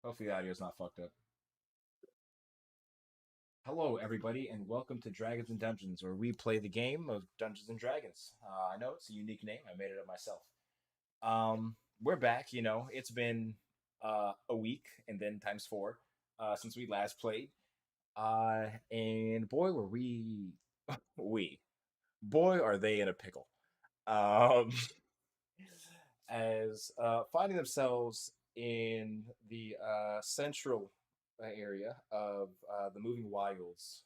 Hopefully the audio's not fucked up. Hello, everybody, and welcome to Dragons and Dungeons, where we play the game of Dungeons and Dragons. I know it's a unique name; I made it up myself. We're back. It's been a week and then times four since we last played. And boy, were we boy are they in a pickle. Um, as finding themselves in the central area of the Moving Wilds,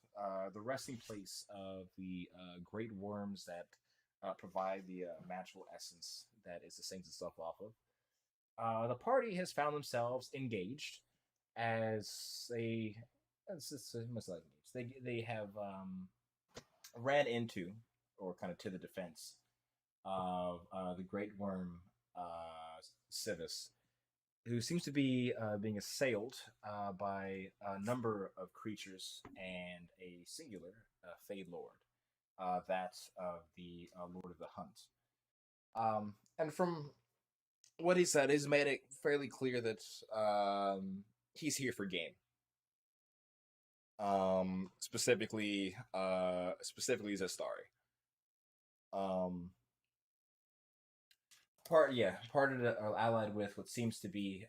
the resting place of the great worms that provide the magical essence that it sustains itself off of. The party has found themselves engaged as it's much like they have ran into or kind of to the defense of the great worm Civis, who seems to be being assailed by a number of creatures and a singular Fade Lord, that of the Lord of the Hunt. And from what he said, he's made it fairly clear that he's here for game. Specifically Zestari. Part of it allied with what seems to be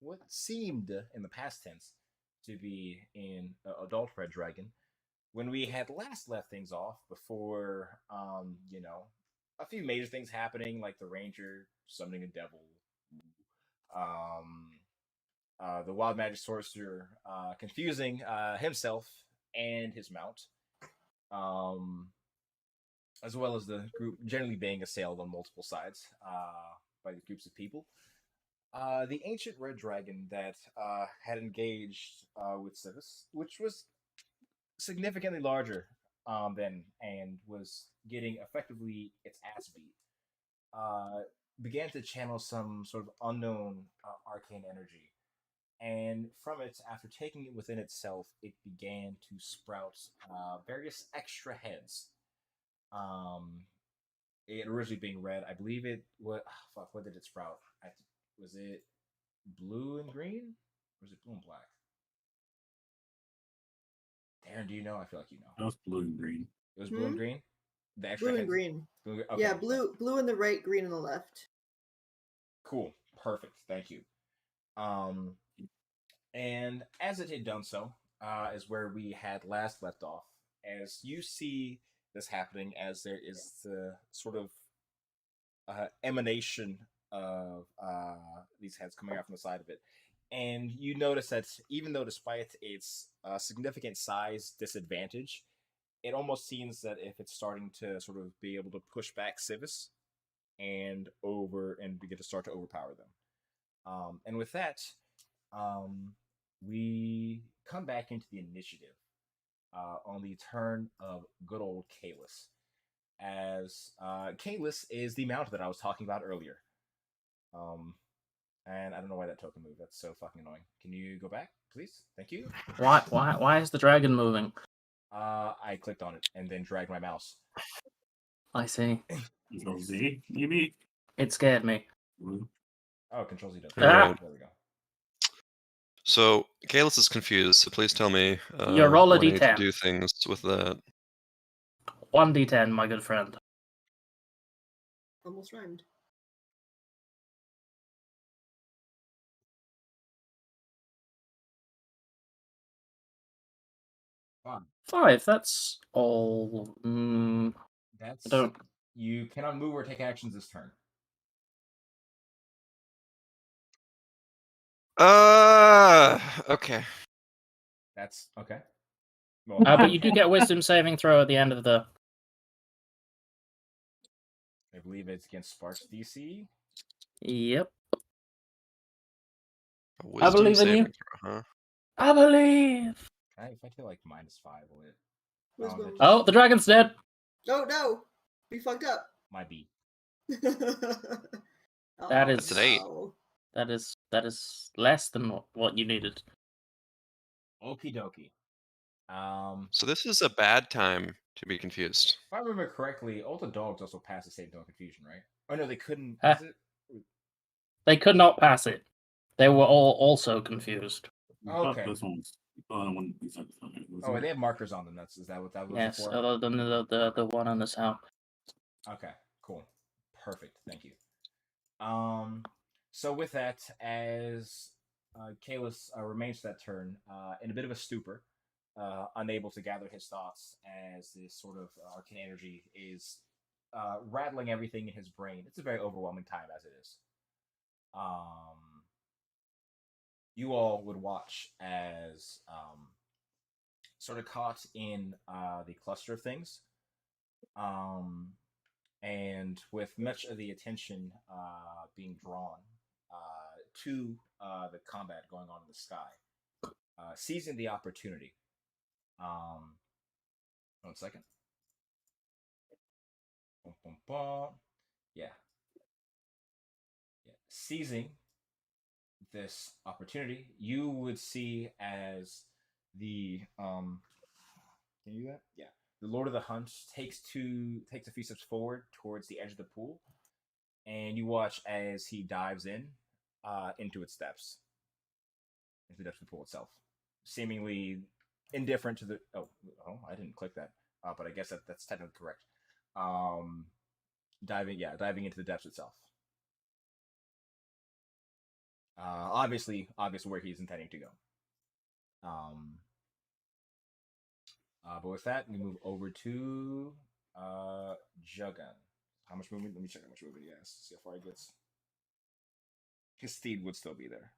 what seemed in the past tense to be in adult red dragon. When we had last left things off before a few major things happening, like the ranger summoning a devil, um the wild magic sorcerer confusing himself and his mount, um as well as the group generally being assailed on multiple sides by the groups of people. The ancient red dragon that had engaged with Civis, which was significantly larger than and was getting effectively its ass beat, uh, began to channel some sort of unknown arcane energy. And from it, after taking it within itself, it began to sprout various extra heads. Um, it originally being red, I believe it. What did it sprout? Was it blue and green, or was it blue and black? Darren, do you know? I feel like you know. That was blue and green. It was blue and green. The extra blue heads? and green. Okay. Yeah, blue in the right, green in the left. Cool. Perfect. Thank you. And as it had done so, is where we had last left off. As you see this happening, as there is the sort of emanation of these heads coming out from the side of it. And you notice that even though, despite its significant size disadvantage, it almost seems that if it's starting to sort of be able to push back Civis and begin to start to overpower them. And with that, we come back into the initiative on the turn of good old Kalis, as Kalis is the mount that I was talking about earlier. And I don't know why that token moved. That's so fucking annoying. Can you go back, please? Thank you. Why is the dragon moving? I clicked on it and then dragged my mouse. I see. Control Z, maybe? It scared me. Oh, Control Z does. Ah. There we go. So, Kalis is confused, so please tell me You roll a when I need to d10. do things with that. 1d10, my good friend. Almost rhymed. Fine. 5, that's all. That's... don't... You cannot move or take actions this turn. Okay. That's okay. Well, but you do get a wisdom saving throw at the end of the... I believe it's against Sparks DC. Yep. I believe in you. Throw, huh? I believe. If I feel like -5, will it? Wisdom. Oh, the dragon's dead. Oh no, we fucked up. My B. That is That's an 8. That is less than what you needed. Okie dokie. So this is a bad time to be confused. If I remember correctly, all the dogs also passed the same tone confusion, right? Oh no, they couldn't. They could not pass it. They were all also confused. Okay. This one's one. Oh, they have markers on them. Is that what that was Yes, for? other than the one on the south. Okay, cool. Perfect. Thank you. So with that, as Kalis remains that turn in a bit of a stupor, unable to gather his thoughts as this sort of arcane energy is rattling everything in his brain. It's a very overwhelming time as it is. You all would watch as sort of caught in the cluster of things. And with much of the attention being drawn to the combat going on in the sky, seizing the opportunity. 1 second. Bum, bum, bum. Yeah. Seizing this opportunity, you would see as the can you do that? Yeah. The Lord of the Hunt takes a few steps forward towards the edge of the pool, and you watch as he dives in into its depths, into the depths of the pool itself, seemingly indifferent to the. Oh, I didn't click that, but I guess that's technically correct. Diving into the depths itself. Obviously where he's intending to go. But with that, we move over to Jugun. How much movement? Let me check how much movement he has. See how far he gets. His steed would still be there.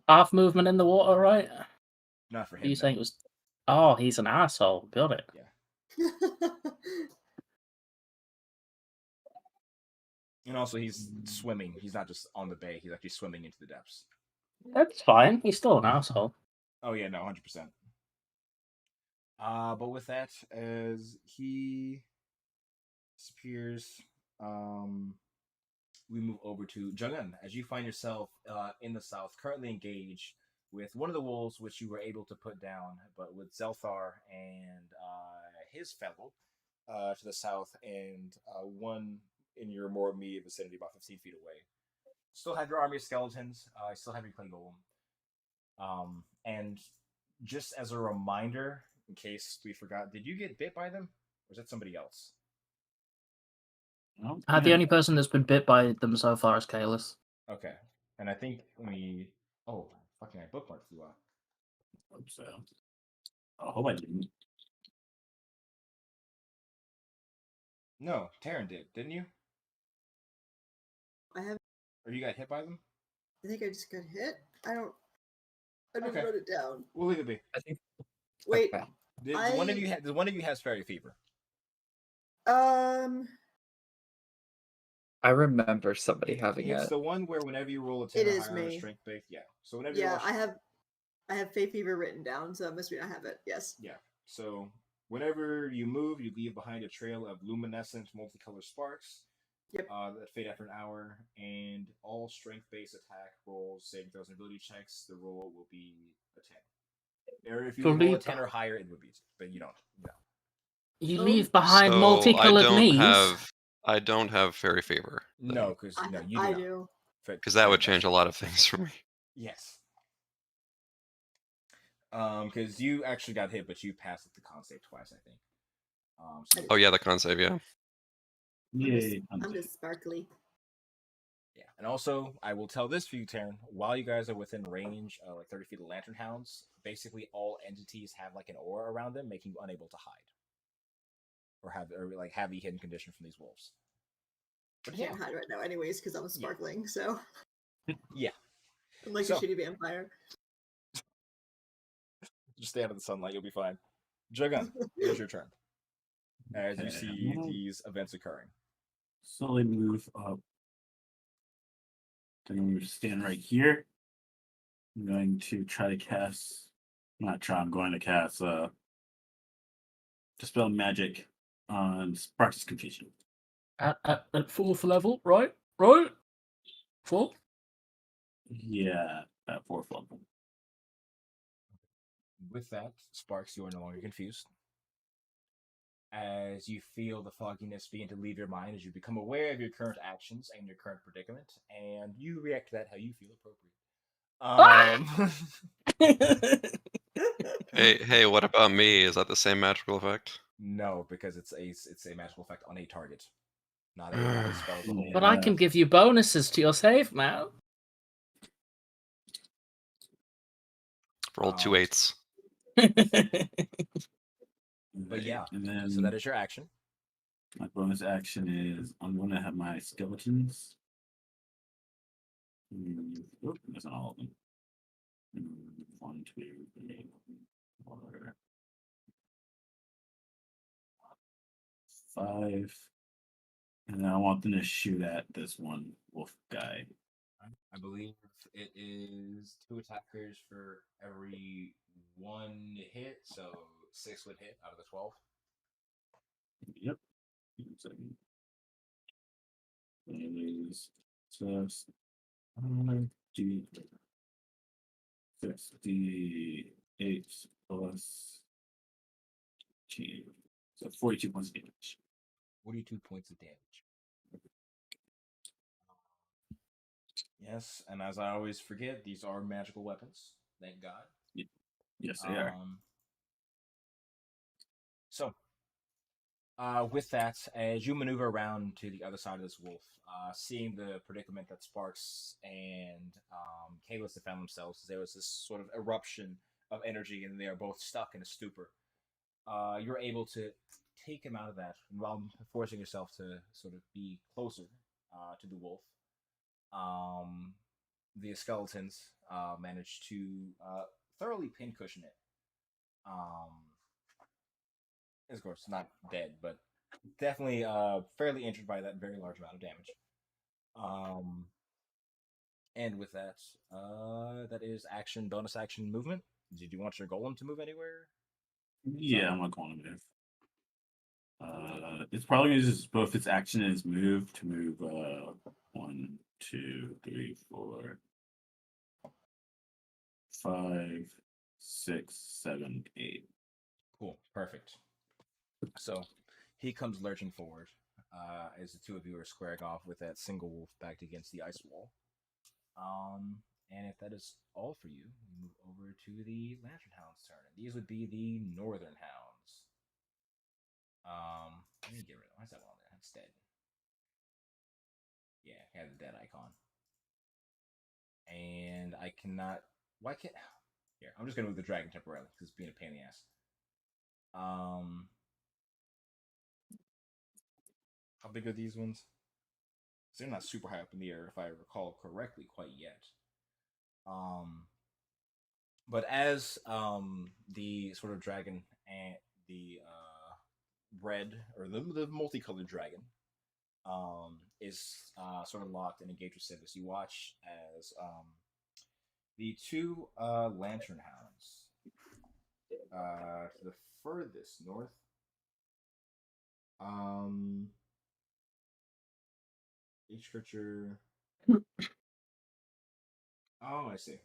Half movement in the water, right? Not for him. You No. saying it was? Oh, he's an asshole. Got it. Yeah. And also, he's swimming. He's not just on the bay. He's actually swimming into the depths. That's fine. He's still an asshole. Oh yeah, no, 100%. But with that, as he disappears, we move over to Jungun. As you find yourself in the south, currently engaged with one of the wolves, which you were able to put down, but with Zelthar and his fellow to the south, and one in your more immediate vicinity, about 15 feet away. Still have your army of skeletons. Still have your clay golem. And just as a reminder, in case we forgot, did you get bit by them, or is that somebody else? The only person that's been bit by them so far is Kalis. Okay, and I think we. Oh, fucking! I bookmarked flew out. Hope so. I hope I didn't. No, Taryn did, didn't you? I have. Or you got hit by them? I think I just got hit. I didn't Okay. write it down. We'll leave it be. I think. Wait. Okay. One of you has fairy fever. I remember somebody having It's it. the one where whenever you roll a 10 It or is higher on a me. strength base, yeah. So whenever you Yeah, roll I have Fey Fever written down, so it must be I have it. Yes. Yeah. So whenever you move, you leave behind a trail of luminescent, multicolored sparks. Yep. That fade after an hour, and all strength-based attack rolls, saving throws, and ability checks, the roll will be a 10. Or if you roll a 10 or higher, it would be, but you don't. No. You Oh. leave behind So multicolored I don't have fairy fever. No, because no, you do I not. do. Because that would change a lot of things for me. Yes. Because you actually got hit, but you passed the con save twice, I think. Oh yeah, the con save, yeah. Yay. I'm just sparkly. Yeah, and also I will tell this for you, Taryn. While you guys are within range, like 30 feet of Lantern Hounds, basically all entities have like an aura around them, making you unable to hide, or have the hidden condition from these wolves. I can't hide right now, anyways, because I'm sparkling. So yeah, I'm like a shitty vampire. Just stay out of the sunlight, you'll be fine. Jugun, it is your turn. As you see these events occurring. Slowly move up. I'm going to stand right here. I'm going to try to cast. I'm going to cast Dispel Magic on Sparks of Confusion. At 4th level, right? Right? 4th? Yeah, at 4th level. With that, Sparks, you are no longer confused. as you feel the fogginess begin to leave your mind, as you become aware of your current actions and your current predicament, and you react to that how you feel appropriate. Hey, what about me? Is that the same magical effect? No, because it's a magical effect on a target, not a spell as a whole. But I can give you bonuses to your save, man. Roll 2 8s. But yeah, and then so that is your action. my bonus action is I'm going to have my skeletons. Oop, that's not all of them. 1, 2, 3, 4, 5. And then I want them to shoot at this one wolf guy. I believe it is 2 attackers for every 1 hit, so 6 would hit out of the 12. Yep. 1 second. It is just 58 plus 2. So 42 points of damage. 42 points of damage. Yes, and as I always forget, these are magical weapons. Thank God. Yes, they are. So, with that, as you maneuver around to the other side of this wolf, seeing the predicament that Sparks and Kalis have found themselves, there was this sort of eruption of energy, and they are both stuck in a stupor. You're able to take him out of that while forcing yourself to sort of be closer to the wolf. The skeletons managed to thoroughly pincushion it. Of course, not dead, but definitely fairly injured by that very large amount of damage. And with that, that is action, bonus action, movement. Did you want your golem to move anywhere? Yeah, I'm not going to move. It's probably going to use both its action and its move to move 1, 2, 3, 4, 5, 6, 7, 8. Cool, perfect. So he comes lurching forward as the two of you are squaring off with that single wolf backed against the ice wall. And if that is all for you, we move over to the Lantern Hound's turn. And these would be the Northern Hounds. Let me get rid of. Why is that one on there? That's dead. Yeah, it has a dead icon. And I cannot. Why can't? Here, I'm just gonna move the dragon temporarily because it's being a pain in the ass. How big are these ones? They're not super high up in the air, if I recall correctly, quite yet. But as the sort of dragon and the red or the multicolored dragon is sort of locked and engaged with Sibus, you watch as the two lantern hounds to the furthest north. Each creature. Oh, I see.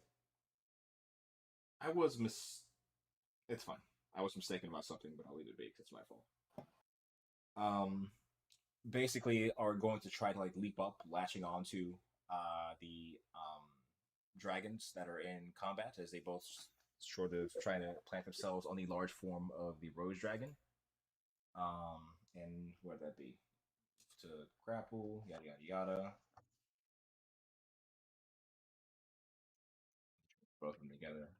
It's fine. I was mistaken about something, but I'll leave it be because it's my fault. Basically are going to try to like leap up, latching onto the dragons that are in combat as they both sort of trying to plant themselves on the large form of the rose dragon. And what would that be? To grapple, yada yada yada. Both of them together.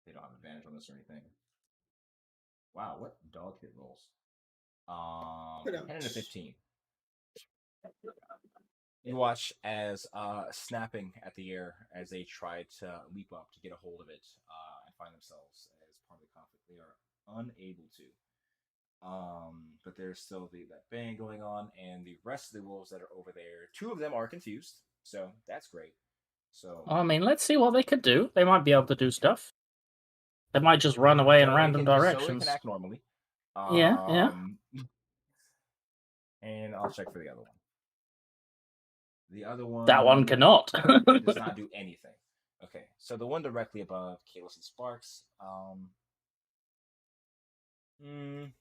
They don't have advantage on this or anything. Wow, what dog hit rolls? 10 and a 15. You watch as snapping at the air as they try to leap up to get a hold of it and find themselves as part of the conflict. They are unable to. But there's still that bang going on, and the rest of the wolves that are over there, 2 of them are confused, so that's great. So I mean, let's see what they could do. They might be able to do stuff. They might just run away in random directions. Zoe can act normally. Yeah. And I'll check for the other one. The other one. That one cannot. Does not do anything. Okay, so the one directly above Kalis and Sparks. Mm.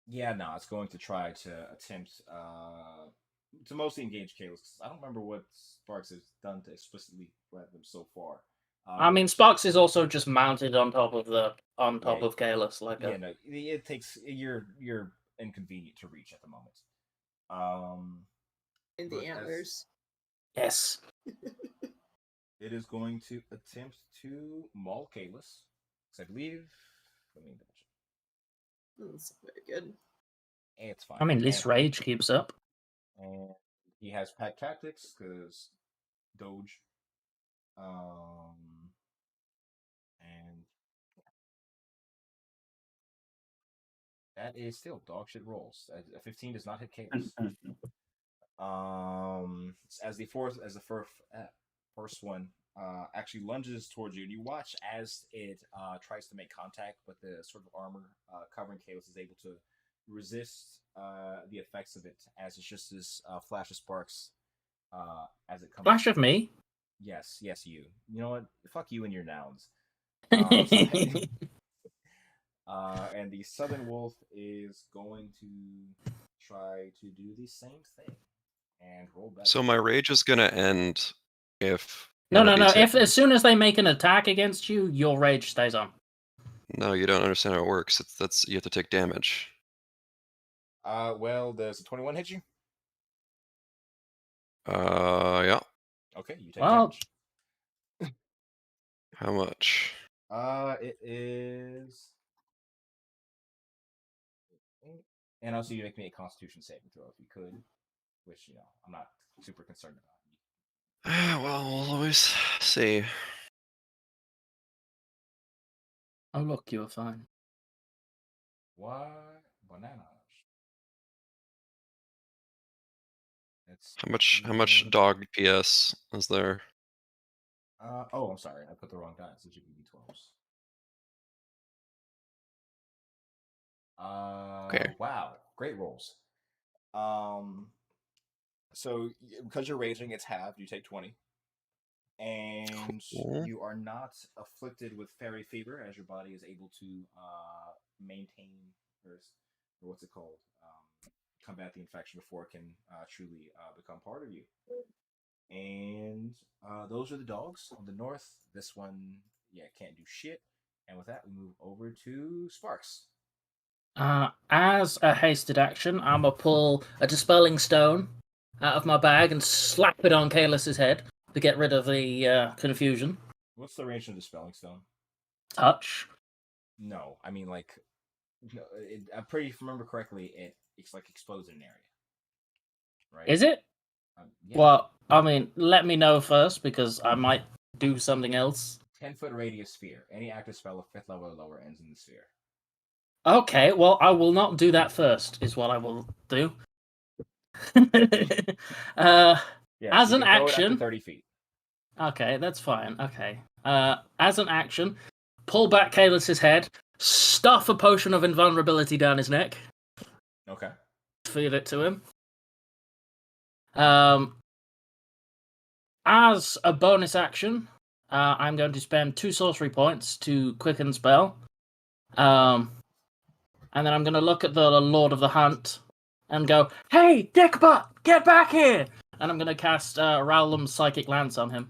Yeah, no, it's going to try to attempt to mostly engage Kalos. 'Cause I don't remember what Sparks has done to explicitly threaten them so far. I mean, But Sparks is also just mounted on top of yeah, Kalis, like yeah, a. no, it takes you're inconvenient to reach at the moment. Um, In but the as antlers. Yes. it is going to attempt to maul Kalis, because I believe. Let me double check. That's very good. It's fine. I mean, at least rage keeps up. And he has pack tactics because Doge. And that is still dog shit rolls. A 15 does not hit Kalis. As the first one actually lunges towards you, and you watch as it tries to make contact, but the sort of armor covering Kalis is able to resist the effects of it, as it's just this flash of sparks as it comes. Flash of me. Yes, you. You know what? Fuck you and your nouns. And the Southern Wolf is going to try to do the same thing and roll better. So my rage is gonna end if No. hit. If as soon as they make an attack against you, your rage stays on. No, you don't understand how it works. That's you have to take damage. Well, does a 21 hit you? Yeah. Okay, you take Well, damage. How much? It is. And also, you make me a Constitution saving throw if you could, which I'm not super concerned about. Well, we'll always see. oh look, you were fine. What bananas? It's How much dog PS is there? Oh, I'm sorry, I put the wrong dice. It should be d12s. Okay. Wow, great rolls. So because you're raging, it's halved. You take 20, and Cool. you are not afflicted with fairy fever, as your body is able to maintain or what's it called? Combat the infection before it can truly become part of you. And those are the dogs on the north. This one, can't do shit. And with that, we move over to Sparks. As a hasted action, I'm gonna pull a dispelling stone out of my bag and slap it on Kalis's head to get rid of the confusion. What's the range of the Dispelling Stone? Touch. No, I mean like, no, I'm pretty. If I remember correctly, it's like explodes in an area, right? Is it? Yeah. Well, I mean, let me know first because I might do something else. 10-foot radius sphere. Any active spell of 5th level or lower ends in the sphere. Okay, well, I will not do that first, is what I will do. As an throw it up to action. 30 feet. Okay, that's fine. Okay. As an action, pull back Kalis's head, stuff a potion of invulnerability down his neck. Okay. Feed it to him. As a bonus action, I'm going to spend 2 sorcery points to quicken spell. And then I'm going to look at the Lord of the Hunt and go, "Hey, Dickbutt, get back here!" And I'm going to cast Rowlam's Psychic Lance on him.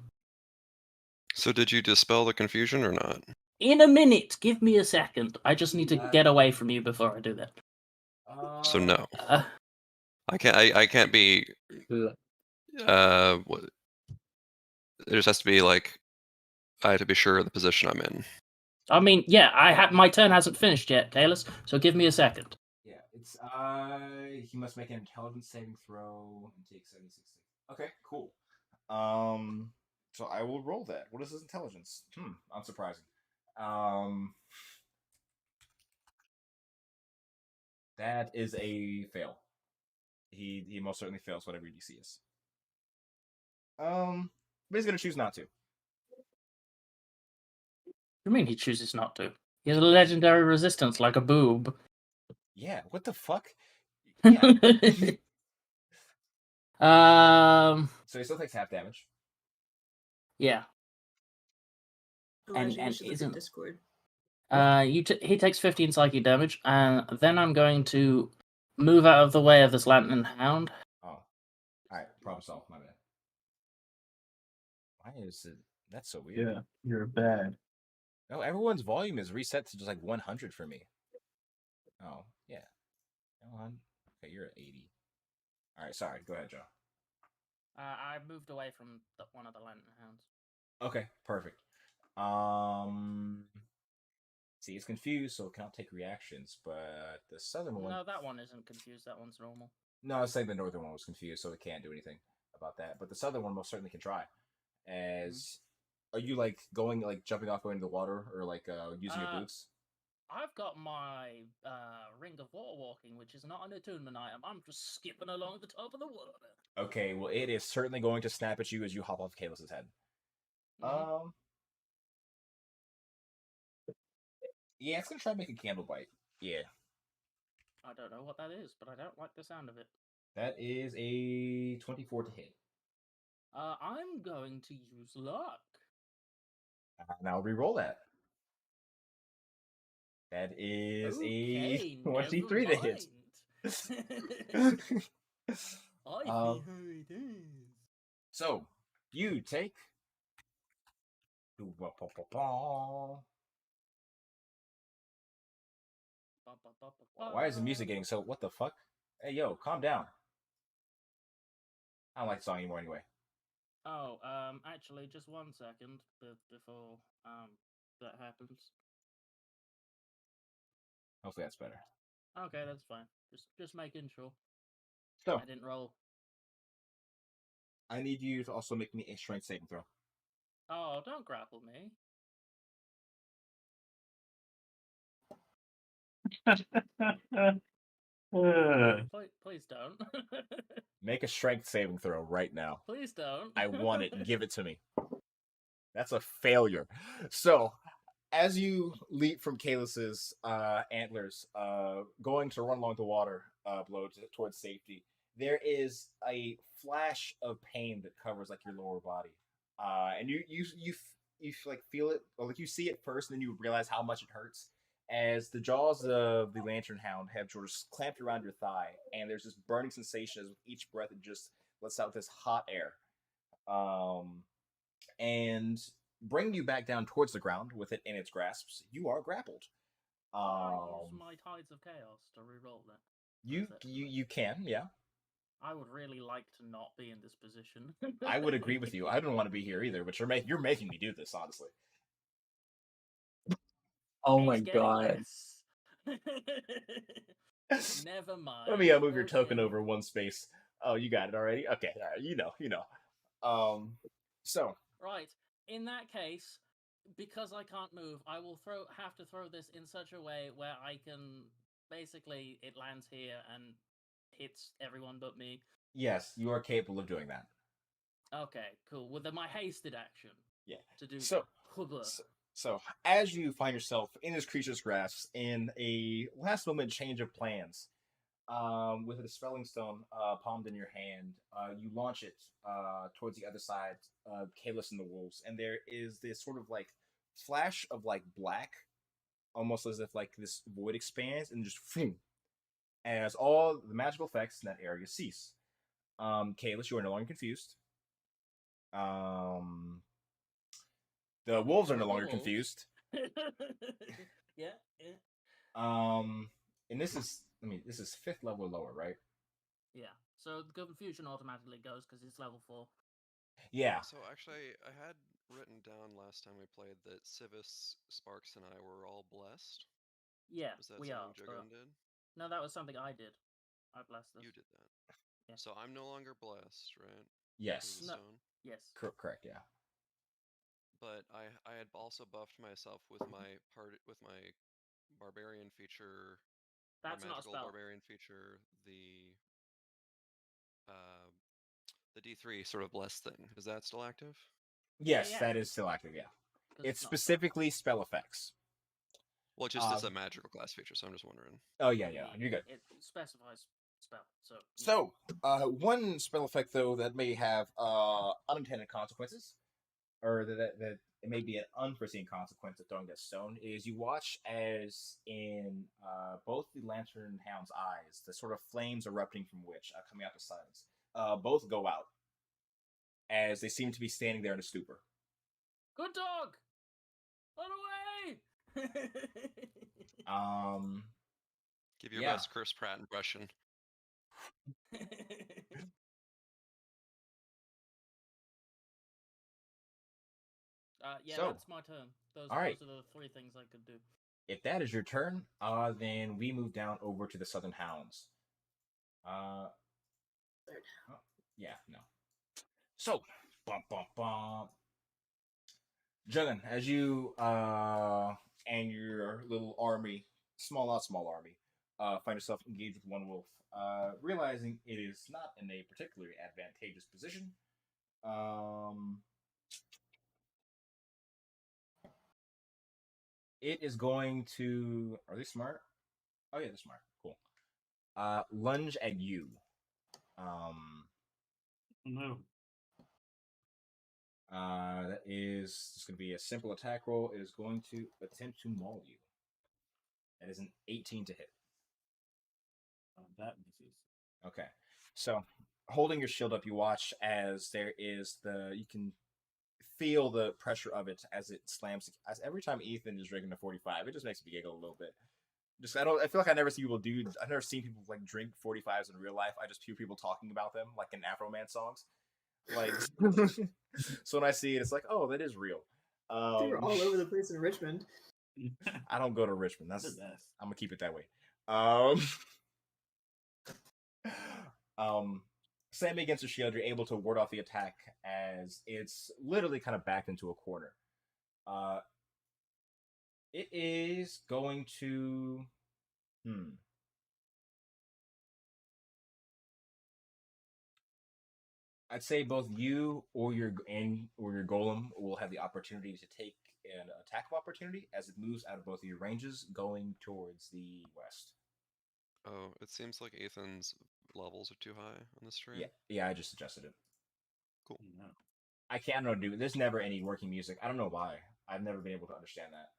So did you dispel the confusion or not? In a minute, give me a second. I just need to get away from you before I do that. So no. Uh, I can't be. What? There just has to be like. I have to be sure of the position I'm in. I mean, yeah, my turn hasn't finished yet, Kalis, so give me a second. Yeah, it's he must make an intelligence saving throw and take 76. Okay, cool. So I will roll that. What is his intelligence? Unsurprising. That is a fail. He most certainly fails whatever your DC is. But he's gonna choose not to. What do you mean he chooses not to? He has a legendary resistance like a boob. Yeah, what the fuck? Yeah. So he still takes half damage. Yeah. Oh, And- actually, I and should look isn't- at Discord. he takes 15 psychic damage, and then I'm going to move out of the way of this lantern hound. Oh, all right. Problem solved. My bad. Why is it? That's so weird. Yeah, you're bad. No, everyone's volume is reset to just like 100 for me. Oh, yeah. Okay, you're at 80. All right, sorry. Go ahead, Joe. I moved away from one of the lantern hounds. Okay, perfect. See, it's confused, so it cannot take reactions. But the southern one, No, that one isn't confused. That one's normal. no, I was saying the northern one was confused, so it can't do anything about that. But the southern one most certainly can try. As are you like going like jumping off going into the water or like using your boots? I've got my ring of water walking, which is not an attunement item. I'm just skipping along the top of the water. Okay, well it is certainly going to snap at you as you hop off Kalis's head. Mhm. Yeah, it's gonna try to make a candle bite. Yeah, I don't know what that is, but I don't like the sound of it. that is a 24 to hit. I'm going to use luck. Now re-roll that. That is Okay, a 23 to hit. I see how it is. So you take. Why is the music getting so? What the fuck? Hey yo, calm down. I don't like the song anymore anyway. Oh, actually, just 1 second before that happens. Hopefully that's better. Okay, that's fine. Just making sure. So I didn't roll. I need you to also make me a strength saving throw. Oh, don't grapple me. Please don't. Make a strength saving throw right now. Please don't. I want it. Give it to me. That's a failure. So, as you leap from Kalis's antlers, going to run along the water below towards safety, there is a flash of pain that covers like your lower body, and you like feel it, or like you see it first, and then you realize how much it hurts. As the jaws of the lantern hound have sort of clamped around your thigh, and there's this burning sensation as with each breath it just lets out this hot air. And bring you back down towards the ground with it in its grasps. You are grappled. I use my Tides of Chaos to reroll that. You can, yeah. I would really like to not be in this position. I would agree with you. I don't want to be here either, but you're making me do this, honestly. Oh my It's getting god. less. Never mind. Let me move your token over one space. Oh, you got it already. Okay, all right. You know. So Right. In that case, because I can't move, I will have to throw this in such a way where I can basically it lands here and hits everyone but me. yes, you are capable of doing that. Okay, cool. With my hasted action. Yeah. To do So as you find yourself in this creature's grasp in a last moment change of plans, with a dispelling stone palmed in your hand, you launch it towards the other side of Kalis and the wolves, and there is this sort of like flash of like black, almost as if like this void expands and just boom, as all the magical effects in that area cease. Kalis, you are no longer confused. The wolves are no longer confused. Yeah. And this is this is 5th level or lower, right? Yeah. So the confusion automatically goes because it's level 4. Yeah. So actually, I had written down last time we played that Civis, Sparks, and I were all blessed. Yeah, Was that we are. something Jugun did? No, that was something I did. I blessed this. You did that. Yeah. So I'm no longer blessed, right? Yes. Through the stone. Yes. Correct. Yeah. But I had also buffed myself with my barbarian feature. That's not a magical spell. barbarian feature, the D3 sort of blessed thing. Is that still active? Yes, Yeah. that is still active. Yeah. It's not specifically spell effects. Well, it just is a magical class feature, so I'm just wondering. Oh yeah, you're good. It specifies spell. So, one spell effect though that may have unintended consequences, or that it may be an unforeseen consequence of throwing that stone, is you watch as in both the lantern hound's eyes, the sort of flames erupting from which coming out the sides, both go out as they seem to be standing there in a stupor. Good dog! Run away! Give your Yeah. best Chris Pratt impression. Yeah, So, that's my turn. Those all right. are the three things I could do. If that is your turn, then we move down over to the Southern Hounds. Oh, yeah, no. So, bum bum bum. Juggin, as you and your little army, small army, find yourself engaged with one wolf, realizing it is not in a particularly advantageous position. It is going to. Are they smart? Oh yeah, they're smart. Cool. Lunge at you. No. That is just going to be a simple attack roll. It is going to attempt to maul you. That is an 18 to hit. That misses. Okay. So, holding your shield up, you watch as there is you can feel the pressure of it as it slams. As every time Ethan is drinking a 45, it just makes me giggle a little bit. I feel like I never see people do. I've never seen people like drink 45s in real life. I just hear people talking about them like in Afro Man songs. Like, so when I see it, it's like, oh, that is real. They were all over the place in Richmond. I don't go to Richmond. That's The best. I'm gonna keep it that way. Slamming against your shield, you're able to ward off the attack as it's literally kind of backed into a corner. It is going to. I'd say both you or your golem will have the opportunity to take an attack of opportunity as it moves out of both of your ranges, going towards the west. Oh, it seems like Ethan's levels are too high on the stream. Yeah, I just adjusted it. Cool. No. I can't do. There's never any working music. I don't know why. I've never been able to understand that.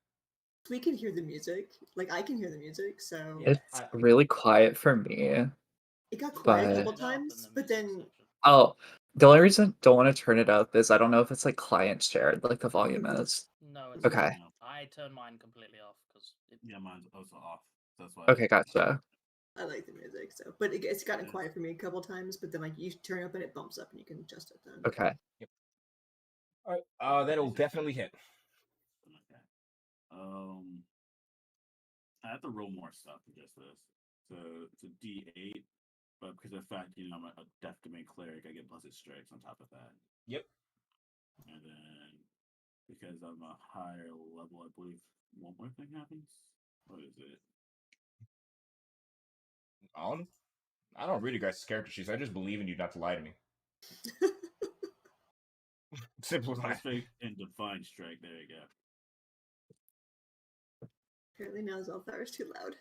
We can hear the music. Like, I can hear the music, so... Yeah, It's really quiet for me. It got quiet a But- couple times, but then... Oh, the only reason I don't want to turn it up is I don't know if it's like client shared, like the volume is. No, it's Okay. not. I turned mine completely off because Yeah, mine's also off. That's why. Okay, gotcha. I like the music, so... But it's gotten quiet for me a couple times, but then, like, you turn up and it bumps up and you can adjust it then. Okay. Yep. All right. That'll definitely hit. Okay. I have to roll more stuff to just this. So it's a D8, but because of the fact, I'm a deaf domain cleric, I get blessed strikes on top of that. Yep. And then because I'm a higher level, I believe one more thing happens. What is it? I don't read you guys' character sheets. I just believe in you not to lie to me. Simple as that. Strike and divine strike. There you go. Apparently now Zelfire is too loud.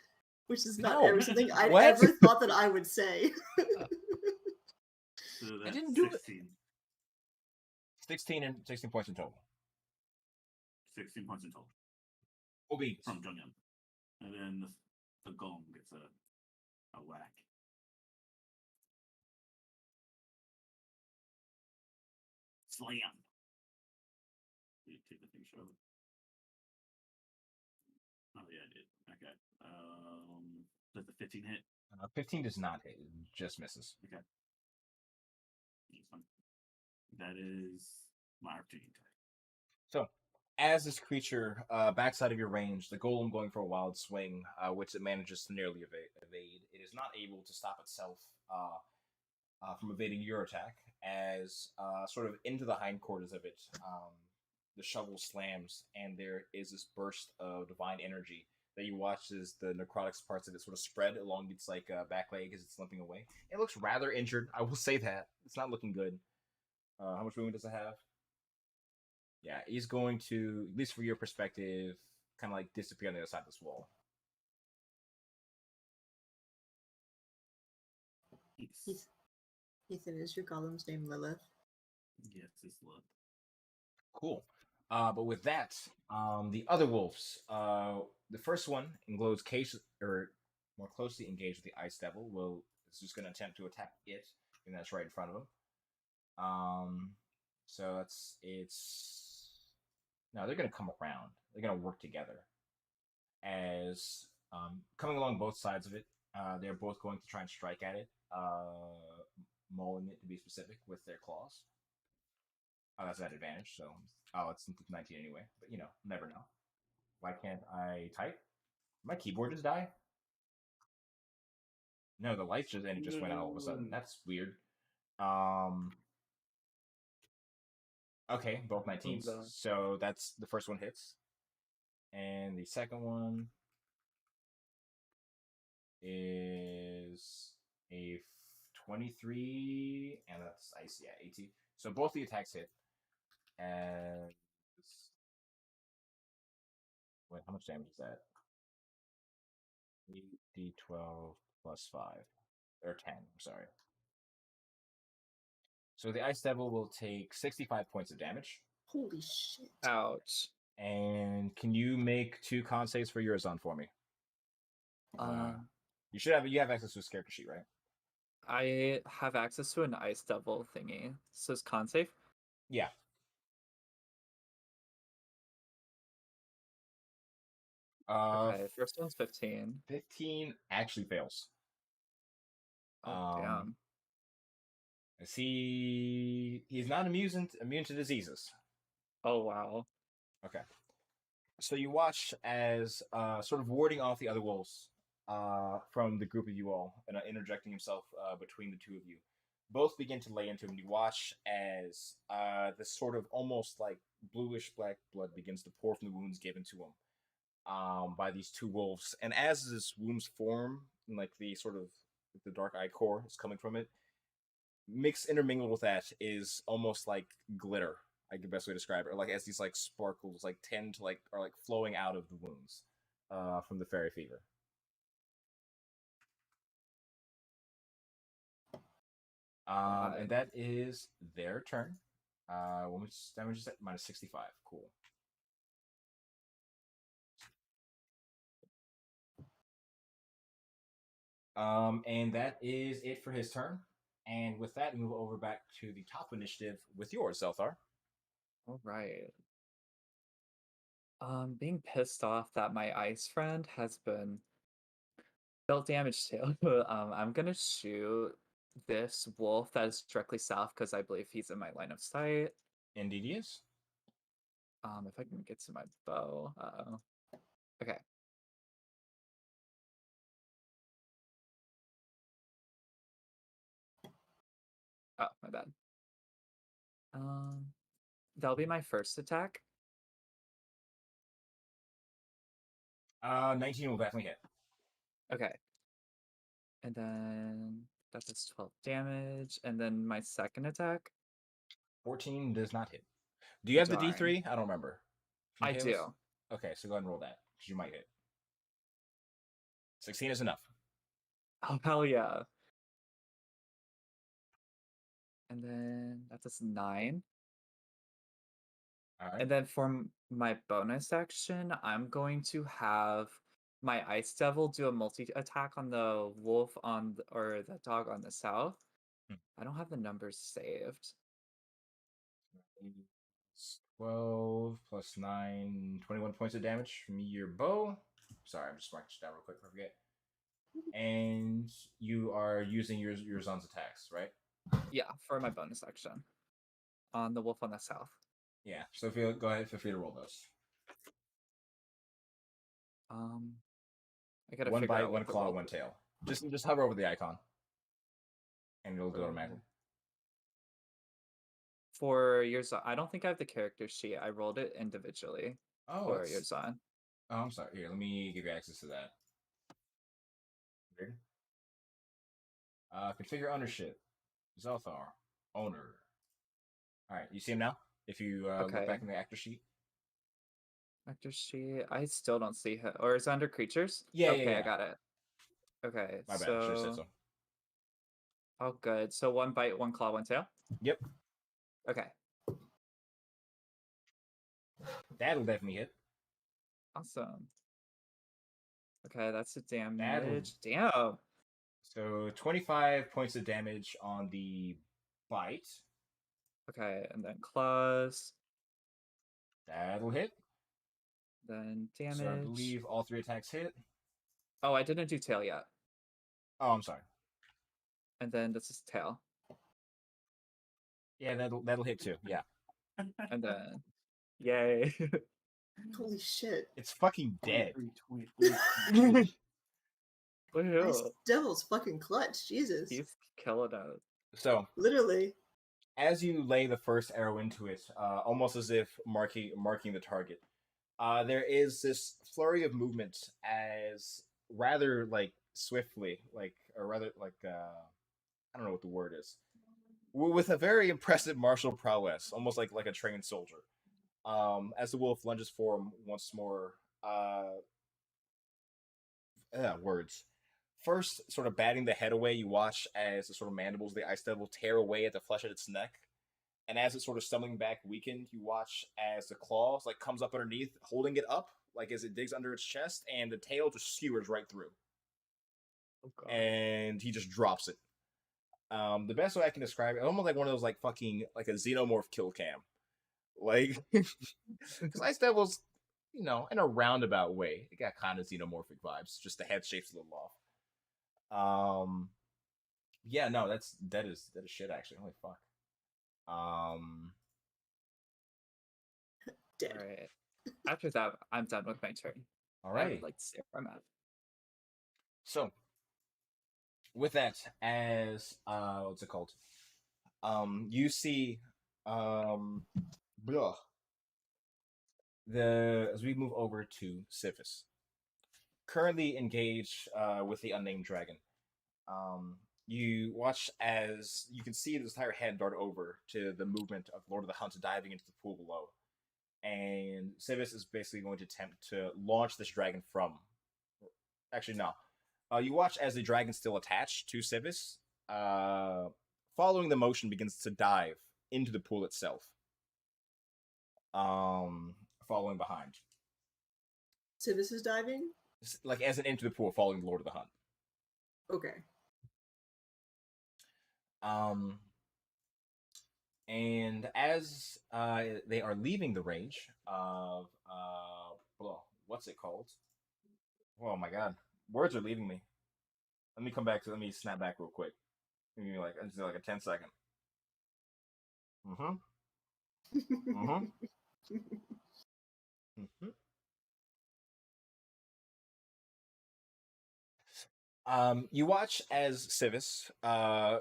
Which is not No. ever something I'd What? ever thought that I would say. So that's didn't do it. 16. 16 points in total. 16 points in total. OB. From Junghyun. And then the golem gets a whack. Slam. You take the thing, Charlotte. Oh yeah, I did. Okay. Does the 15 hit? 15 does not hit. It just misses. Okay. That's fine. That is my opportunity attack. So, as this creature backside of your range, the golem going for a wild swing, which it manages to nearly evade, it is not able to stop itself from evading your attack, as sort of into the hindquarters of it, the shovel slams, and there is this burst of divine energy that you watch as the necrotic parts of it sort of spread along its back leg as it's limping away. It looks rather injured, I will say that. It's not looking good. How much movement does it have? Yeah, he's going to, at least from your perspective, kind of like disappear on the other side of this wall. Ethan, is your golem's name Lilith? Yes, it's Lilith. Cool. But with that, the other wolves, the first one engaged case or more closely engaged with the ice devil will is just going to attempt to attack it, and that's right in front of him. So it's no, they're going to come around. They're going to work together as coming along both sides of it. They're both going to try and strike at it, mauling it to be specific with their claws. That's an advantage. So, it's 19 anyway. But never know. Why can't I type? My keyboard just die. No, the lights just went out all of a sudden. That's weird. Okay, both 19s. No. So that's the first one hits, and the second one is a 23, and that's ice. Yeah, 18. So both the attacks hit, and wait, how much damage is that? 8d12 plus 5. Or 10, I'm sorry. So the Ice Devil will take 65 points of damage. Holy shit. Ouch. And can you make 2 con saves for Eurazon for me? Um, you have access to a character sheet, right? I have access to an ice devil thingy. So it's con save. Yeah. Okay, first one's 15. 15 actually fails. Oh, damn. I see he's not immune to diseases. Oh, wow. Okay. So you watch as sort of warding off the other wolves from the group of you all and interjecting himself between the two of you. Both begin to lay into him. You watch as this sort of almost like bluish black blood begins to pour from the wounds given to him by these two wolves. And as this wounds form, and like the sort of the dark eye core is coming from it, intermingled with that is almost like glitter. Like the best way to describe it, or like as these like sparkles like tend to like are like flowing out of the wounds from the fairy fever. And that is their turn. Which damage is that? Minus 65. Cool. And that is it for his turn. And with that, we move over back to the top initiative with yours, Zelthar. All right. Being pissed off that my ice friend has been dealt damage to. I'm gonna shoot this wolf that is directly south because I believe he's in my line of sight. Indeed, he is. If I can get to my bow. Okay. Oh, my bad. That'll be my first attack. 19 will definitely hit. Okay. And then that does 12 damage. And then my second attack. 14 does not hit. Do you have the Darn. D3? I don't remember. I do. Okay, so go ahead and roll that, because you might hit. 16 is enough. Oh, hell yeah. And then that does 9. All right. And then for my bonus action, I'm going to have my Ice Devil do a multi attack on the wolf or the dog on the south. I don't have the numbers saved. 12 plus 9, 21 points of damage from your bow. Sorry, I'm just marking this down real quick before I forget. And you are using your Zon's attacks, right? Yeah, for my bonus action on the wolf on the south. Yeah. So go ahead, feel free to roll those. I gotta one figure bite, out one what the claw, roll- one tail. Just hover over the icon, and it'll do it automatically. For yours, I don't think I have the character sheet. I rolled it individually for yours on. Oh, I'm sorry. Here, let me give you access to that. Weird. Configure ownership. Zelthar, owner. All right, you see him now? If you look back in the actor sheet. Actor sheet. I still don't see him. Or is it under creatures? Yeah, okay, yeah. I got it. Okay, My bad. Should have said so. Oh, good. So one bite, one claw, one tail? Yep. Okay. That'll definitely hit. Awesome. Okay, that's the That'll- damage. Damn. So 25 points of damage on the bite. Okay, and then claws. That'll hit. Then damage. So I believe all 3 attacks hit. Oh, I didn't do tail yet. Oh, I'm sorry. And then this is tail. Yeah, that'll hit too. Yeah. And then yay. Holy shit. It's fucking dead. 23. This devil's fucking clutch. Jesus. He's killing it. So Literally. as you lay the first arrow into it, almost as if marking the target, there is this flurry of movement as rather like swiftly, or rather I don't know what the word is, with a very impressive martial prowess, almost like a trained soldier. As the wolf lunges for him once more, words. First, sort of batting the head away, you watch as the sort of mandibles of the ice devil tear away at the flesh at its neck. And as it's sort of stumbling back, weakened, you watch as the claws comes up underneath, holding it up, as it digs under its chest, and the tail just skewers right through. Oh, God. And he just drops it. The best way I can describe it, almost like one of those fucking a xenomorph kill cam, because ice devils, in a roundabout way, it got kind of xenomorphic vibes. Just the head shape's a little off. Yeah, no, that is shit. Actually, holy fuck. Dead. All right. After that, I'm done with my turn. All I right. would like to see where I'm at. So, with that, as what's it called? You see, blah. As we move over to Siphus, currently engaged with the unnamed dragon. You watch as you can see this entire head dart over to the movement of Lord of the Hunt diving into the pool below. And Sivis is basically going to attempt to launch this dragon from. Actually, no. You watch as the dragon still attached to Sivis, following the motion, begins to dive into the pool itself. Following behind. Sivis is diving? As an into the pool, following the Lord of the Hunt. Okay. And as they are leaving the range of what's it called? Oh my god, words are leaving me. Let me snap back real quick. Give me just a 10-second. You watch as Sivis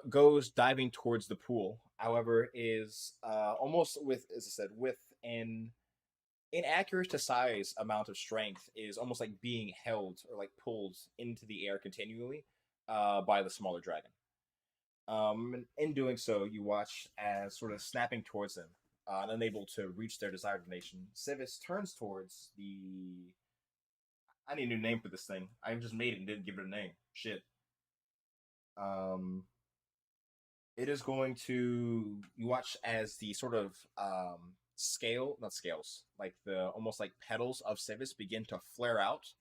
goes diving towards the pool. However, is almost as I said, with an inaccurate to size amount of strength, is almost like being held or pulled into the air continually by the smaller dragon. In doing so, you watch as sort of snapping towards them, unable to reach their desired destination, Sivis turns towards the. I need a new name for this thing. I just made it and didn't give it a name. Shit. It is going to. You watch as the sort of not scales, the almost like petals of Sivis begin to flare out,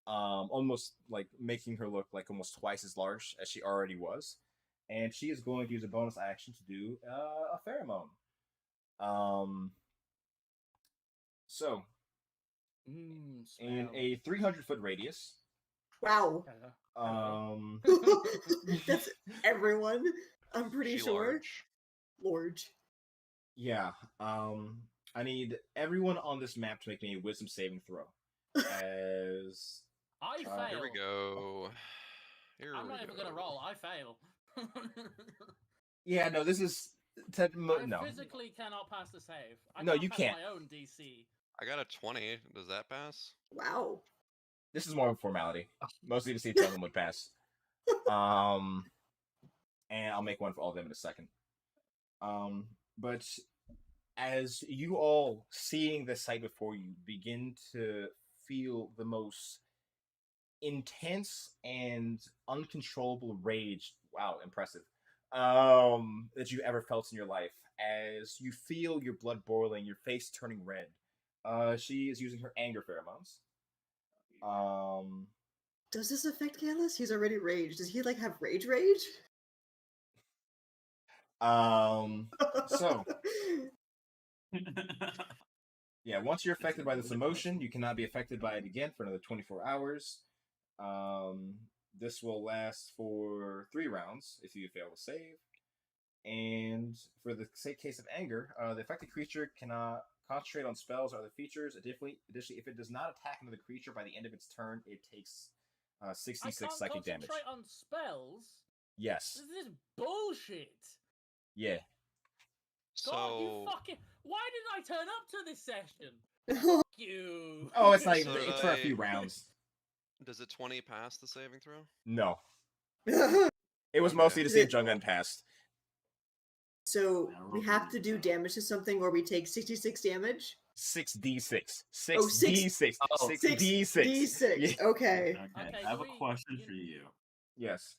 almost making her look almost twice as large as she already was, and she is going to use a bonus action to do a pheromone. So in a 300-foot radius. Wow. Um, That's everyone. I'm pretty She sure. large. Yeah. I need everyone on this map to make me a wisdom saving throw. As I fail. Here we go. I'm not even gonna roll. I fail. yeah, no, this is I no. physically cannot pass the save. I No, can't you pass can't. my own DC. I got a 20. Does that pass? Wow. This is more of a formality, mostly to see if someone would pass. And I'll make one for all of them in a second. But as you all seeing the sight before you begin to feel the most intense and uncontrollable rage, wow, impressive, that you ever felt in your life, as you feel your blood boiling, your face turning red, She is using her anger pheromones. Um, Does this affect Kalis? He's already raged. Does he like have rage? so yeah, once you're affected by this emotion, you cannot be affected by it again for another 24 hours. This will last for 3 rounds if you fail to save. And for the case of anger, the affected creature cannot concentrate on spells or other features. Additionally, if it does not attack another creature by the end of its turn, it takes 66 I can't psychic damage. concentrate on spells. Yes. This is bullshit. Yeah. God, you So fucking. Why did I turn up to this session? Oh, Fuck you. Oh, it's not So even. did It's for a I- few rounds. does a 20 pass the saving throw? No, so it was Okay. mostly to Is see if it- Jungun passed. we have to do damage to something where we take 66 damage. 6d6. Oh, 6d6. Oh. 6d6. 6d6. Yeah. Okay. Okay, I have do a we- question you- for you. Yes.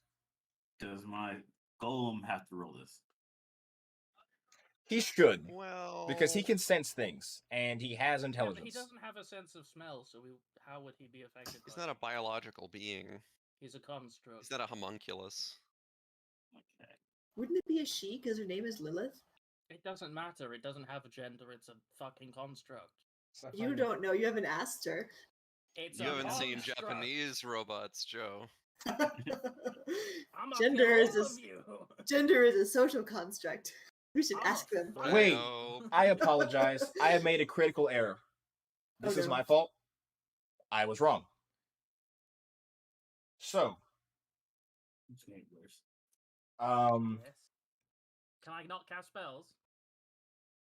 Does my golem have to roll this? He should. Well, Because he can sense things, and he has Yeah, intelligence. but he doesn't have a sense of smell, so how would he be affected? He's by not a it? biological being. He's a construct. He's not a homunculus. Okay. Wouldn't it be a she because her name is Lilith? It doesn't matter. It doesn't have a gender. It's a fucking construct. You don't know. You haven't asked her. It's You a haven't seen construct. Japanese robots, Joe. I'm gonna Gender kill is all a of you. Gender is a social construct. We should I'm ask them. afraid. Wait. know. I apologize. I have made a critical error. This Oh, is no. my fault. I was wrong. So, It's getting worse. Yes. Can I not cast spells?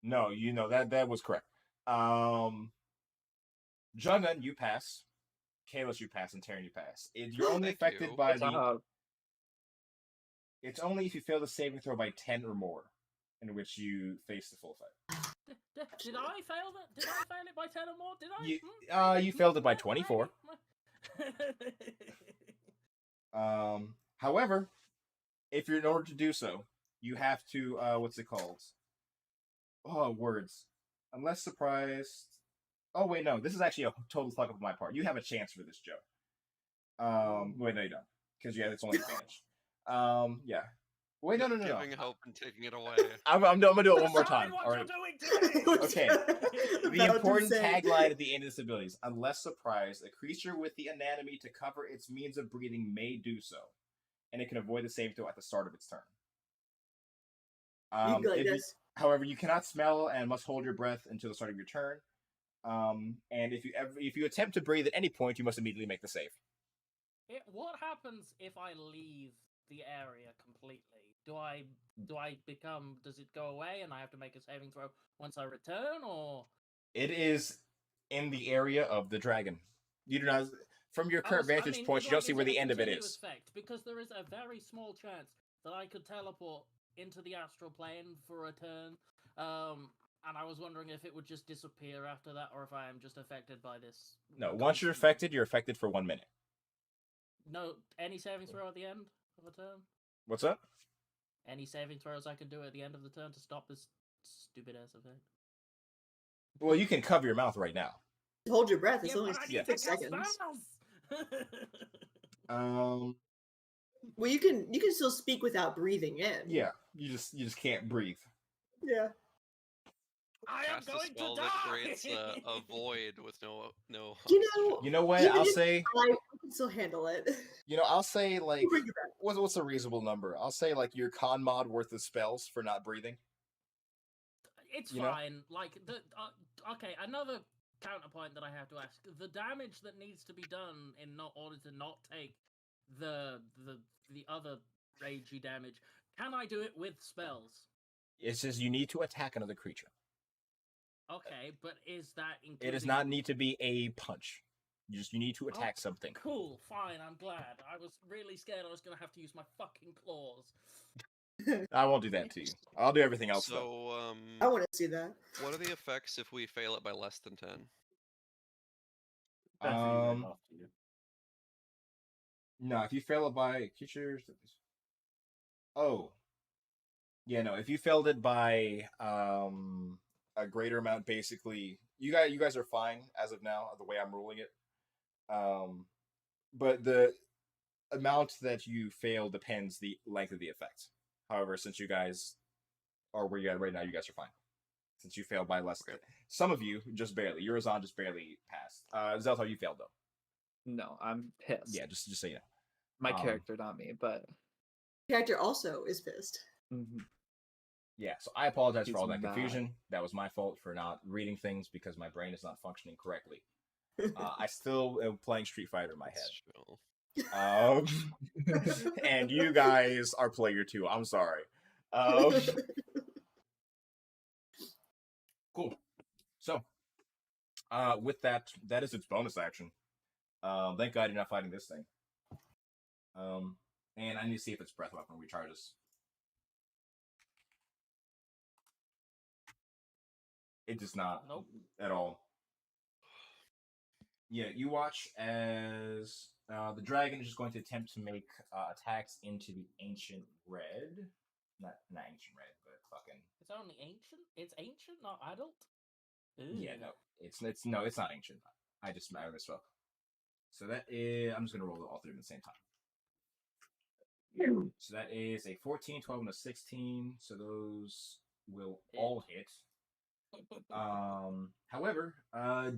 no, you know that was correct. Jungun, you pass. Kalis, you pass, and Terran, you pass. You're only Thank affected you. by Good the. job. It's only if you fail the saving throw by 10 or more, in which you face the full effect. Did I fail that? Did I fail it by 10 or more? Did I? You failed it by 24. However, if you're in order to do so, you have to what's it called? Oh, words. Unless surprised. Oh wait, no. This is actually a total fuck up on my part. You have a chance for this, Joe. Wait, no, you don't, because it's only advantage. Yeah. Wait, no. Giving hope and taking it away. I'm gonna do it one more Sorry, time. what All you're right. doing to me. Okay. The About to important say. tagline at the end of this ability is: unless surprised, a creature with the anatomy to cover its means of breathing may do so, and it can avoid the saving throw at the start of its turn. You can go like if you- this. however, you cannot smell and must hold your breath until the start of your turn. And if you attempt to breathe at any point, you must immediately make the save. What happens if I leave the area completely? Do I become? Does it go away and I have to make a saving throw once I return, or? It is in the area of the dragon. You do not, from your current vantage point, you don't see where the end of it is. Effect? Because there is a very small chance that I could teleport into the astral plane for a turn. And I was wondering if it would just disappear after that, or if I am just affected by this. No, once you're constant- affected, you're affected for 1 minute. No, any saving throw at the end of a turn? What's up? Any saving throws I can do at the end of the turn to stop this stupid ass effect? Well, you can cover your mouth right now. Hold your breath. It's Yeah, only but I need yeah. to 6 cast seconds. spells! Um, Well, you can still speak without breathing in. yeah, you just can't breathe. Yeah. I am Cast a going spell to that die! creates a void with no. You know, You know what? Even I'll if say. I can still handle it. I'll say like. Bring it back. What's a reasonable number? I'll say like your con mod worth of spells for not breathing. It's You know? fine. Like okay, another counterpoint that I have to ask: the damage that needs to be done in order to not take the other ragey damage. Can I do it with spells? It says you need to attack another creature. Okay, but is that including... It does not need to be a punch. You need to attack something. Cool, fine, I'm glad. I was really scared I was going to have to use my fucking claws. I won't do that to you. I'll do everything else though. So, I want to see that. what are the effects if we fail it by less than 10? That's what you guys Um, off to you. No, if you fail it by creatures. Oh. Yeah, no. If you failed it by a greater amount. Basically, you guys are fine as of now, the way I'm ruling it. But the amount that you fail depends the length of the effect. However, since you guys are where you're at right now, you guys are fine. Since you failed by less, Okay. some of you just barely. Eurazon just barely passed. Zeltar, you failed though. No, I'm pissed. Yeah, just so you know. My um, character, not me, but Character also is pissed. mhm. Yeah, so I apologize for He's all that mad. confusion. That was my fault for not reading things because my brain is not functioning correctly. I still am playing Street Fighter in my It's head. chill. And you guys are player two. I'm sorry. Um, cool. So, with that, that is its bonus action. Thank God you're not fighting this thing. And I need to see if its breath weapon recharges. It does not. Nope. At all. Yeah, you watch as the dragon is just going to attempt to make attacks into the ancient red. Not ancient red, but fucking. It's only ancient. It's ancient, not adult. Yeah, Ew. no, it's not ancient. I misspoke. So that is. I'm just gonna roll all three at the same time. So that is a 14, 12, and a 16. So those will all hit. However,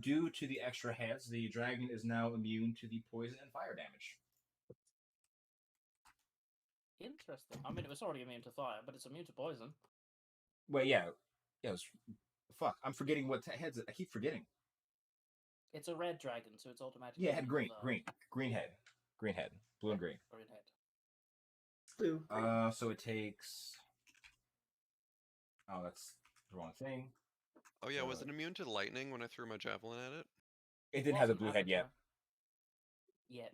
due to the extra heads, the dragon is now immune to the poison and fire damage. Interesting. I mean, it was already immune to fire, but it's immune to poison. Well, yeah, it was. Fuck, I'm forgetting what heads. I keep forgetting. It's a red dragon, so it's automatically. Yeah, it had immune to green head, blue and green. green head. Blue. So it takes. Oh, that's the wrong thing. Oh yeah, was it immune to lightning when I threw my javelin at it? It didn't have the Wasn't blue at head the yet. time. Yet.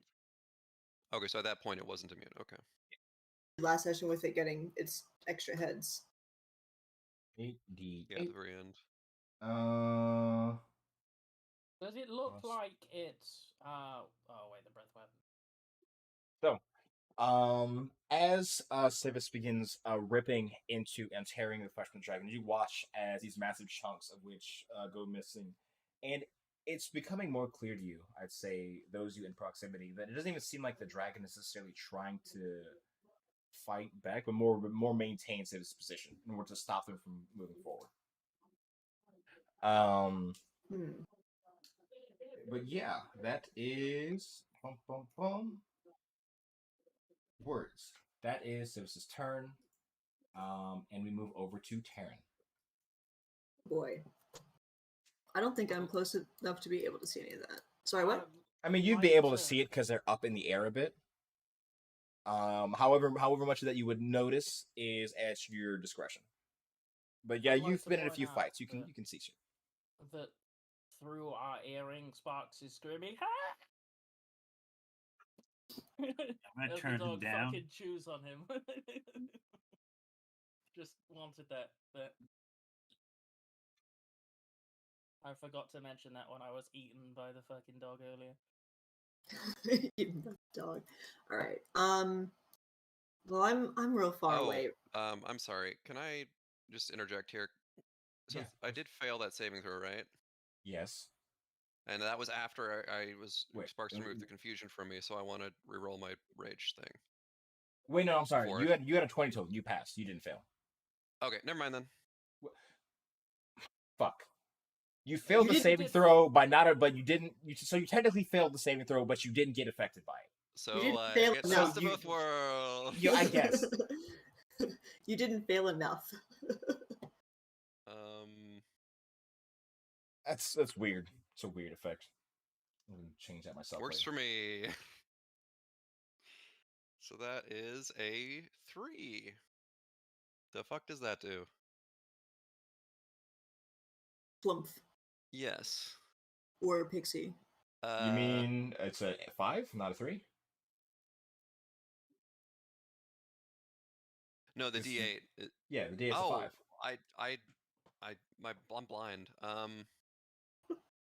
Okay, so at that point it wasn't immune. Okay. Last session with it getting its extra heads. 8d8. Yeah, at the very end. Does it look Plus- like it's? Oh wait, the breath weapon. As Civis begins ripping into and tearing the flesh from the dragon, you watch as these massive chunks of which go missing, and it's becoming more clear to you. I'd say those of you in proximity that it doesn't even seem like the dragon is necessarily trying to fight back, but more maintain Civis' position in order to stop them from moving forward. Hmm. But yeah, that is words. That is Civis' turn. And we move over to Terran. Boy. I don't think I'm close enough to be able to see any of that. Sorry, what? I mean, you'd be able to see it because they're up in the air a bit. However much of that you would notice is at your discretion. But yeah, I'd like you've to been in a point few out fights. You that- can see shit. That through our earring, Sparks is screaming. I'm gonna As the turn him dog down. fucking chews on him. Just wanted that. I forgot to mention that when I was eaten by the fucking dog earlier. Even the dog. All right. Well, I'm real far away. I'm sorry. Can I just interject here? Yeah, Since I did fail that saving throw, right? Yes. And that was after I was Wait, Sparks removed the confusion from me, so I want to reroll my rage thing. Wait, no, I'm sorry. For You had a 20 total. You passed. You didn't fail. Okay, never mind then. Fuck. You failed the saving throw by but you didn't. So you technically failed the saving throw, but you didn't get affected by it. So didn't I fail get enough. best of both worlds. Yeah, I guess. You didn't fail enough. That's weird. It's a weird effect. I'm gonna change that myself. Works later. for me. So that is a 3. The fuck does that do? Flumph Yes. or pixie. You mean it's a 5, not a 3? No, the This- D8. Yeah, the D is a 5. I'm blind.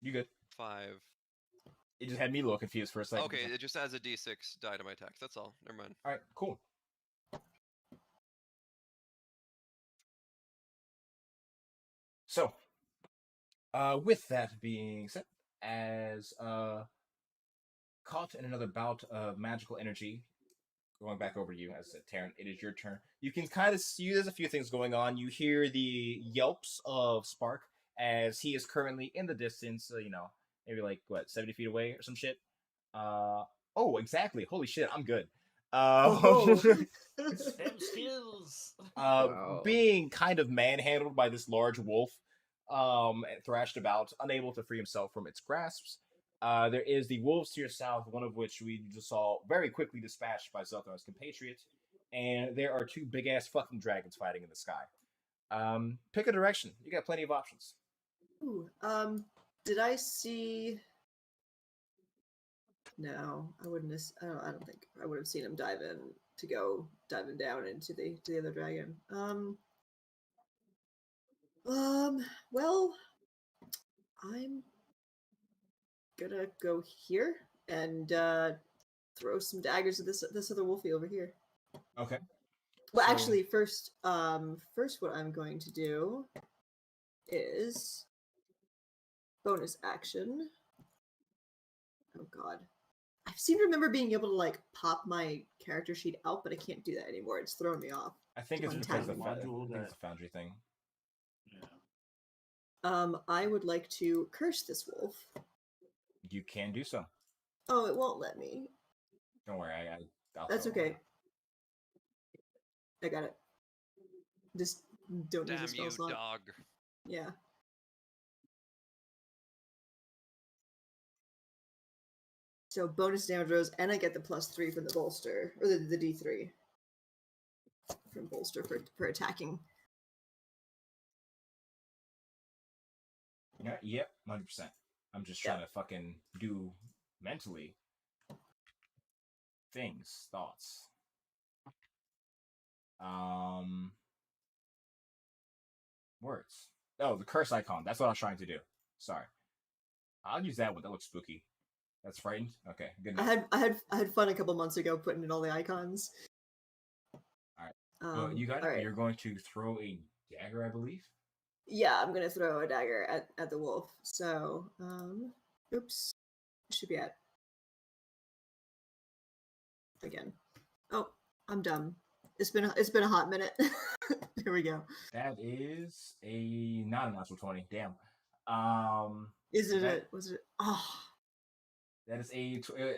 You good? 5. It just had me a little confused for a second. Okay, it just adds a D6 die to my attacks. That's all. Never mind. All right, cool. So, With that being said, as caught in another bout of magical energy, going back over to you, as I said, Taryn, it is your turn. You can kind of see there's a few things going on. You hear the yelps of Spark as he is currently in the distance, maybe like, what, 70 feet away or some shit? Uh, oh, exactly. Holy shit, I'm good. Oh. Them skills. Wow. Being kind of manhandled by this large wolf, thrashed about, unable to free himself from its grasps. There is the wolves to your south, one of which we just saw very quickly dispatched by Zelthar's compatriot, and there are two big ass fucking dragons fighting in the sky. Pick a direction. You got plenty of options. Ooh, did I see? No, I wouldn't have. I don't think I would have seen him diving down into the other dragon. Well, I'm gonna go here and throw some daggers at this other wolfie over here. Okay. Well, So- actually, first, what I'm going to do is bonus action. Oh God, I seem to remember being able to like pop my character sheet out, but I can't do that anymore. It's throwing me off. I think to it's my because tiny the module it's a foundry thing. Yeah. I would like to curse this wolf. You can do so. Oh, it won't let me. Don't worry, I'll That's throw it. okay. I got it. Just don't use Damn a spell you, slot. dog. Yeah. So bonus damage rolls, and I get the +3 from the bolster, or the D3 from bolster for attacking. Yeah, yep, 100%. I'm just trying to fucking do mentally thoughts. Words. Oh, the curse icon. That's what I was trying to do. Sorry. I'll use that one. That looks spooky. That's frightened. Okay, good enough. I had fun a couple months ago putting in all the icons. All right. You got it. All right. You're going to throw a dagger, I believe. Yeah, I'm gonna throw a dagger at the wolf. So, oops, it should be at again. Oh, I'm dumb. It's been a hot minute. Here we go. That is not a natural 20. Damn. Is it? that- Was it? Oh, That is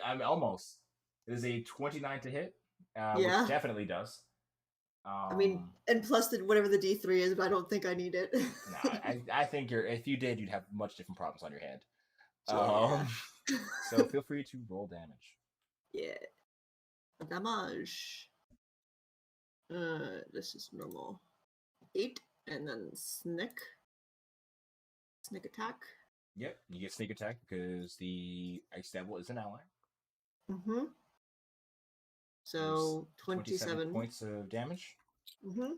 I'm almost. It is a 29 to hit. Yeah. Which definitely does. I mean, and plus whatever the D3 is, but I don't think I need it. No, I think if you did, you'd have much different problems on your hand. Yeah. So feel free to roll damage. Yeah. Damage. This is normal. 8, and then sneak attack. Yep, you get sneak attack because the Ice Devil is an ally. Mm-hmm. So 27 points of damage. Mm-hmm.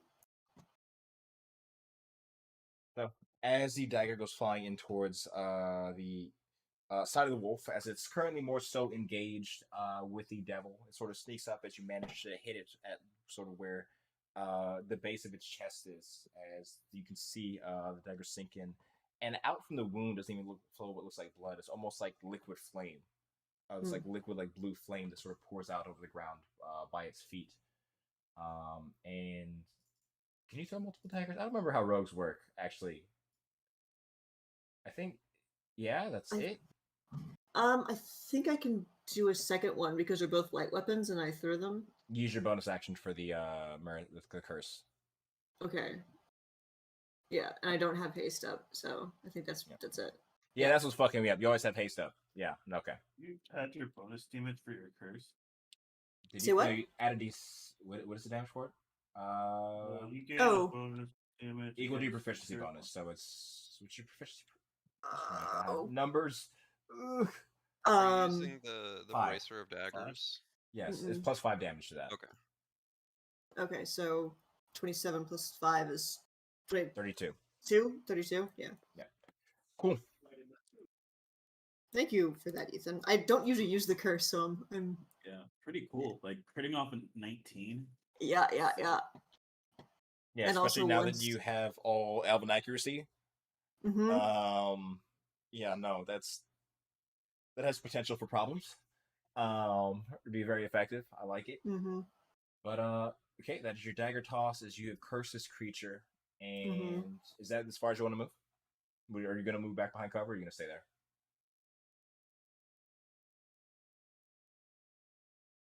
So as the dagger goes flying in towards the side of the wolf, as it's currently more so engaged with the devil, it sort of sneaks up as you manage to hit it at sort of where the base of its chest is, as you can see the dagger sink in, and out from the wound doesn't even flow what looks like blood. It's almost like liquid flame. It's like liquid, like blue flame that sort of pours out over the ground by its feet. And can you throw multiple daggers? I don't remember how rogues work, actually. I think, yeah, that's it. I think I can do a second one because they're both light weapons, and I throw them. Use your bonus action for the curse. Okay. Yeah, and I don't have haste up, so I think that's it. Yeah, that's what's fucking me up. You always have haste up. Yeah, okay. You add your bonus damage for your curse. Did Say you, what? No, you added these. What is the damage for it? You get Oh. a bonus damage Equal to your against proficiency your- bonus. So what's your proficiency? Oh my Oh. God. Numbers. Ugh. Are you using the 5. bracer of daggers? Yes, it's Mm-mm. plus 5 damage to that. Okay. Okay, so 27 plus 5 is 32. 32? Yeah. Cool. Thank you for that, Ethan. I don't usually use the curse, so I'm Yeah, pretty cool. Like critting off a 19. yeah. Yeah, And especially also now once- that you have all elven accuracy. Mm-hmm. Yeah, no, that has potential for problems. It'd be very effective. I like it. Mm-hmm. But okay, that is your dagger toss. As you have cursed this creature, Mm-hmm. and is that as far as you want to move? Are you going to move back behind cover? Or are you going to stay there?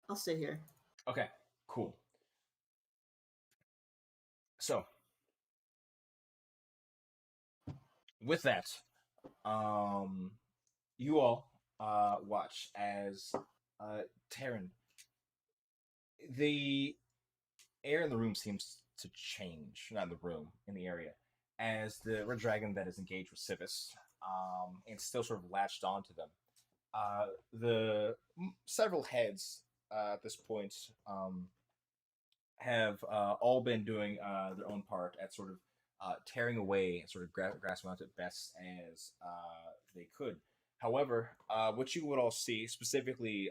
I'll stay here. Okay, cool. So with that, um, you all watch as Terran. The air in the room seems to change, not in the room, in the area, as the red dragon that is engaged with Civis, and still sort of latched onto them. The several heads at this point have all been doing their own part at sort of tearing away and sort of grasping onto it best as they could. However, what you would all see, specifically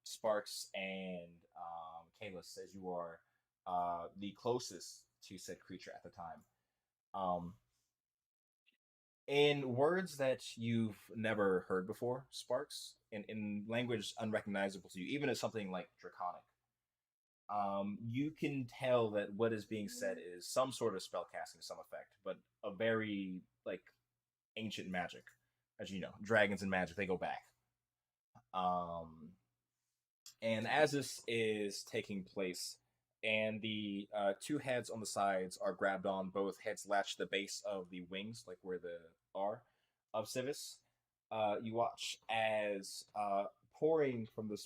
Sparks and Kalis, as you are the closest to said creature at the time, in words that you've never heard before, Sparks, in language unrecognizable to you, even as something like Draconic, you can tell that what is being said is some sort of spell casting to some effect, but a very like ancient magic. As you know, dragons and magic they go back. Um, and as this is taking place, and the two heads on the sides are grabbed on, both heads latch the base of the wings, like where the are of Civis. You watch as pouring from the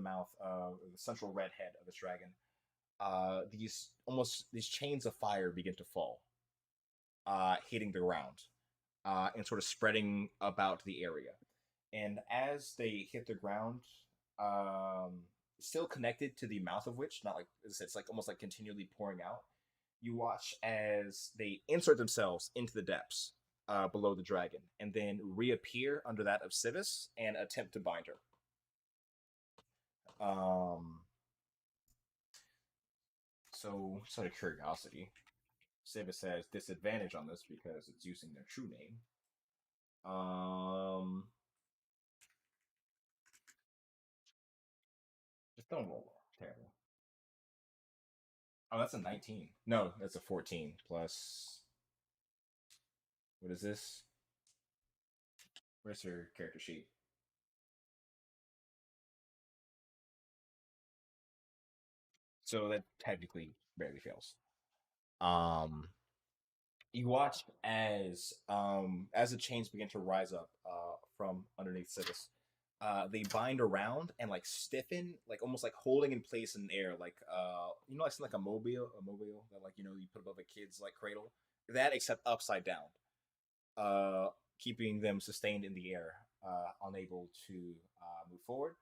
mouth of the central red head of this dragon, these chains of fire begin to fall, hitting the ground, and sort of spreading about the area. And as they hit the ground, um, still connected to the mouth of which, not like as I said, it's like almost like continually pouring out. You watch as they insert themselves into the depths below the dragon, and then reappear under that of Civis and attempt to bind her. So, just out of curiosity, Civis has disadvantage on this because it's using their true name. Um, just don't roll terrible. Oh, that's a 19. No, that's a 14 plus. What is this? Where's her character sheet? So that technically barely fails. Um, you watch as the chains begin to rise up from underneath Civis. They bind around and like stiffen, like almost like holding in place in air, like like something like a mobile that like you put above a kid's like cradle. That except upside down, keeping them sustained in the air, unable to move forward.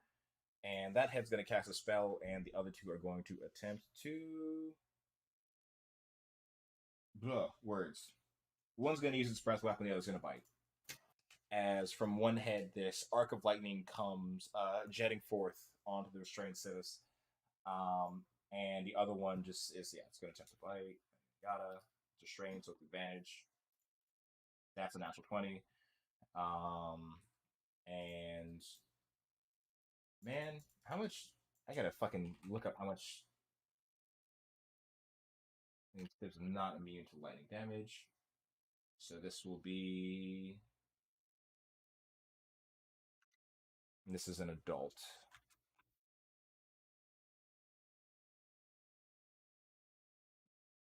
And that head's going to cast a spell, and the other two are going to attempt to words. One's going to use its breath weapon, the other's going to bite. As from one head, this arc of lightning comes jetting forth onto the restrained Civis. And the other one just is, it's going to attempt to bite. Gotta restrain, so with advantage. That's a natural 20. And man, how much? I gotta fucking look up how much. There's not immune to lightning damage. So this will be. This is an adult.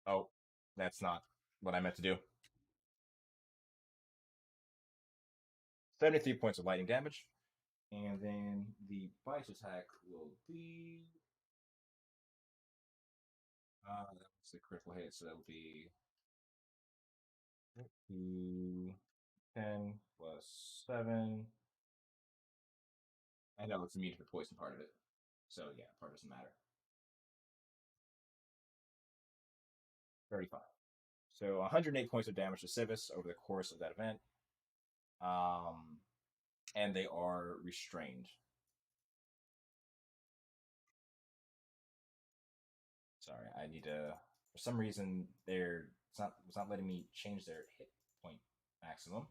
Oh, that's not what I meant to do. 73 points of lightning damage. And then the bite attack will be. That was the critical hit, so that will be 10 plus 7. I know it's immune to the poison part of it. So yeah, part doesn't matter. 35. So 108 points of damage to Civis over the course of that event. And they are restrained. Sorry, I need to. For some reason, it's not letting me change their hit point maximum.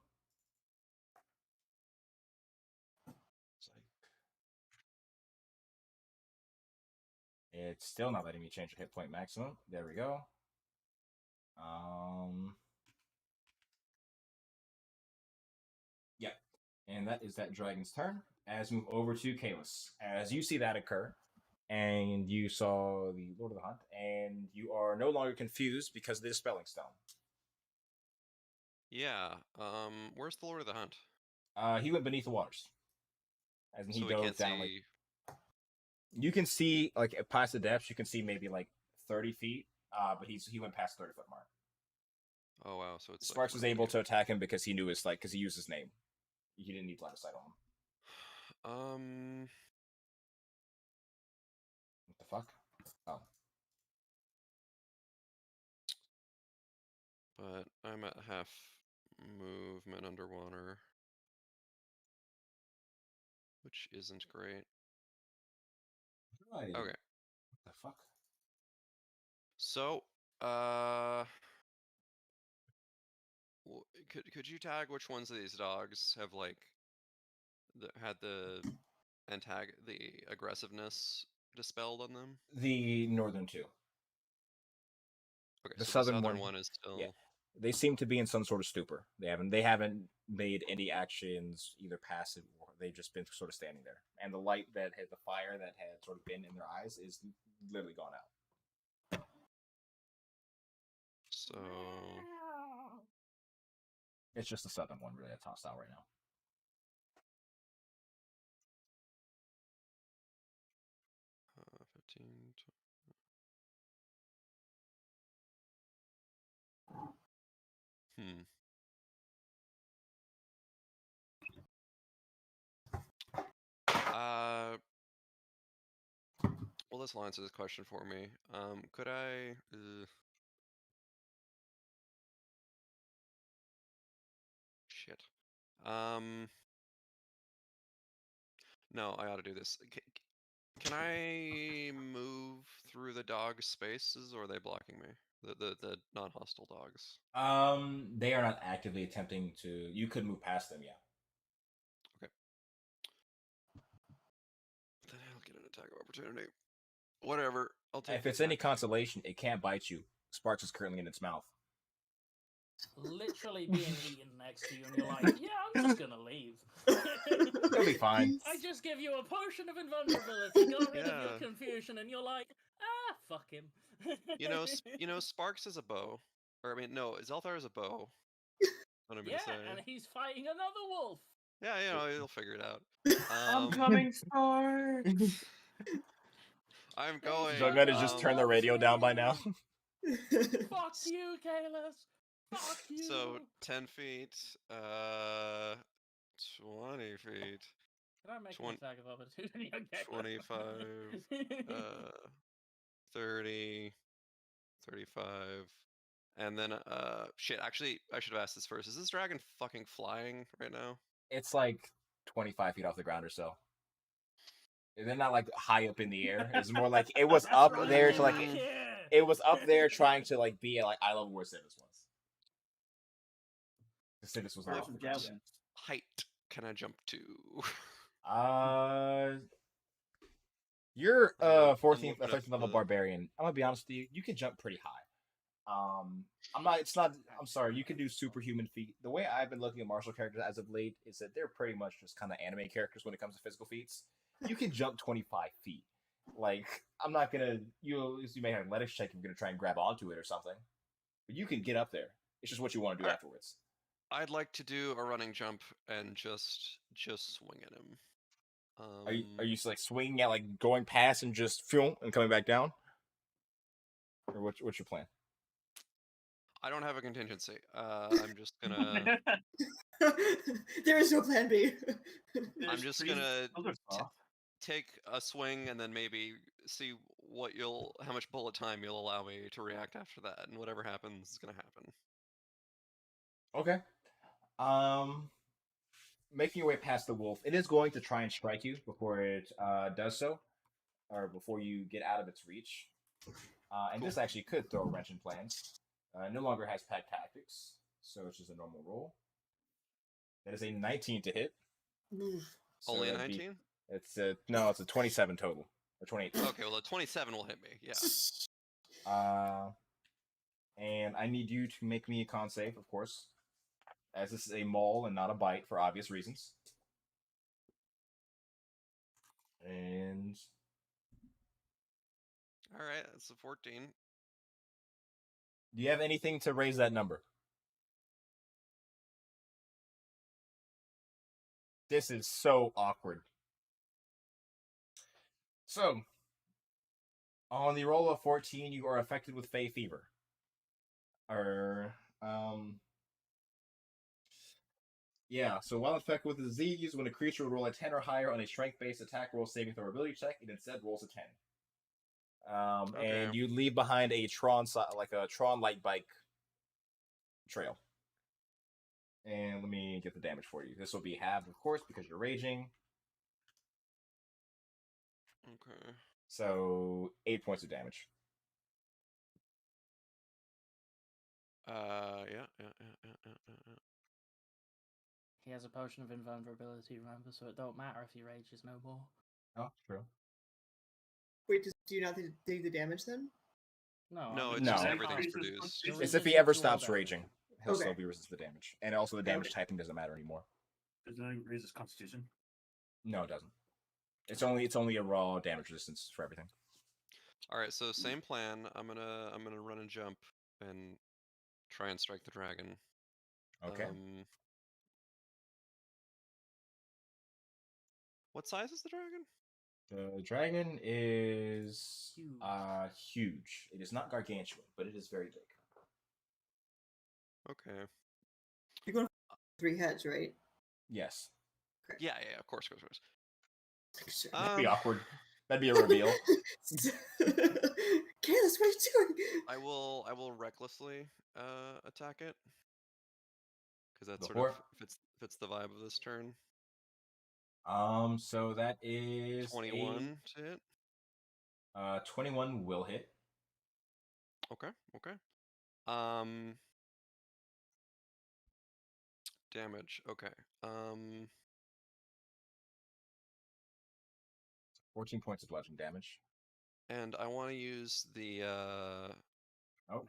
It's still not letting me change the hit point maximum. There we go. Yeah. And that is that dragon's turn. As we move over to Kalis. As you see that occur, and you saw the Lord of the Hunt, and you are no longer confused because of the Dispelling Stone. Yeah. Where's the Lord of the Hunt? He went beneath the waters. As in he So we dove can't down like see. you can see like past the depths, you can see maybe like 30 feet. But he went past 30-foot mark. Oh wow, so it's Sparks like was able to attack him because he knew his because he used his name. He didn't need line of sight on him. What the fuck? Oh. But I'm at half movement underwater, which isn't great. Right. Okay. What the fuck? So, could you tag which ones of these dogs have like had the aggressiveness dispelled on them? The northern two. Okay, The so the southern southern one, one is still. yeah. They seem to be in some sort of stupor. They haven't made any actions either passive or they've just been sort of standing there. And the light that had the fire that had sort of been in their eyes is literally gone out. So It's just the southern one really that's hostile right now. uh, 15. Hmm. Well, this will answer this question for me. Could I? Shit. No, I ought to do this. Can I move through the dog spaces, or are they blocking me? The non-hostile dogs. They are not actively attempting to. You could move past them, yeah. Okay. Then I'll get an attack of opportunity. Whatever. I'll take. If it's any consolation, it can't bite you. Sparks is currently in its mouth. Literally being eaten next to you, and you're like, yeah, I'm just gonna leave. It'll be fine. I just give you a potion of invulnerability, got rid of your Yeah. confusion, and you're like, ah, fuck him. You know, Sparks is a bow, or I mean, no, Zelthar is a bow. What I'm Yeah, gonna say. and he's fighting another wolf. Yeah, you know, he'll figure it out. I'm coming, Sparks. I'm going. Jughead has just turned the radio down by now. Fuck you, Kalis. Fuck you. So 10 feet, 20 feet. Can I make an attack of opportunity? Okay. 25, 30, 35, and then shit. Actually, I should have asked this first. Is this dragon fucking flying right now? It's like 25 feet off the ground or so. They're not like high up in the air. It's more like it was up there to like it was up there trying to like be at like eye level where Civis was. The Civis was not off the ground yet. Height can I jump to? You're I'm 14th, looking at 13th level the- barbarian. I'm gonna be honest with you. You can jump pretty high. I'm not. It's not. I'm sorry. You can do superhuman feat. The way I've been looking at martial characters as of late is that they're pretty much just kind of anime characters when it comes to physical feats. You can jump 25 feet. Like I'm not gonna. You may have an athletics check if you're gonna try and grab onto it or something. But you can get up there. It's just what you want to do afterwards. I'd like to do a running jump and just swing at him. Are you like swinging at like going past and just film and coming back down? Or what's your plan? I don't have a contingency. I'm just gonna. There is no plan B. I'm just gonna take a swing and then maybe see how much bullet time you'll allow me to react after that, and whatever happens is gonna happen. Okay. Making your way past the wolf, it is going to try and strike you before it does so, or before you get out of its reach. And this actually could throw a wrench in plans. No longer has pack tactics, so it's just a normal roll. That is a 19 to hit. So Only a that'd be- 19? It's a no. It's a 27 total or 28. Okay, well, a 27 will hit me. Yeah. And I need you to make me a con save, of course, as this is a maul and not a bite for obvious reasons. And All right, that's a 14. do you have anything to raise that number? This is so awkward. So, on the roll of 14, you are affected with Fey Fever. Yeah, so while infected with the disease, when a creature would roll a 10 or higher on a strength-based attack roll saving throw ability check, it instead rolls a 10. Okay. And you leave behind a Tron light bike trail. And let me get the damage for you. This will be halved, of course, because you're raging. Okay. So 8 points of damage. Yeah. He has a potion of invulnerability, remember, so it don't matter if he rages no more. Oh, true. Wait, do you not take the damage then? No, No, I mean, it's No. just No. everything's reduced. It's It's if he ever residual stops damage. raging, he'll Okay. still be resist the damage. And also the damage typing doesn't matter anymore. Does that raise his constitution? No, it doesn't. It's only a raw damage resistance for everything. All right, so same plan. I'm gonna run and jump and try and strike the dragon. Okay. What size is the dragon? The dragon is Huge. huge. It is not gargantuan, but it is very big. Okay. You're going for 3 heads, right? Yes. Yeah, of course. That'd be awkward. That'd be a reveal. Kalis, what are you doing? I will recklessly attack it because that's Go sort of for it. fits the vibe of this turn. So that is 21 to hit. 21 will hit. Okay. Damage. Okay. 14 points of bludgeoning damage. And I want to use the Oh,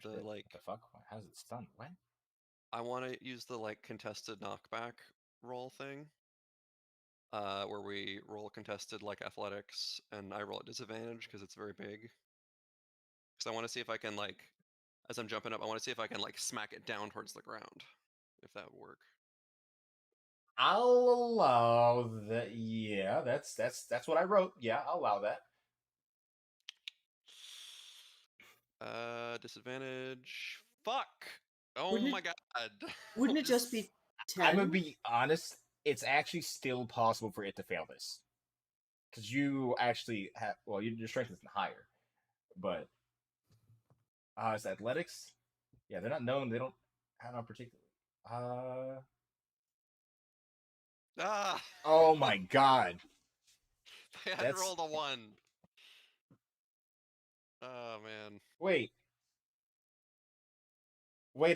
the shit. like. What the fuck? How's it stunned? What? I want to use the like contested knockback roll thing. Where we roll contested like athletics, and I roll at disadvantage because it's very big. Because I want to see if I can like, as I'm jumping up, I want to see if I can like smack it down towards the ground, if that would work. I'll allow that. Yeah, that's what I wrote. Yeah, I'll allow that. Disadvantage. Fuck. Oh Wouldn't my it- god. Wouldn't it just be 10? I'm gonna be honest. It's actually still possible for it to fail this, because you actually have. Well, your strength is higher, but it's athletics. Yeah, they're not known. They don't have on particularly. Ah. Oh my god. I had That's- rolled a 1. Oh man. Wait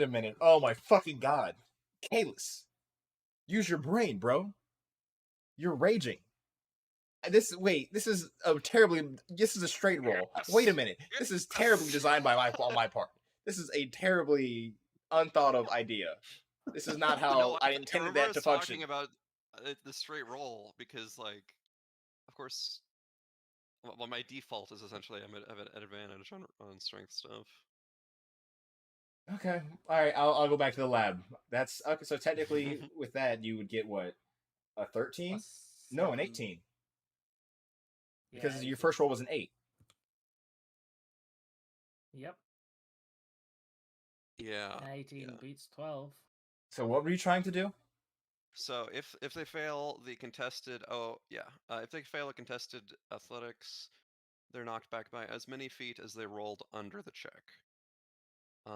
a minute. Oh my fucking god. Kalis, use your brain, bro. You're raging. This is a straight roll. Yes. Wait a minute. This is terribly designed on my part. This is a terribly unthought of idea. This is not how No, I intended remember that to us function. talking about the straight roll because, like, of course, well, my default is essentially I'm at an advantage on strength stuff. Okay. All right. I'll go back to the lab. That's okay. So technically, with that, you would get what? A 13? Plus No, an 7. 18. Yeah, Because your 18. first roll was an 8. Yep. Yeah. And 18 yeah. beats 12. So what were you trying to do? So if they fail the contested, if they fail a contested athletics, they're knocked back by as many feet as they rolled under the check. So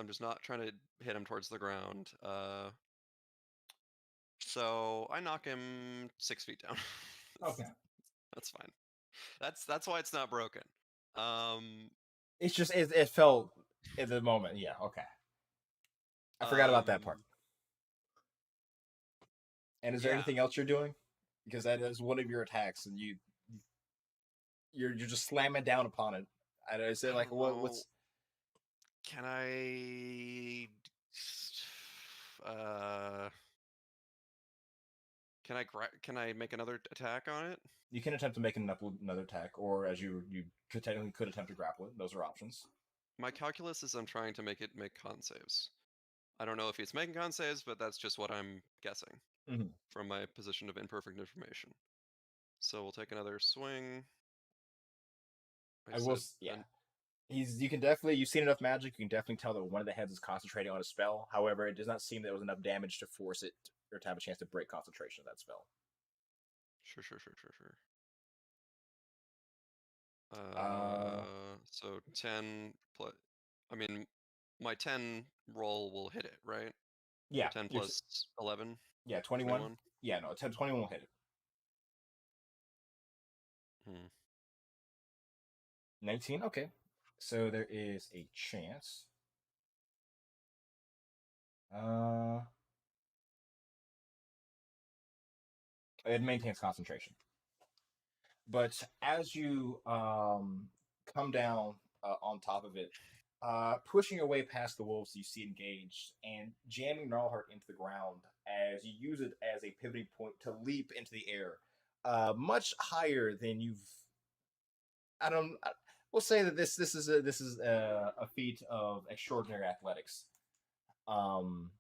I'm just not trying to hit him towards the ground. So I knock him 6 feet down. Okay. That's fine. That's why it's not broken. It's just it felt at the moment. Yeah. Okay. I forgot about that part. And is there Yeah. anything else you're doing? Because that is one of your attacks, and you're just slamming down upon it. I say I like don't what's know. Can I? Uh, can I make another attack on it? you can attempt to make another attack, or as you technically could attempt to grapple it. Those are options. My calculus is I'm trying to make it make con saves. I don't know if it's making con saves, but that's just what I'm guessing Mhm. from my position of imperfect information. So we'll take another swing. I will. said Yeah. an- You can definitely, you've seen enough magic, you can definitely tell that one of the heads is concentrating on a spell. However, it does not seem that there was enough damage to force it or to have a chance to break concentration of that spell. Sure. Uh, So 10 plus. I mean, my 10 roll will hit it, right? yeah, 10 plus 11. yeah, 21. 21? Yeah, no, 21 will hit it. Hmm. 19, okay. So there is a chance. It maintains concentration. But as you come down on top of it, pushing your way past the wolves, you see engaged and jamming Gnarlheart into the ground as you use it as a pivoting point to leap into the air, much higher than you've. I don't. We'll say that this is a feat of extraordinary athletics. Um,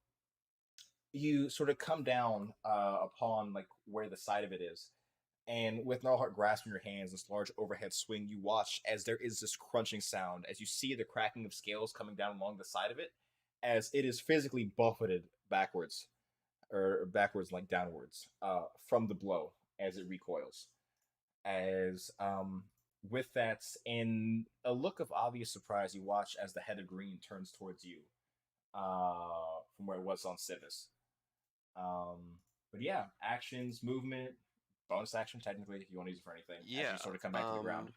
you sort of come down upon like where the side of it is, and with Gnarlheart grasping your hands, this large overhead swing, you watch as there is this crunching sound as you see the cracking of scales coming down along the side of it, as it is physically buffeted backwards, or backwards like downwards, from the blow as it recoils. As with that, in a look of obvious surprise, you watch as the head of green turns towards you, from where it was on Civis. But yeah, actions, movement, bonus action technically if you want to use it for anything as Yeah. you sort of come back to the ground.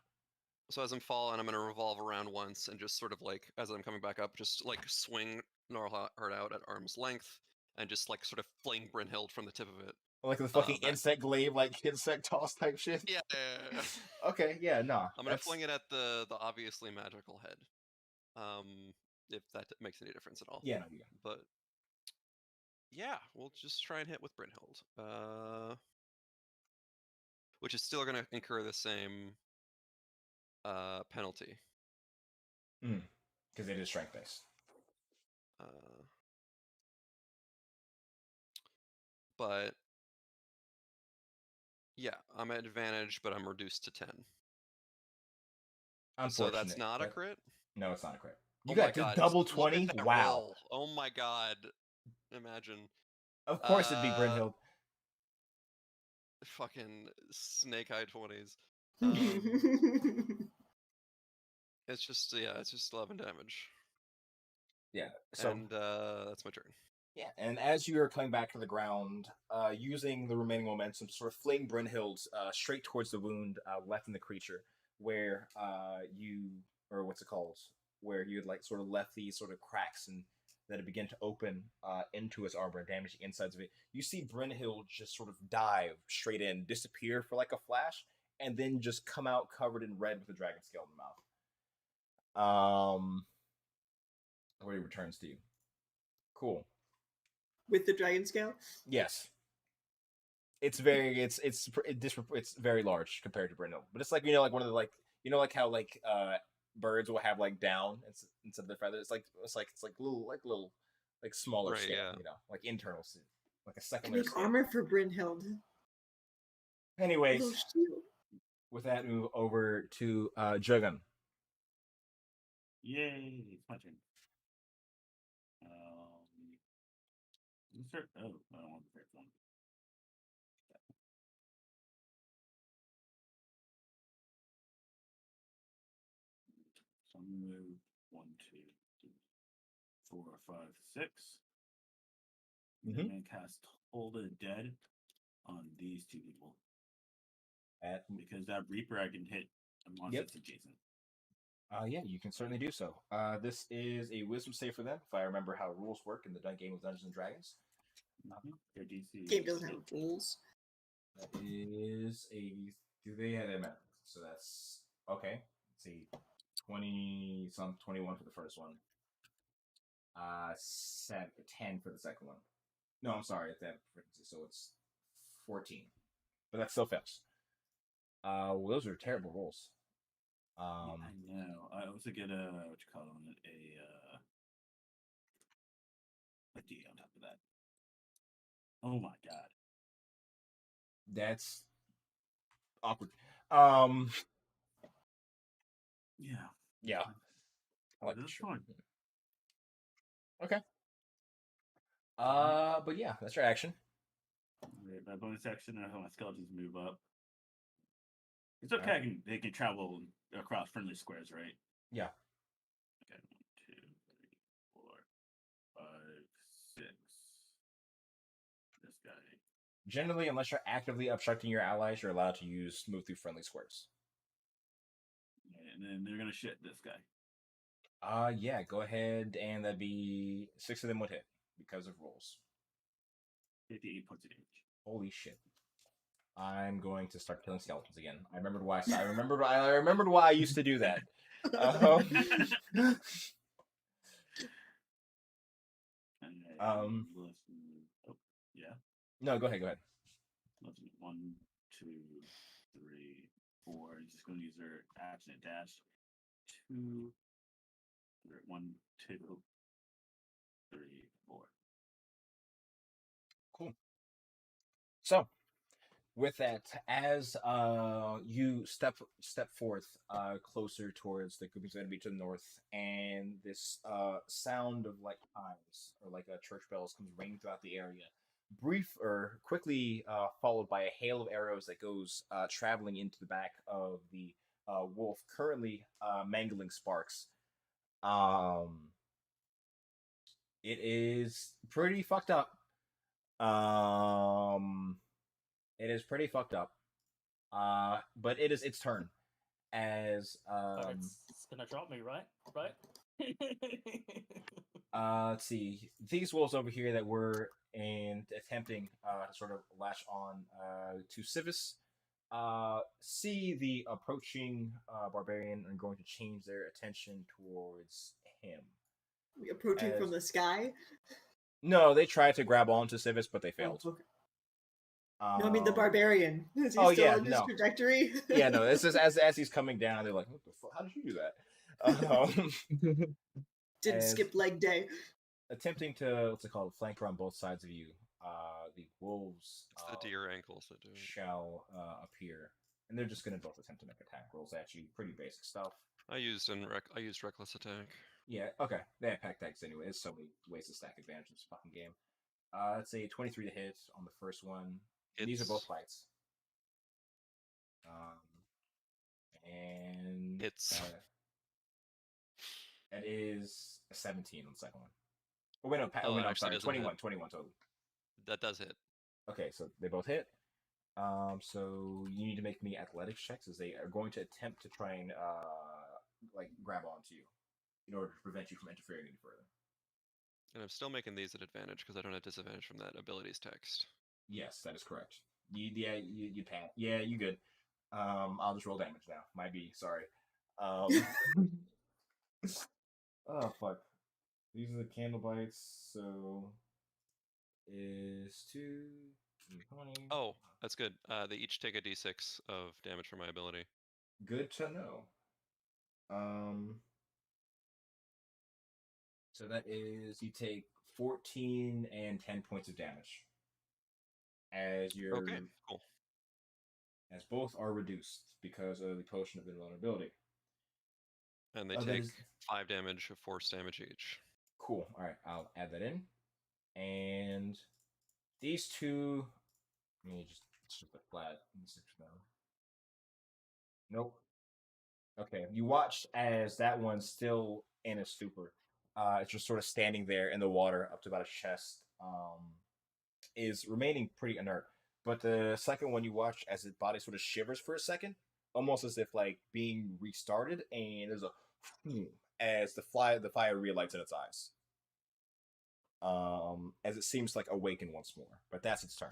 So as I'm falling, I'm gonna revolve around once and just sort of like as I'm coming back up, just like swing Gnarlheart out at arm's length and just like sort of fling Brynhild from the tip of it. Like the fucking back. insect glaive, like insect toss type shit. Yeah. Okay, yeah, nah. I'm gonna fling it at the obviously magical head. If that makes any difference at all. Yeah, no, you got But yeah, we'll just try and hit with Brynhild. Which is still gonna incur the same penalty. because it is strength based. But yeah, I'm at advantage, but I'm reduced to 10. So that's not a crit? No, it's not a crit. You Oh got my to god, double look at 20? that Wow. roll. Oh my god. Imagine. Of course it'd be Brynhild. Fucking snake eye 20s. It's just 11 damage. Yeah, so And that's my turn. yeah, and as you are coming back to the ground, using the remaining momentum, sort of fling Brynhild straight towards the wound left in the creature, where or what's it called, where you had like sort of left these sort of cracks and that it began to open into his armor and damage the insides of it. You see Brynhild just sort of dive straight in, disappear for like a flash, and then just come out covered in red with a dragon scale in the mouth. Where he returns to you. Cool. With the dragon scale? Yes. It's very it's very large compared to Brindle, but it's like like one of the like how like birds will have like down instead of their feathers. It's like little like smaller Right, scale, yeah. like internal, like a second I layer make scale. armor for Brynhild. Anyways, Little shield. with that, move over to Jugun. Yay! It's my turn. Insert. Oh, I don't want the first one. So I'm gonna move 1, 2, 3, 4, 5, 6. I'm gonna cast Hold the Dead on these two people. Because that Reaper I can hit a monster that's adjacent. Yeah, you can certainly do so. This is a Wisdom save for them, if I remember how rules work in the game of Dungeons and Dragons. Nothing. Their DC. Game doesn't have rules. That is a. Do they have a map? So that's okay. Let's see, 21 for the first one. 10 for the second one. No, I'm sorry, that frequency. So it's 14, but that still fails. Well, those are terrible rolls. Yeah, I know. I also get a what you call it a D on top of that. Oh my god. That's awkward. Yeah. Yeah. I like That's this shirt. fine. Okay. But yeah, that's your action. Right, my bonus action, I have my skeletons move up. It's okay. They can travel across friendly squares, right? Yeah. Okay, 1, 2, 3, 4, 5, 6. This guy. Generally, unless you're actively obstructing your allies, you're allowed to move through friendly squares. And then they're gonna shit this guy. Yeah, go ahead, and that'd be 6 of them would hit because of rolls. 58 points of damage. Holy shit! I'm going to start killing skeletons again. I remembered why. I remembered why I used to do that. Yeah. No, go ahead. 1, 2, 3, 4. He's just going to use their action and dash. 2, 1, 2, 3, 4. Cool. So, with that, as you step forth closer towards the grouping's going to be to the north, and this sound of like chimes or like church bells comes ringing throughout the area, quickly followed by a hail of arrows that goes traveling into the back of the wolf, currently mangling Sparks. It is pretty fucked up. It is pretty fucked up. But it is its turn. As But it's gonna drop me, right? Right? let's see. These wolves over here that were attempting to sort of latch on to Civis see the approaching barbarian and are going to change their attention towards him. Approaching from the sky? No, they tried to grab onto Civis, but they failed. Oh, okay. No, I mean the barbarian. Is he still on his trajectory? Yeah, no. This is as he's coming down. They're like, "What the fuck? How did you do that?" Didn't skip leg day. Attempting to what's it called, flank on both sides of you. The wolves. It's the deer ankles that do it. Shall appear, and they're just going to both attempt to make attack rolls at you. Pretty basic stuff. I used reckless attack. Yeah. Okay. They have pack decks anyway. There's so many ways to stack advantage in this fucking game. Let's say 23 to hit on the first one. These are both fights. And it's it is a 17 on the second one. Oh wait, no, I'm sorry, 21 total. That does hit. Okay, so they both hit. So you need to make me athletics checks as they are going to attempt to try and like grab onto you in order to prevent you from interfering any further. And I'm still making these at advantage because I don't have disadvantage from that abilities text. Yes, that is correct. You pat. Yeah, you good. I'll just roll damage now. Might be sorry. Oh fuck. These are the candle bites, so is 2 20. Oh, that's good. They each take a d6 of damage from my ability. Good to know. So that is you take 14 and 10 points of damage. As your okay, cool. As both are reduced because of the potion of invulnerability. And they take 5 damage of force damage each. Cool. All right, I'll add that in. And these two, let me just a flat. Nope. Okay, you watch as that one's still in a stupor. It's just sort of standing there in the water up to about a chest. Is remaining pretty inert. But the second one you watch as his body sort of shivers for a second, almost as if like being restarted, and there's a as the fire relights in its eyes. as it seems to, like, awaken once more. But that's its turn.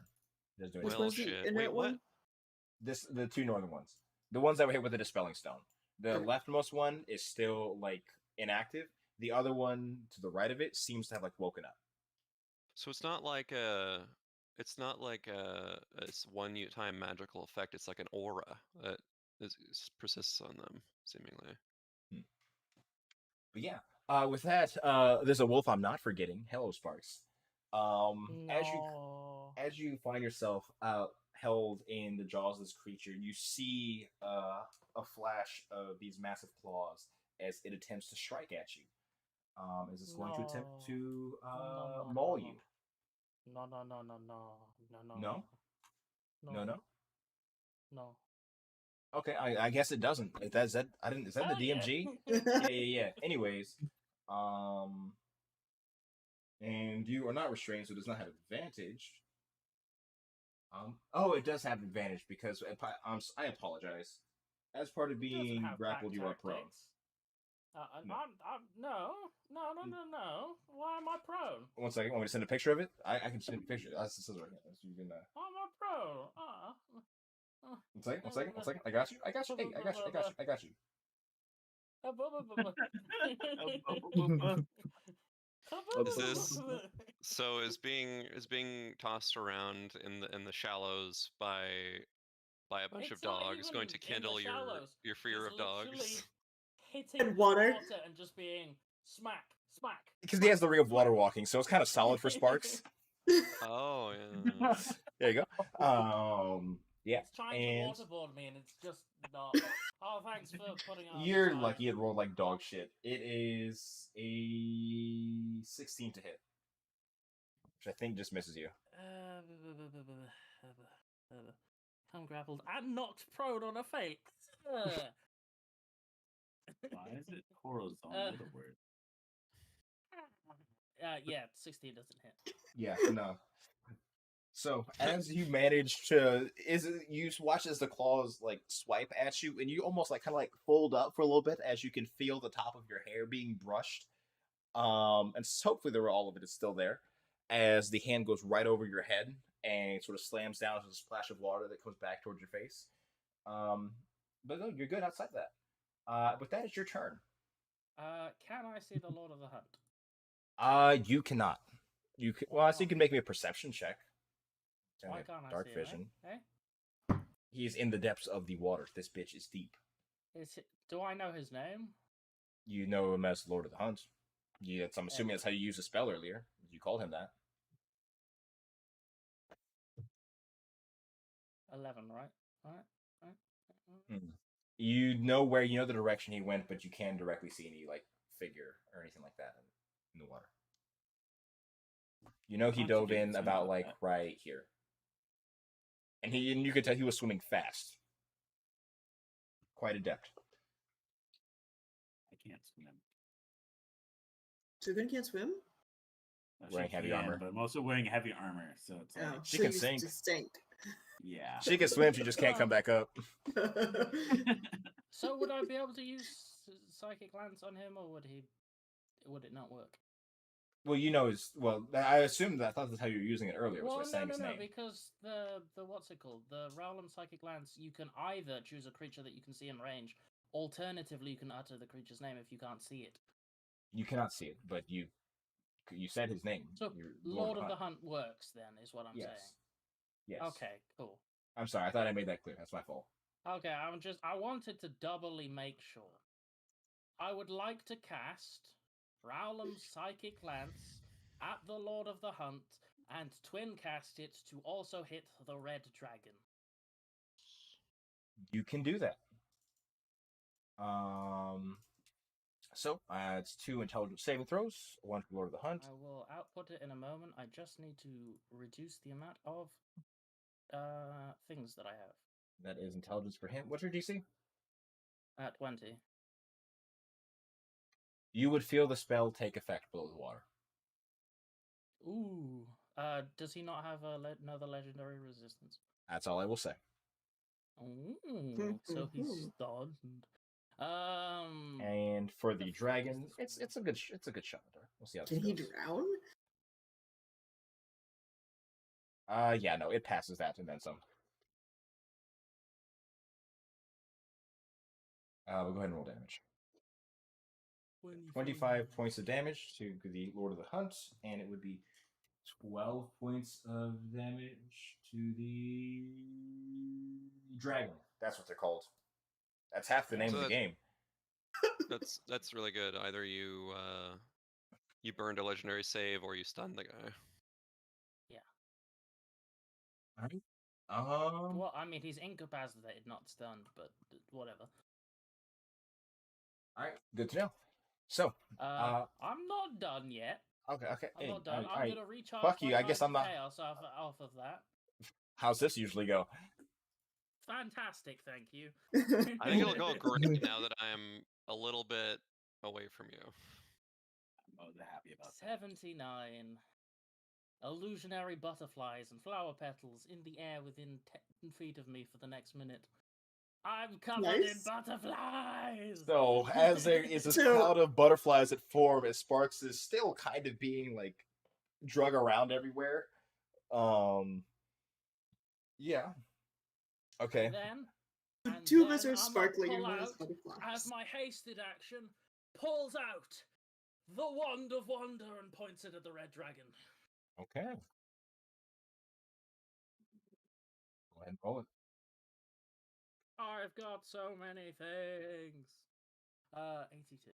It doesn't do Which anything. Well, one's the shit. inert Wait, what? one? The two northern ones, the ones that were hit with the dispelling stone. The Okay. leftmost one is still like inactive. The other one to the right of it seems to have like woken up. So it's not like a one time magical effect. It's like an aura that persists on them, seemingly. But yeah, with that, there's a wolf I'm not forgetting. Hello, Sparks. As you find yourself held in the jaws of this creature, you see a flash of these massive claws as it attempts to strike at you. As it's going to attempt to maul you. No. No? No? No. Okay, I guess it doesn't. Is that I didn't. Is that the Hell DMG? yeah. Yeah. Anyways, and you are not restrained, so it does not have advantage. Oh, it does have advantage because I apologize. As part of It doesn't being have grappled, pack you are prone. tactics. No. No. Why am I prone? One second. Want me to send a picture of it? I can send a picture. That's the scissors right here. So you can. Why am I prone? One second. I got you. Hey, I got you. Is this so? Is being tossed around in the shallows by a bunch of It's not dogs even going to in the kindle shallows. your fear It's of dogs? literally hitting And water. water and just being smack. Because he has the ring of water walking, so it's kind of solid for Sparks. Oh yeah. There you go. Yeah. It's trying And to waterboard me and it's just not. Oh, thanks for putting on. you're lucky it rolled like dog shit. It is a 16 to hit, which I think just misses you. I'm grappled and knocked prone on a fake. Why is it horizontal the word? Yeah, 16 doesn't hit. Yeah, no. So as you manage to, you watch as the claws like swipe at you, and you almost like kind of like fold up for a little bit as you can feel the top of your hair being brushed. And hopefully all of it is still there. As the hand goes right over your head and sort of slams down to a splash of water that comes back towards your face. But no, you're good outside that. But that is your turn. Can I see the Lord of the Hunt? You cannot. You can, well, so you can make me a perception check. Why can't I Dark see vision. him? Eh? He's in the depths of the water. This bitch is deep. Do I know his name? You know him as Lord of the Hunt. Yeah, I'm assuming that's how you used the spell earlier. You called him that. 11, right? You know the direction he went, but you can't directly see any like figure or anything like that in the water. You know he dove in about like right here, and you could tell he was swimming fast, quite adept. I can't swim. Dragoon can't swim? Wearing heavy armor. But I'm also wearing heavy armor, so it's like... She can sink. Distinct. Yeah. She can swim, she just can't come back up. So would I be able to use Psychic Lance on him, or would it not work? Well, I assumed that. I thought that's how you were using it earlier. Was by saying his name. Because the what's it called? The Rowland Psychic Lance, you can either choose a creature that you can see in range, alternatively you can utter the creature's name if you can't see it. You cannot see it, but you said his name. So Lord of the Hunt works then, is what I'm saying. Yes. Okay, cool. I'm sorry, I thought I made that clear. That's my fault. Okay, I wanted to doubly make sure. I would like to cast Rowland's Psychic Lance at the Lord of the Hunt and twin cast it to also hit the red dragon. You can do that. So it's 2 intelligence saving throws, 1 for Lord of the Hunt. I will output it in a moment. I just need to reduce the amount of things that I have. That is intelligence for him. What's your DC? 20. You would feel the spell take effect below the water. Ooh. Does he not have another legendary resistance? That's all I will say. Ooh, so he's stunned. And for the dragon, it's a good shot. We'll see how this Can he goes. drown? Yeah, no, it passes that and then some. We'll go ahead and roll damage. 25 points of damage to the Lord of the Hunt, and it would be 12 points of damage to the dragon. That's what they're called. That's half the name So of the game. That's really good. Either you burned a legendary save or you stunned the guy. All right. Well, I mean, he's incapacitated, not stunned, but whatever. All right. Good to know. So, I'm not done yet. okay. I'm Hey, not done. all I'm right. gonna recharge. Fuck you. my I guess Knife I'm of not. Chaos off of that. How's this usually go? Fantastic, thank you. I think it'll go great now that I'm a little bit away from you. I'm more than happy about that. 79. Illusionary butterflies and flower petals in the air within 10 feet of me for the next minute. I'm covered in Nice. butterflies! So, as there is this So- cloud of butterflies that form, as Sparks is still kind of being like drug around everywhere. Yeah. Okay. And Two of us then are I'm gonna sparkling pull and one is out, butterflies. as my hasted action pulls out the Wand of Wonder and points it at the red dragon. Okay. Go ahead and roll it. I've got so many things. 82.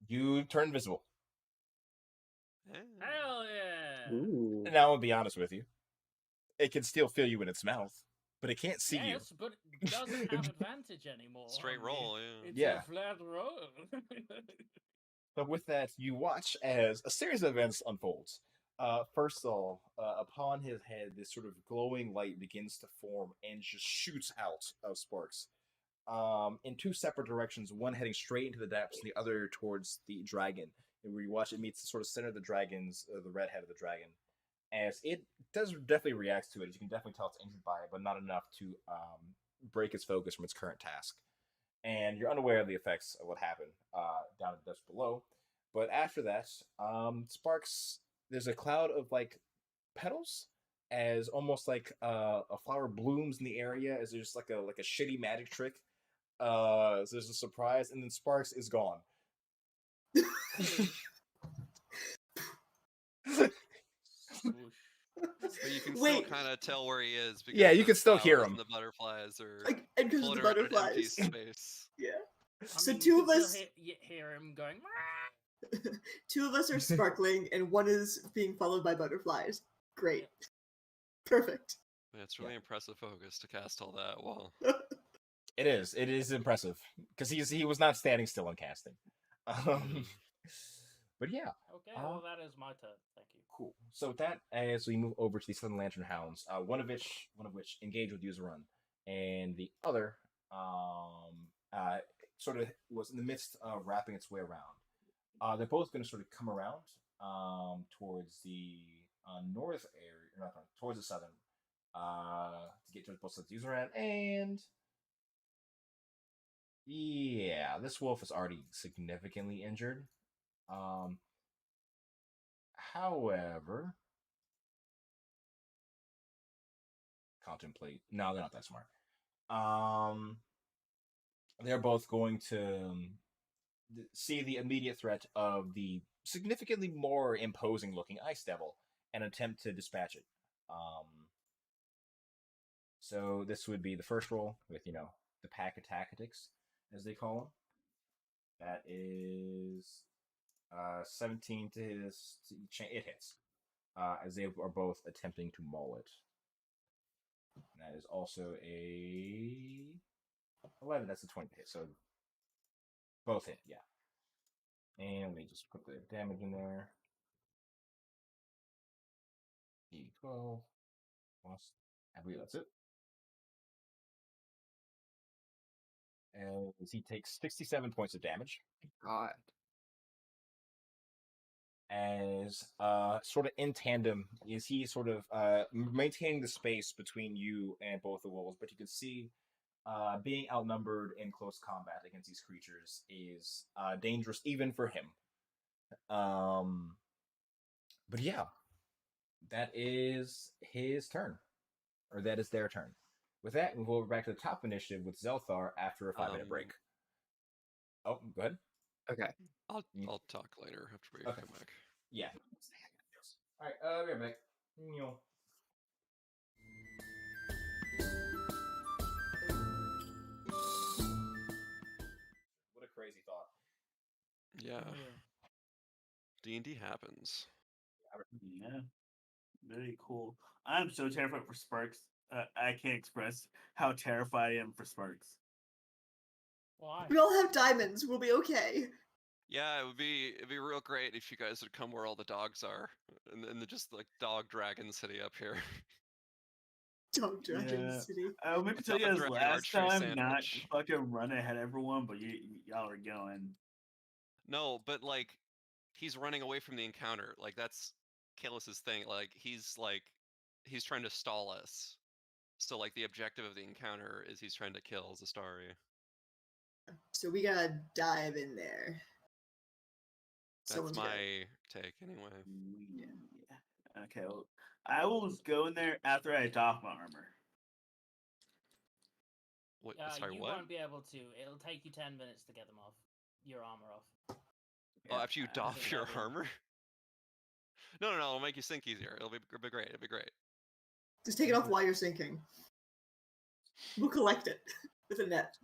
You turn invisible. Hell yeah! Ooh. Now, I'll be honest with you. It can still feel you in its mouth, but it can't see you. Yes, but it doesn't have advantage anymore. Straight on me. roll, yeah. It's Yeah. a flat roll. But with that, you watch as a series of events unfolds. First of all, upon his head, this sort of glowing light begins to form and just shoots out of Sparks. In two separate directions, one heading straight into the depths, and the other towards the dragon. And where you watch, it meets the sort of center of the dragon's, the red head of the dragon. As it does definitely react to it, as you can definitely tell it's injured by it, but not enough to break its focus from its current task. And you're unaware of the effects of what happened down in the depths below. But after that, Sparks, there's a cloud of like petals, as almost like a flower blooms in the area, as there's like a shitty magic trick. So there's a surprise, and then Sparks is gone. But you can still Wait. kind of tell where he is because Yeah, you the can still hear flowers him. and the butterflies are Like, and because of the floating around in empty butterflies. space. Yeah. I So mean, two you of can us, still hear him going. two of us are sparkling, and one is being followed by butterflies. Great. Perfect. Yeah, it's really impressive focus to cast all that. Well, It is impressive because he was not standing still in casting. But yeah, Okay, well that is my turn. Thank you. cool. So with that, as we move over to the Southern Lantern Hounds, one of which engaged with you as a run, and the other sort of was in the midst of wrapping its way around. They're both going to sort of come around towards the north area, not towards the southern, to get towards both sides of the user and yeah, this wolf is already significantly injured. However, contemplate. No, they're not that smart. They're both going to see the immediate threat of the significantly more imposing looking ice devil and attempt to dispatch it. So this would be the first roll with the pack tactics, as they call them. That is 17 to his. It hits, as they are both attempting to maul it. That is also a 11. That's a 20 hit. So both hit, yeah. And let me just put the damage in there. D12 plus. I believe that's it. And he takes 67 points of damage. God. As sort of in tandem is he sort of maintaining the space between you and both the wolves, but you can see being outnumbered in close combat against these creatures is dangerous even for him. But yeah, that is his turn, or that is their turn. With that, we'll go back to the top initiative with Zelthar after a 5-minute break. Oh, go ahead. Okay. I'll talk later after we Okay. come back. Yeah. All right. We're back. What a crazy thought. Yeah. D&D happens. Yeah. Very cool. I'm so terrified for Sparks. I can't express how terrified I am for Sparks. Why? We all have diamonds. We'll be okay. Yeah, it'd be real great if you guys would come where all the dogs are, and then just like Dog Dragon City up here. Dog Dragon Yeah. City. I meant to tell you Dog guys Dragon last archery time, not sandwich. fucking run ahead everyone, but y'all are going. No, but like he's running away from the encounter. Like that's Kalis's thing. Like he's trying to stall us. So like the objective of the encounter is he's trying to kill Zastari. So we gotta dive in there. That's Someone's gotta- my take anyway. Yeah. Okay. Well, I will go in there after I doff my armor. What, Yeah, sorry, you what? won't be able to. It'll take you 10 minutes to get them off. Your armor off. Oh, after you doff think your that'll be- armor? No, it'll make you sink easier. It'll be great. It'll be great. Just take it off while you're sinking. We'll collect it with a net.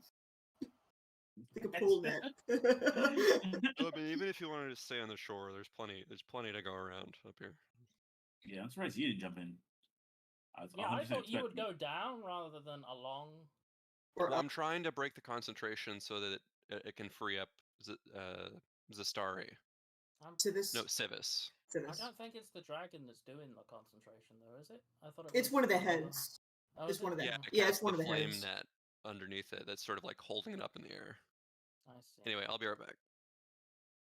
Like a pool net. I mean, even if you wanted to stay on the shore, there's plenty to go around up here. Yeah, I'm surprised you didn't jump in. I was Yeah, I 100% thought you would expecting- go down rather than along. Or Well, up. I'm trying to break the concentration so that it can free up Zastari. To this. No, Civis. To I this. don't think it's the dragon that's doing the concentration, though, is it? I thought it It's was one of the other- heads. Oh, It's is one it? of the- Yeah, Yeah, cast it's one the of the flame heads. net underneath it. That's sort of like holding it up in the air. I see. Anyway, I'll be right back.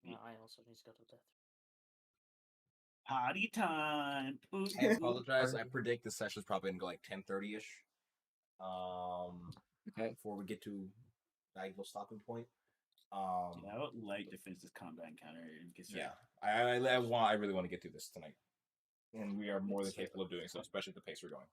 I also need to go to the death. Party time. Ooh, I apologize. I Party. predict the session's probably gonna go like 10:30ish. Okay. Before we get to the ideal stopping point. Yeah, I would like to finish this combat encounter and get started. Yeah, I really want to get through this tonight, and we are more than capable of doing so, especially at the pace we're going.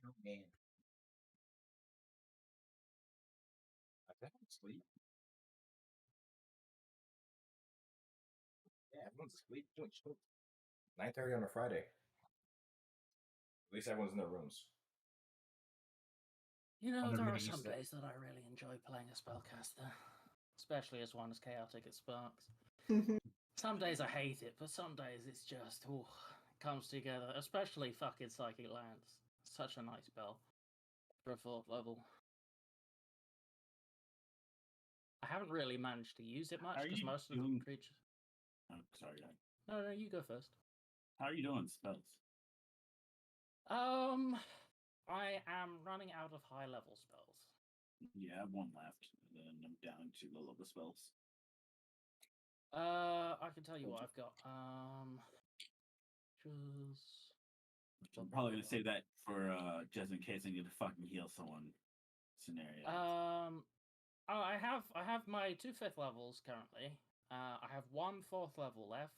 Oh man, I think I'm asleep. Yeah, everyone's asleep. Doing shit. 9:30 on a Friday. At least everyone's in their rooms. You know, I'm there are really some used to it. days that I really enjoy playing a spellcaster, especially as one as chaotic as Sparks. Some days I hate it, but some days it's just, it comes together, especially fucking Psychic Lance. Such a nice spell for a 4th level. I haven't really managed to use it much Are because you most of the doing- creatures. Oh, sorry. No, you go first. How are you doing spells? I am running out of high level spells. Yeah, I have one left, and then I'm down to low level spells. I can tell you what I've got. Just... I'm probably gonna save that for just in case I need to fucking heal someone scenario. I have my 2 5th levels currently. I have 1 4th level left,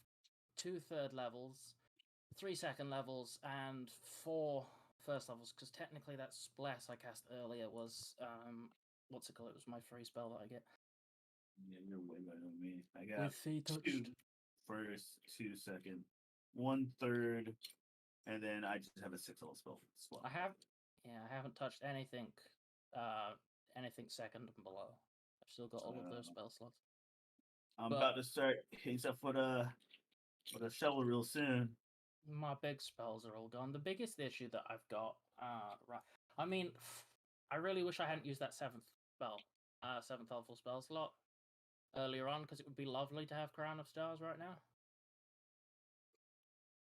2 3rd levels, 3 2nd levels, and 4 1st levels. Because technically, that bless I cast earlier was what's it called? It was my free spell that I get. Yeah, you're way better than me. I got With Fey touched. 2 first, 2 second, 1 third, and then I just have a 6th level spell. I haven't touched anything, anything 2nd and below. I've still got all of those spell slots. I'm But- about to start hitting stuff with a shovel real soon. My big spells are all gone. The biggest issue that I've got, right. I mean, I really wish I hadn't used that seventh helpful spell slot earlier on, because it would be lovely to have Crown of Stars right now.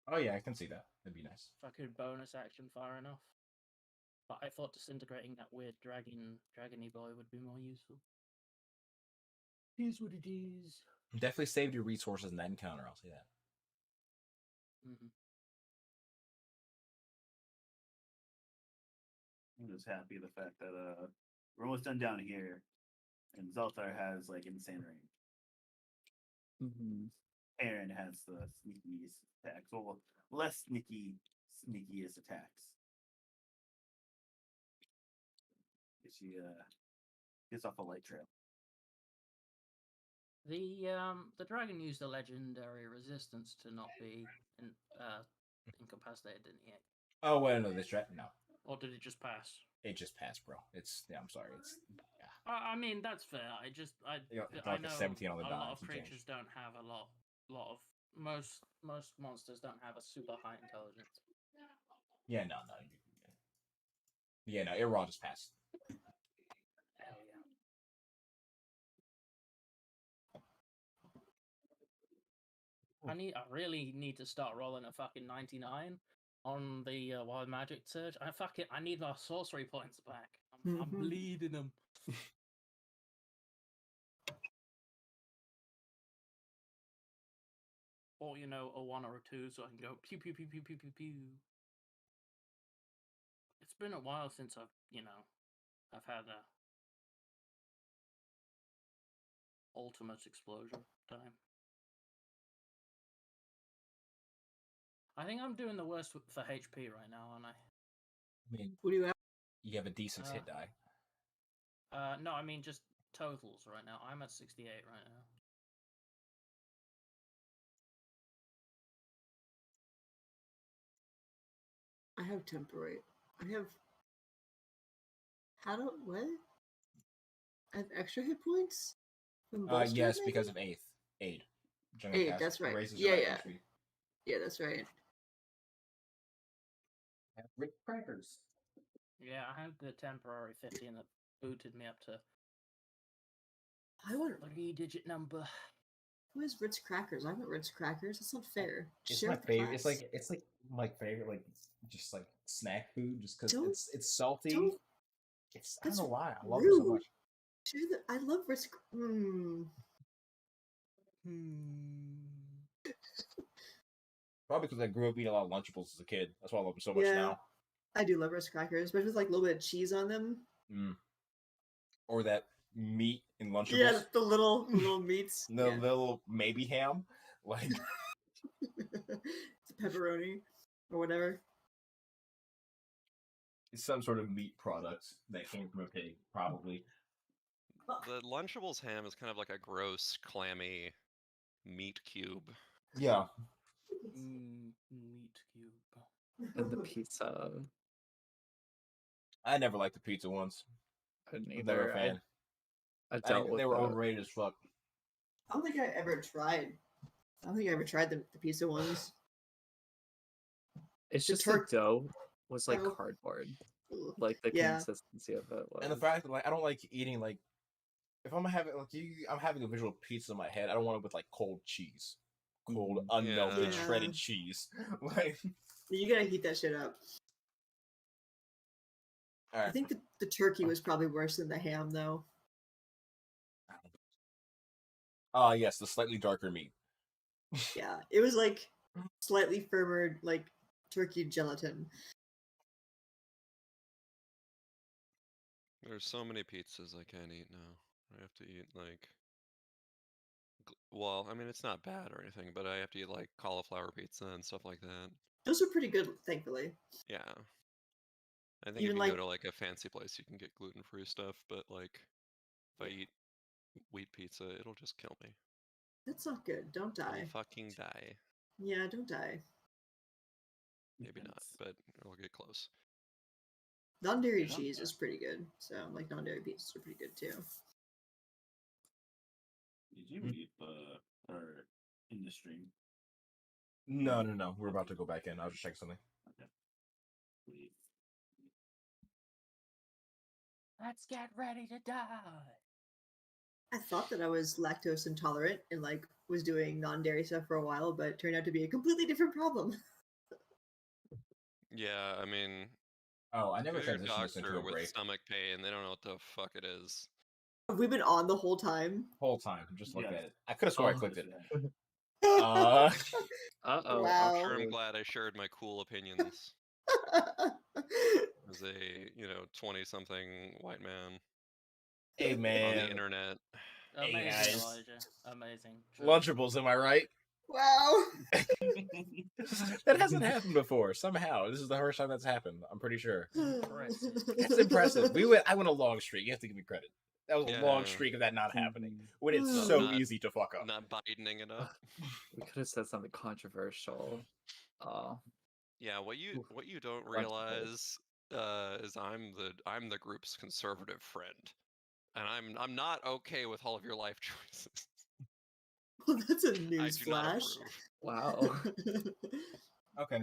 Oh yeah, I can see that. That'd be nice. If I could bonus action far enough. But I thought disintegrating that weird dragony boy would be more useful. Here's what it is. Definitely saved your resources in that encounter. I'll say that. Mm-hmm. I'm just happy the fact that we're almost done down here, and Zoltar has like insane range. Mhm. Aaron has the sneakiest attacks. Well, less sneakiest attacks. She gets off a light trail. The dragon used a legendary resistance to not be incapacitated, didn't he? Oh wait, no, this no. Or did it just pass? It just passed, bro. It's yeah. I'm sorry. It's yeah. I mean, that's fair. I Like a know 17 on the a die lot of for change. creatures don't have a lot of most monsters don't have a super high intelligence. Yeah, no. Yeah, no. It raw just passed. Hell yeah. I really need to start rolling a fucking 99 on the wild magic surge. I need our sorcery points back. I'm bleeding them. Or a 1 or a 2, so I can go pew pew pew pew pew pew pew. It's been a while since I've had a ultimate explosion time. I think I'm doing the worst for HP right now, aren't I? I mean, What do you have? you have a decent hit die. No, I mean just totals right now. I'm at 68 right now. I have temporary. I have. How do what? I have extra hit points from bolster, Yes, maybe? because of aid. Aid, that's right. Raises Yeah, your yeah. HP. Yeah, that's right. Rick crackers. Yeah, I had the temporary 15 that booted me up to I want 3-digit number. Who has Ritz crackers? I want Ritz crackers. That's not fair. It's Share my with the favorite. class. It's like my favorite, like just like snack food, just because Don't- it's salty. don't- It's I don't that's know why I love it so rude. much. Share the. I love Ritz. Probably because I grew up eating a lot of Lunchables as a kid. That's why I love them so much Yeah. now. I do love Ritz crackers, especially with like a little bit of cheese on them. Or that meat in Lunchables. Yeah, the little meats. The Yeah. little maybe ham, like It's a pepperoni or whatever. it's some sort of meat product that came from a pig, probably. The Lunchables ham is kind of like a gross, clammy meat cube. Yeah. Meat cube. And the pizza. I never liked the pizza ones. I didn't Never a either. fan. I I dealt think with they were that. overrated as fuck. I don't think I ever tried. I don't think I ever tried the pizza ones. It's the just turk- the dough was like Oh. cardboard. Ugh. Like the Yeah. consistency of it was. And the fact that like I don't like eating like if I'm having I'm having a visual pizza in my head, I don't want it with like cold cheese. Cold, unmelted, Yeah. shredded cheese. Like You gotta heat that shit up. I alright. think the turkey was probably worse than the ham, though. Yes, the slightly darker meat. Yeah, it was like slightly firmer, like turkey gelatin. There's so many pizzas I can't eat now. I have to eat like, well, I mean it's not bad or anything, but I have to eat like cauliflower pizza and stuff like that. Those are pretty good, thankfully. Yeah. I think Even if you like go to like a fancy place, you can get gluten-free stuff, but like if I Yeah. eat wheat pizza, it'll just kill me. that's not good. Don't I'll die. fucking die. Yeah, don't die. Maybe not, but it'll get close. Non-dairy Yeah. cheese is pretty good. So like non-dairy pizzas are pretty good too. Did you leave or in the stream? No. We're about to go back in. I was just checking something. Okay. Leave. Let's get ready to die. I thought that I was lactose intolerant and like was doing non-dairy stuff for a while, but it turned out to be a completely different problem. Yeah, I mean, Oh, I never go to your transitioned this into doctor a with break. stomach pain. They don't know what the fuck it is. Have we been on the whole time? Whole time, just looked Yes. at it. I could have swore I Oh. clicked it. Wow. Uh-oh. Wow. Sure, I'm awkward. glad I shared my cool opinions as a 20-something white man Hey on man, the internet. Hey, Amazing, guys. Elijah. Amazing. Truly. Lunchables, am I right? Wow. That hasn't happened before. Somehow, this is the first time that's happened. I'm pretty sure. Impressive. That's impressive. I went a long streak. You have to give me credit. That was a long Yeah. streak of that not happening. Mhm. When it's Not- so not- easy to fuck up. Not biting it up. We could have said something controversial. Yeah, what you Oof. don't Bunch of realize is I'm the group's conservative friend, and I'm not okay with all of your life choices. Well, that's a I news do not flash. approve. Wow. Okay.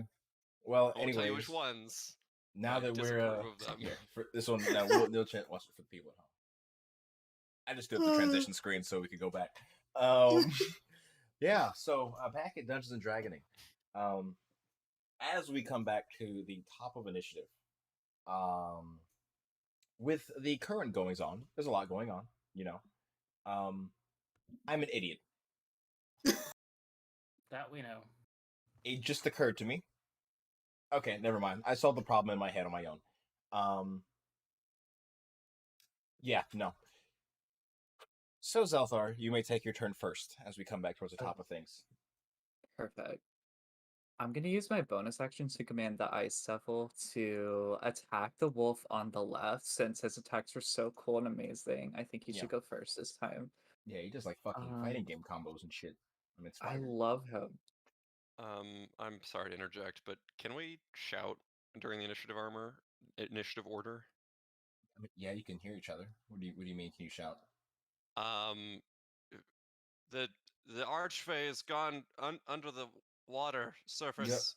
Well, I won't tell you which anyways, ones. now I that we're disapprove of them. here for this one, now we'll watch it for the people at home. I just did the transition screen so we could go back. Yeah. So back at Dungeons and Dragoning, as we come back to the top of initiative, with the current goings on, there's a lot going on. You know, I'm an idiot. That we know. It just occurred to me. Okay, never mind. I solved the problem in my head on my own. Yeah, no. So Zelthar, you may take your turn first as we come back towards the top of things. Perfect. I'm going to use my bonus action to command the Ice Devil to attack the wolf on the left. Since his attacks were so cool and amazing, I think he Yeah. should go first this time. Yeah, he does like fucking fighting game combos and shit. I'm I inspired. love him. I'm sorry to interject, but can we shout during the initiative order? I mean, yeah, you can hear each other. What do you mean? Can you shout? The archfey has gone under the water surface.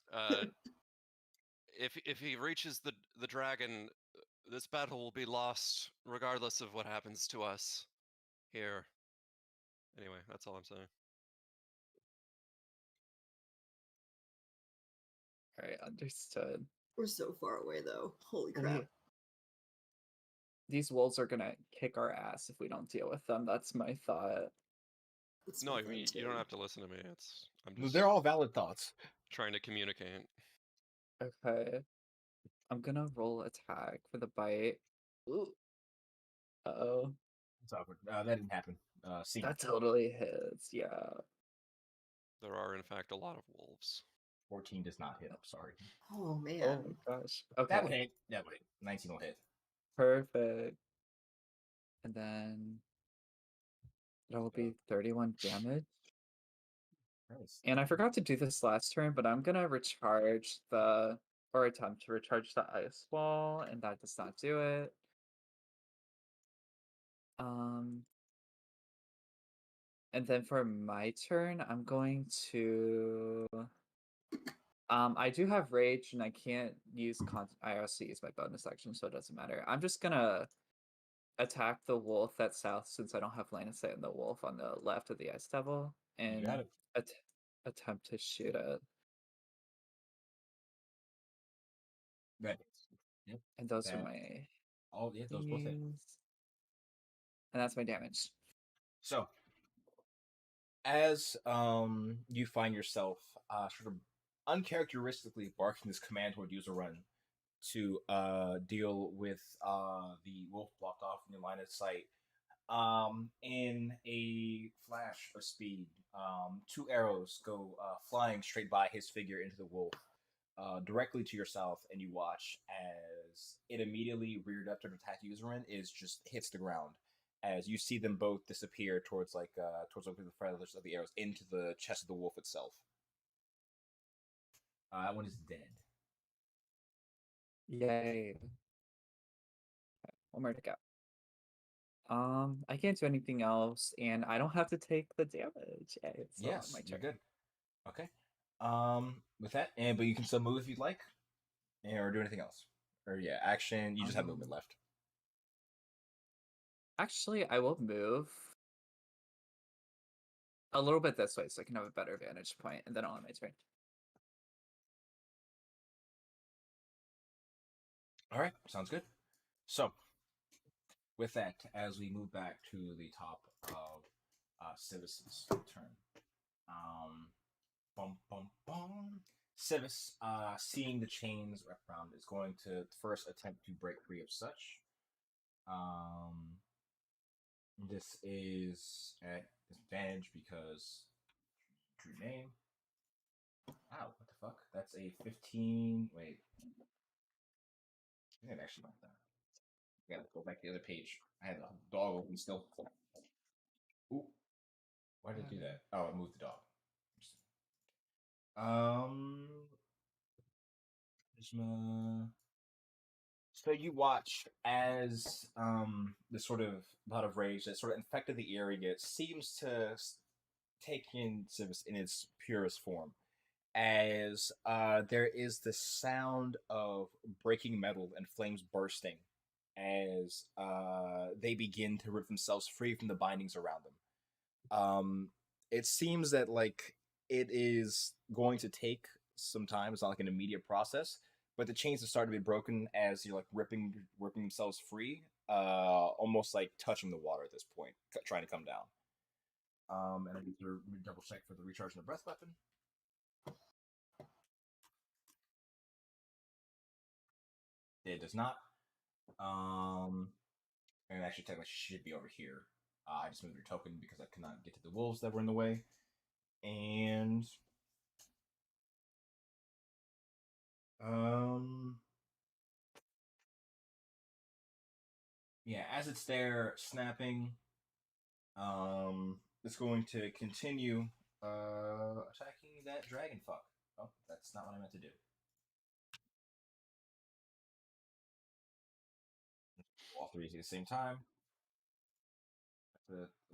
If he reaches the dragon, this battle will be lost, regardless of what happens to us here. Anyway, that's all I'm saying. Alright, understood. We're so far away though. Holy crap. These wolves are gonna kick our ass if we don't deal with them. That's my thought. That's No, my I mean, thing, you don't too. have to listen to me. I'm No, just they're all valid thoughts. trying to communicate. Okay. I'm gonna roll attack for the bite. Ooh. Uh-oh. It's awkward. That didn't happen. See, That totally hits, yeah. There are, in fact, a lot of wolves. 14 does not hit. I'm sorry. Oh man. Oh my gosh. That would Okay. hit. That would hit. 19 will hit. Perfect. And then that will be 31 damage. Nice. And I forgot to do this last turn, but I'm gonna recharge or attempt to recharge the ice wall, and that does not do it. And then for my turn, I'm going to I do have rage and I can't use I also use my bonus action, so it doesn't matter. I'm just gonna attack the wolf that's south since I don't have line of sight on the wolf on the left of the ice devil You got and it. attempt to shoot it. That hits. Yep. And those are That- my Oh, yeah, those both hit. things. And that's my damage. So, as you find yourself sort of uncharacteristically barking this command toward user run to deal with the wolf blocked off in your line of sight, in a flash of speed, two arrows go flying straight by his figure into the wolf, directly to your south, and you watch as it immediately reared up to attack Userin is just hits the ground as you see them both disappear towards the feathers of the arrows into the chest of the wolf itself. That one is dead. Yay. Okay, one more to go. I can't do anything else, and I don't have to take the damage. Yay, it's still on Yes, my you're turn. good. Okay. With that, and but you can still move if you'd like, or do anything else. Or yeah, action. You just have movement left. Actually, I will move a little bit this way so I can have a better vantage point, and then I'll end my turn. All right, sounds good. So, with that, as we move back to the top of Civis's turn, bum bum bum. Civis, seeing the chains wrapped around, is going to first attempt to break free of such. This is at disadvantage because true name. Wow, what the fuck? That's a 15. Wait. I didn't actually like that. I gotta go back to the other page. I had the dog open still. Ooh. Why did it do that? Oh, I moved the dog. Charisma. So you watch as the sort of lot of rage that sort of infected the area seems to take in Civis in its purest form, as there is the sound of breaking metal and flames bursting as they begin to rip themselves free from the bindings around them. It seems that like it is going to take some time. It's not like an immediate process, but the chains have started to be broken as you're like ripping themselves free, almost like touching the water at this point, trying to come down. And I need to double check for the recharging the breath weapon. It does not. And actually, technically, should be over here. I just moved your token because I could not get to the wolves that were in the way. And yeah, as it's there snapping, it's going to continue attacking that dragon fuck. Oh, that's not what I meant to do. All three at the same time.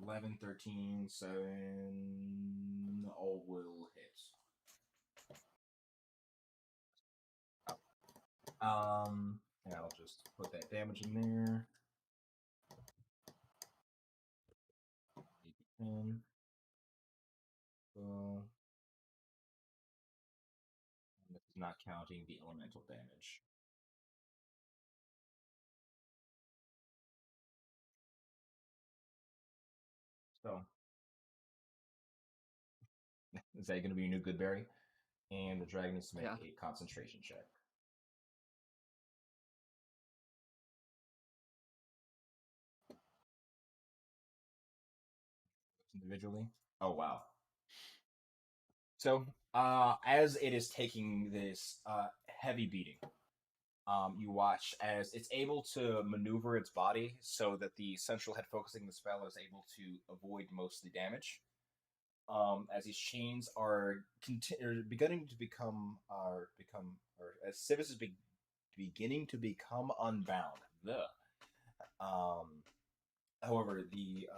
11, 13, 7, all will hit. And I'll just put that damage in there. 8, 10. So, this is not counting the elemental damage. So, is that going to be your new good berry? And the dragon needs to make a concentration check. Individually. Oh wow. So, as it is taking this heavy beating, you watch as it's able to maneuver its body so that the central head focusing the spell is able to avoid most of the damage. As these chains are beginning to become, or as Civis is beginning to become unbound. However, the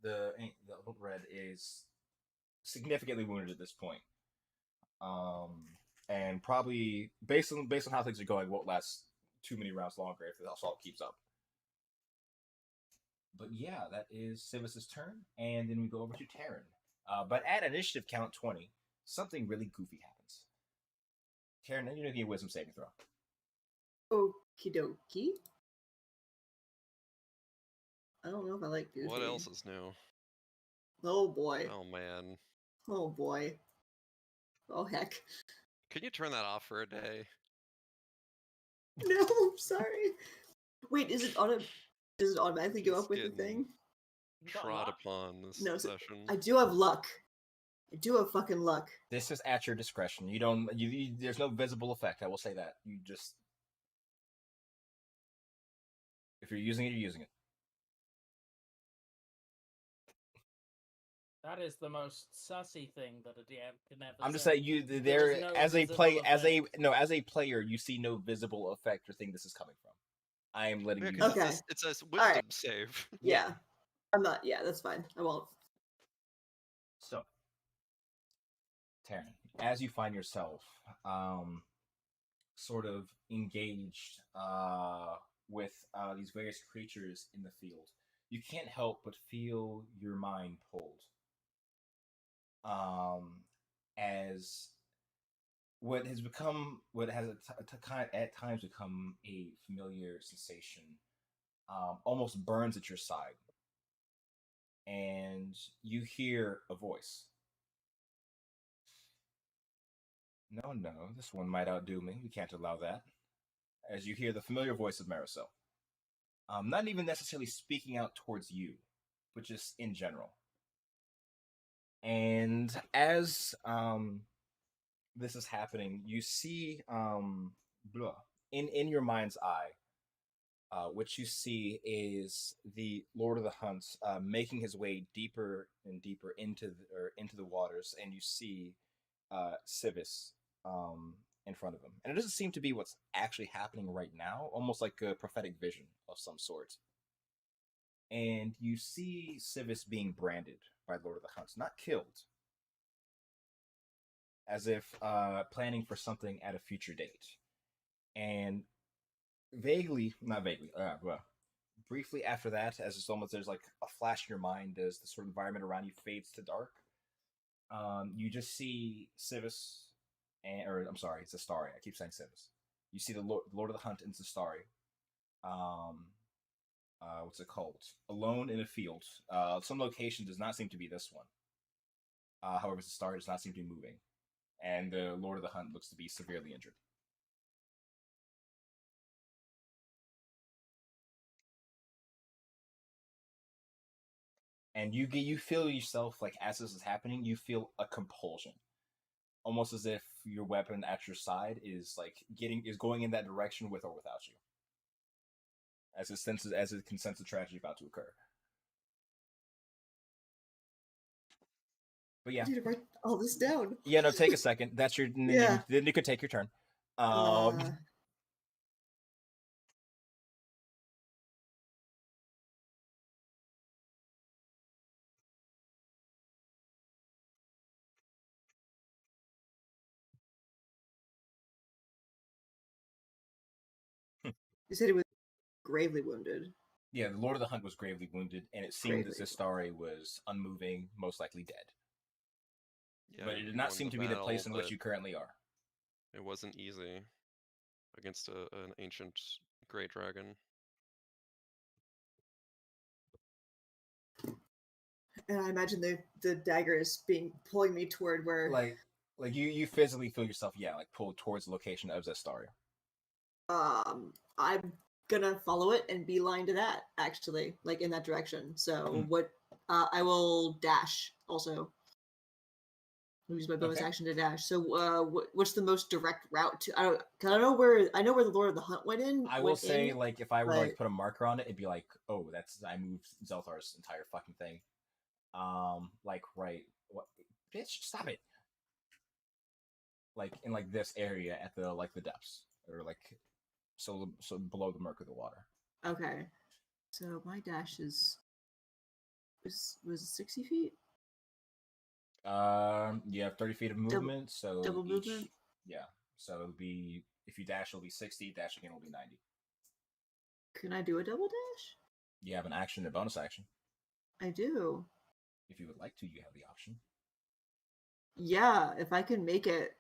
the red is significantly wounded at this point. And probably based on how things are going, won't last too many rounds longer if the assault keeps up. But yeah, that is Civis's turn, and then we go over to Terran. But at initiative count 20, something really goofy happens. Terran, you're making a wisdom saving throw. Okie dokie. I don't know if I like goofy. What else is new? Oh boy. Oh man. Oh boy. Oh heck. Can you turn that off for a day? No, I'm sorry. Wait, is it automatically go Just up with the getting thing? Trod upon this No, session. I do have luck. I do have fucking luck. This is at your discretion. You don't. There's no visible effect. I will say that. You just, if you're using it, you're using it. That is the most sussy thing that a DM can ever I'm just say. saying you There there is no as a visible play effect. as a player, you see no visible effect or thing this is coming from. I am letting Yeah, you. because Okay. it's a wisdom Alright. save. Yeah. I'm not. Yeah, that's fine. I won't. So, Taryn, as you find yourself, sort of engaged with these various creatures in the field, you can't help but feel your mind pulled. As what has at times become a familiar sensation, almost burns at your side, and you hear a voice. No, no, this one might outdo me. We can't allow that. As you hear the familiar voice of Marisol. Not even necessarily speaking out towards you, but just in general. And as this is happening, you see in your mind's eye, what you see is the Lord of the Hunts making his way deeper and deeper into the waters, and you see Civis in front of him. And it doesn't seem to be what's actually happening right now, almost like a prophetic vision of some sort. And you see Civis being branded by Lord of the Hunts, not killed, as if planning for something at a future date. And briefly after that, as it's almost there's like a flash in your mind as the sort of environment around you fades to dark, you just see Civis, or I'm sorry, it's Zastari. I keep saying Civis. You see the Lord of the Hunt and Zastari. What's it called? Alone in a field. Some location does not seem to be this one. However, Zastari does not seem to be moving, and the Lord of the Hunt looks to be severely injured. And you feel yourself, like, as this is happening, you feel a compulsion, almost as if your weapon at your side is going in that direction with or without you, as it can sense the tragedy about to occur. But yeah, I need to write all this down. yeah. No, take a second. That's your. Yeah. Then you could take your turn. You said he was gravely wounded. Yeah, the Lord of the Hunt was gravely wounded, and it seemed that Zastari was unmoving, most likely dead. Yeah, But it did he not won seem the to be the battle, place in which but you currently are. It wasn't easy against an ancient gray dragon. And I imagine the dagger is pulling me toward where like you physically feel yourself, pulled towards the location of Zastari. I'm gonna follow it and beeline to that, actually, like in that direction. So I will dash also. I'll use my bonus action to dash. So what's the most direct route to? I know where the Lord of the Hunt went in. I will say, like, if I were to put a marker on it, it'd be like, oh, I moved Zelthar's entire fucking thing. What? Bitch, stop it. Like in this area at the depths, or so below the murk of the water. Okay, so my dash was 60 feet. You have 30 feet of movement, so double movement. Yeah, so it'll be, if you dash, it'll be 60. Dash again will be 90. Can I do a double dash? You have an action and a bonus action. I do. If you would like to, you have the option. Yeah, if I can make it.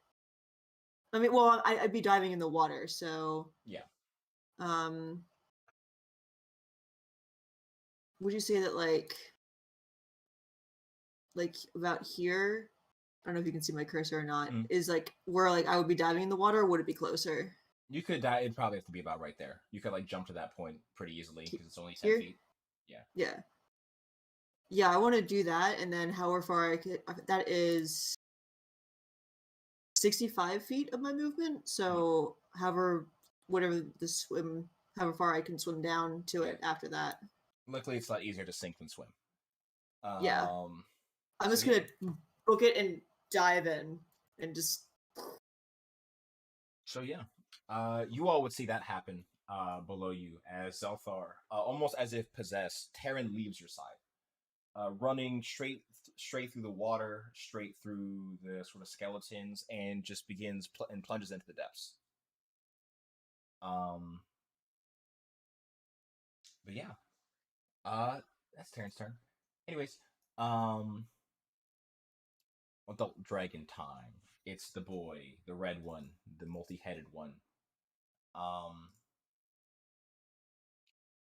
I mean, well, I'd be diving in the water, so yeah. Would you say that like about here? I don't know if you can see my cursor or not. Is like where like I would be diving in the water, or would it be closer? You could die. It'd probably have to be about right there. You could jump to that point pretty easily because it's only 10 feet. Yeah. Yeah, I want to do that, and then however far I could. That is 65 feet of my movement. So however far I can swim down to it after that. Luckily, it's a lot easier to sink than swim. Yeah. I'm just gonna book it and dive in and just. So yeah, you all would see that happen. below you as Zelthar, almost as if possessed, Terran leaves your side, running straight through the water, straight through the sort of skeletons, and just begins and plunges into the depths. But yeah, that's Terran's turn. Anyways, adult dragon time. It's the boy, the red one, the multi-headed one.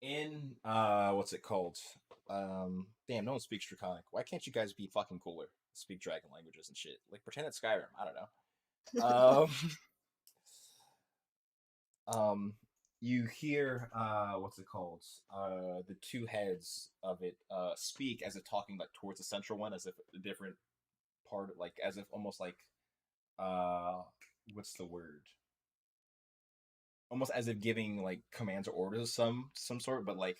In what's it called? Damn, no one speaks Draconic. Why can't you guys be fucking cooler? Speak dragon languages and shit. Like pretend it's Skyrim. I don't know. You hear what's it called? The two heads of it speak as if talking like towards the central one, as if a different part, like as if almost like what's the word? Almost as if giving like commands or orders of some sort, but like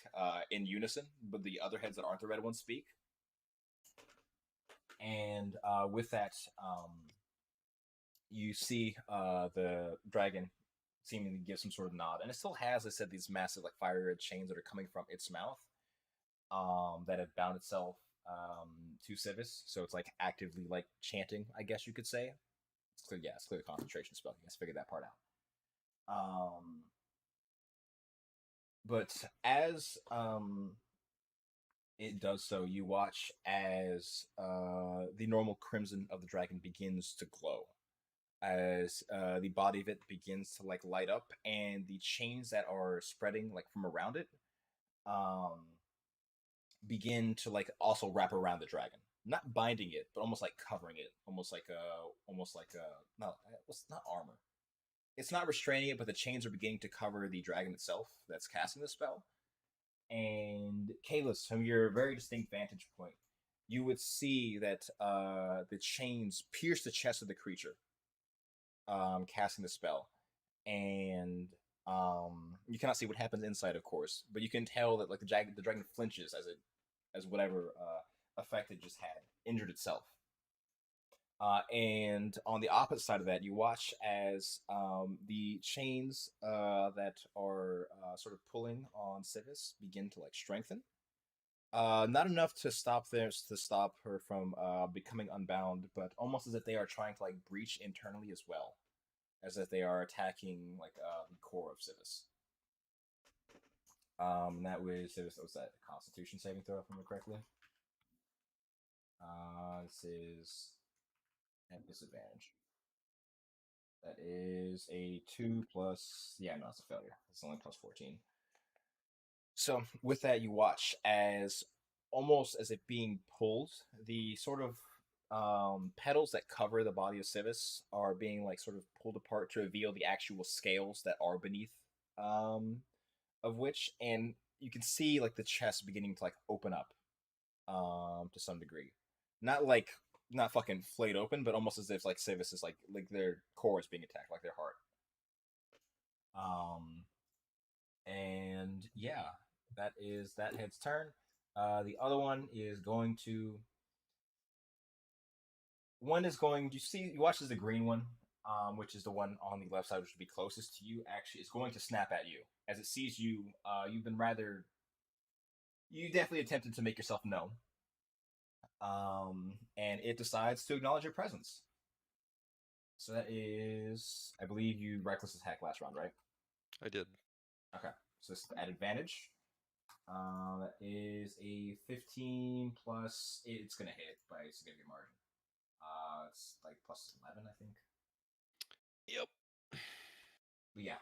in unison. But the other heads that aren't the red ones speak, and with that, you see the dragon seemingly give some sort of nod, and it still has, I said, these massive like fire red chains that are coming from its mouth, that have bound itself to Civis. So it's like actively like chanting, I guess you could say. It's clear, yeah, it's clear the concentration spell. You guys figured that part out. But as it does so, you watch as the normal crimson of the dragon begins to glow, as the body of it begins to like light up, and the chains that are spreading like from around it begin to like also wrap around the dragon, not binding it, but almost like covering it, almost like a no, it's not armor. It's not restraining it, but the chains are beginning to cover the dragon itself that's casting the spell. And Kalis, from your very distinct vantage point, you would see that the chains pierce the chest of the creature, casting the spell, and you cannot see what happens inside, of course, but you can tell that like the dragon flinches as whatever effect it just had injured itself. And on the opposite side of that, you watch as the chains that are sort of pulling on Civis begin to like strengthen. Not enough to stop her from becoming unbound, but almost as if they are trying to like breach internally as well, as if they are attacking like the core of Civis. That was Civis. What was that? Constitution saving throw, if I remember correctly. This is at disadvantage. That is a 2 plus. Yeah, no, it's a failure. It's only plus 14. So with that, you watch as almost as it being pulled, the sort of petals that cover the body of Civis are being like sort of pulled apart to reveal the actual scales that are beneath, of which, and you can see like the chest beginning to like open up, to some degree, not fucking flayed open, but almost as if like Civis is like their core is being attacked, like their heart. And yeah, that is that head's turn. The other one is going to. One is going. You watch as the green one, which is the one on the left side, which would be closest to you. Actually, is going to snap at you as it sees you. You've been rather. You definitely attempted to make yourself known. And it decides to acknowledge your presence. So that is, I believe you reckless attack last round, right? I did. Okay, so it's at advantage. That is a 15 plus. It's gonna hit by a significant margin. It's like plus 11, I think. Yep. But yeah.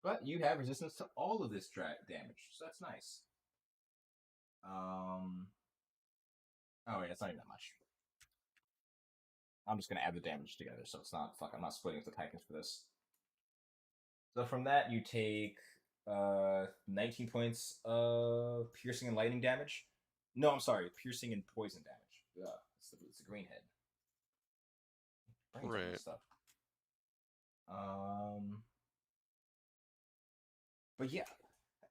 But you have resistance to all of this damage, so that's nice. Oh wait, it's not even that much. I'm just gonna add the damage together, so it's not I'm not splitting the Titans for this. So from that, you take 19 points of piercing and lightning damage. No, I'm sorry, piercing and poison damage. Yeah, it's the green head. Brains on this stuff. But yeah,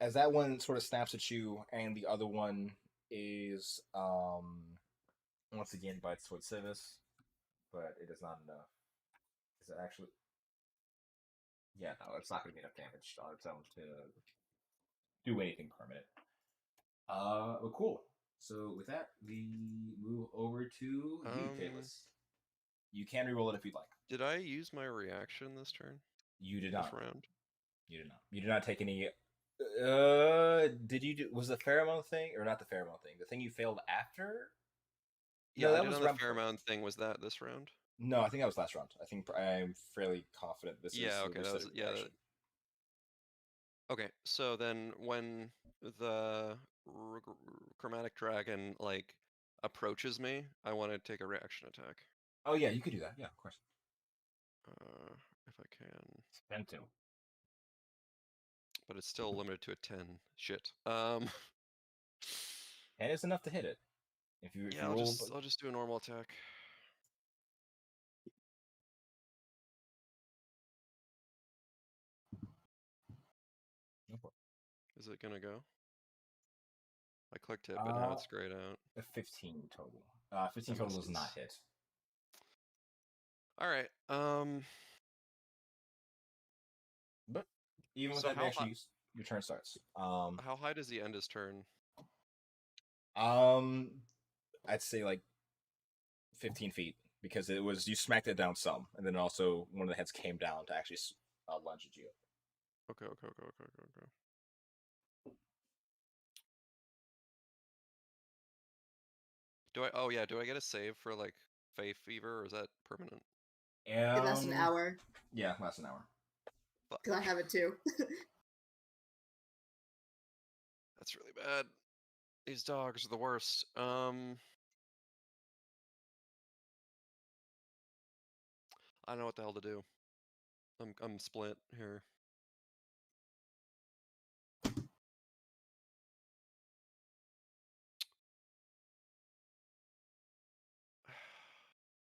as that one sort of snaps at you, and the other one is once again bites towards Civis, but it is not enough. Is it actually? Yeah, no, it's not going to be enough damage on its own to do anything permanent. Well, cool. So with that, we move over to you, Kalis. You can reroll it if you'd like. Did I use my reaction this turn? You did This not. round? You did not. You did not take any. Did you do? Was the pheromone thing or not the pheromone thing? The thing you failed after? Yeah, No, I that did was on the round before. pheromone thing. Was that this round? No, I think that was last round. I think I'm fairly confident this is Yeah, the okay, that was reaction. Okay, so then when the chromatic dragon like approaches me, I want to take a reaction attack. Oh yeah, you could do that. Yeah, of course. If I can. Spend 2. But it's still limited to a 10. Shit. 10 is enough to hit it. If you Yeah, roll, I'll just do a normal attack. Is it gonna go? I clicked it, but now it's grayed out. 15 total. 15 That total makes does not sense. hit. All right. But even with So that how reaction high- use, your turn starts. How high does he end his turn? I'd say like 15 feet because it was you smacked it down some, and then also one of the heads came down to actually lunge at you. Okay. Do I? Oh yeah. Do I get a save for like Fey Fever, or is that permanent? It lasts an hour. Yeah, lasts an hour. Because I have it too. That's really bad. These dogs are the worst. I don't know what the hell to do. I'm split here.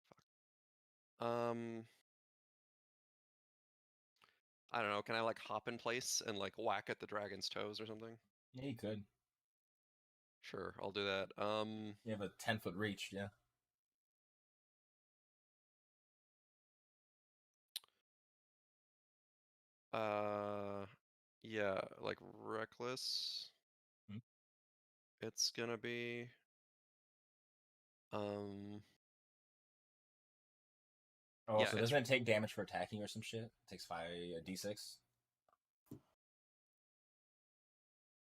Fuck. I don't know. Can I like hop in place and like whack at the dragon's toes or something? Yeah, you could. Sure, I'll do that. You have a 10-foot reach, yeah. Yeah, like reckless. Hmm. It's gonna be Oh, yeah, so doesn't it take damage for attacking or some shit? It takes 5d6.